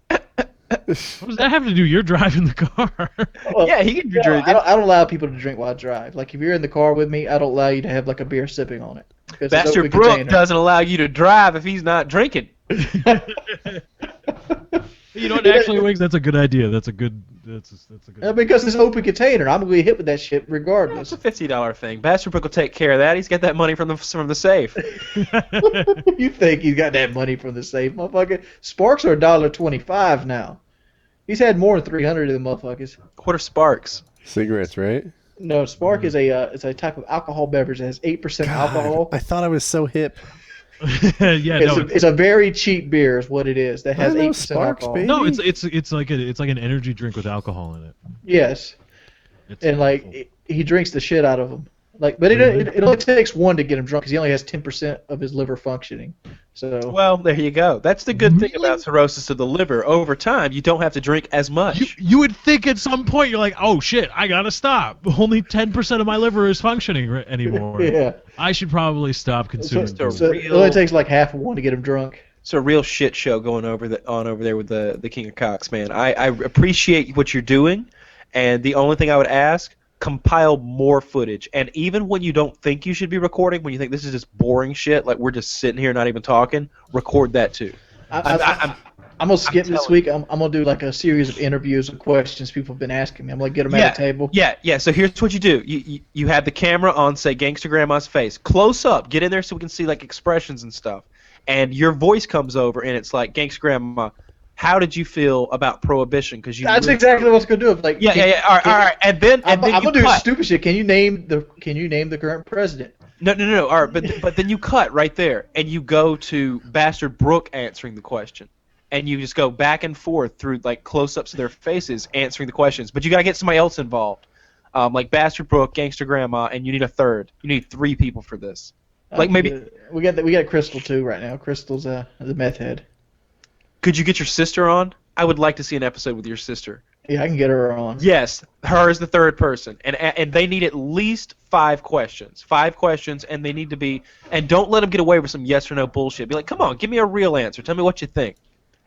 What does that have to do? You're driving the car. Well, Yeah, he can be no, drinking. I don't allow people to drink while I drive. Like if you're in the car with me, I don't allow you to have like a beer sipping on it. Because it's Bastard open Brooke container. doesn't allow you to drive if he's not drinking. You know what? Actually, Wings, that's a good idea. That's a good. That's a good. Because it's an open container. I'm gonna be hit with that shit regardless. It's a $50 thing. Bastard Brooke will take care of that. He's got that money from the safe. You think he's got that money from the safe, motherfucker? Sparks are $1.25 now. He's had more than 300 of them motherfuckers. What are sparks? Cigarettes, right? No, Spark is it's a type of alcohol beverage that has 8% alcohol. I thought I was so hip. Yeah, no, It's a very cheap beer, is what it is. That has I know 8% Sparks, alcohol. baby. no, it's like an energy drink with alcohol in it. Yes, It's and like awful. he drinks the shit out of them. Like, but it only takes one to get him drunk because he only has 10% of his liver functioning. So Well, there you go. That's the good thing about cirrhosis of the liver. Over time, you don't have to drink as much. You would think at some point you're like, oh shit, I gotta stop. Only 10% of my liver is functioning anymore. yeah, I should probably stop consuming. So- food. so it only takes like half of one to get him drunk. It's a real shit show going over there with the King of Cocks, man. I appreciate what you're doing, and the only thing I would ask, compile more footage. And even when you don't think you should be recording, when you think this is just boring shit, like we're just sitting here not even talking, record that too. I'm I'm gonna skip this telling week. I'm gonna do like a series of interviews of questions people have been asking me. I'm gonna get them at a table. Yeah. So here's what you do. You have the camera on, say, Gangster Grandma's face, close up. Get in there so we can see like expressions and stuff. And your voice comes over, and it's like, Gangster Grandma, how did you feel about prohibition? Because you. That's exactly what I was gonna do. Like, Yeah. All right. And then I'm you gonna do cut. stupid shit. Can you name the current president? No. All right, but then you cut right there, and you go to Bastard Brooke answering the question, and you just go back and forth through like close-ups of their faces answering the questions. But you gotta get somebody else involved, like Bastard Brooke, Gangster Grandma, and you need a third. You need 3 people for this. Like maybe we got Crystal too right now. Crystal's the meth head. could you get your sister on? I would like to see an episode with your sister. Yeah, I can get her on. Yes, her is the third person, and they need at least 5 questions. 5 questions, and they need to be. And don't let them get away with some yes or no bullshit. Be like, come on, give me a real answer. Tell me what you think.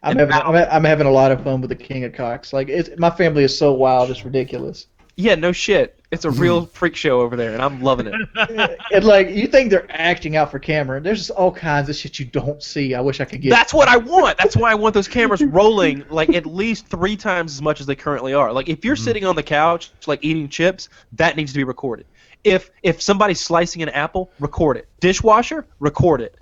I'm having a lot of fun with the King of Cocks. Like, my family is so wild, it's ridiculous. Yeah, no shit. It's a real freak show over there, and I'm loving it. And like, you think they're acting out for camera? There's just all kinds of shit you don't see. I wish I could get. That's what I want. That's why I want those cameras rolling like at least 3 times as much as they currently are. Like if you're sitting on the couch like eating chips, that needs to be recorded. If somebody's slicing an apple, record it. Dishwasher, record it.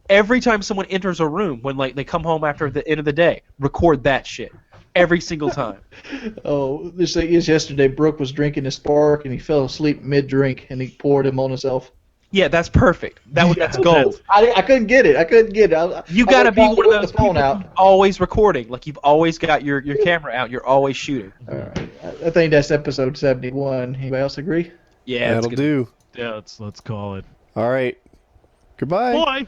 Every time someone enters a room when like they come home after the end of the day, record that shit. Every single time. Oh, this is yesterday. Brooke was drinking a Spark and he fell asleep mid-drink and he poured him on himself. Yeah, that's perfect. That's gold. I couldn't get it. You gotta be one of those people out. always recording. Like you've always got your camera out. You're always shooting. All right. I think that's episode 71. Anybody else agree? Yeah, That'll do. Yeah, let's call it. All right. Goodbye. Bye.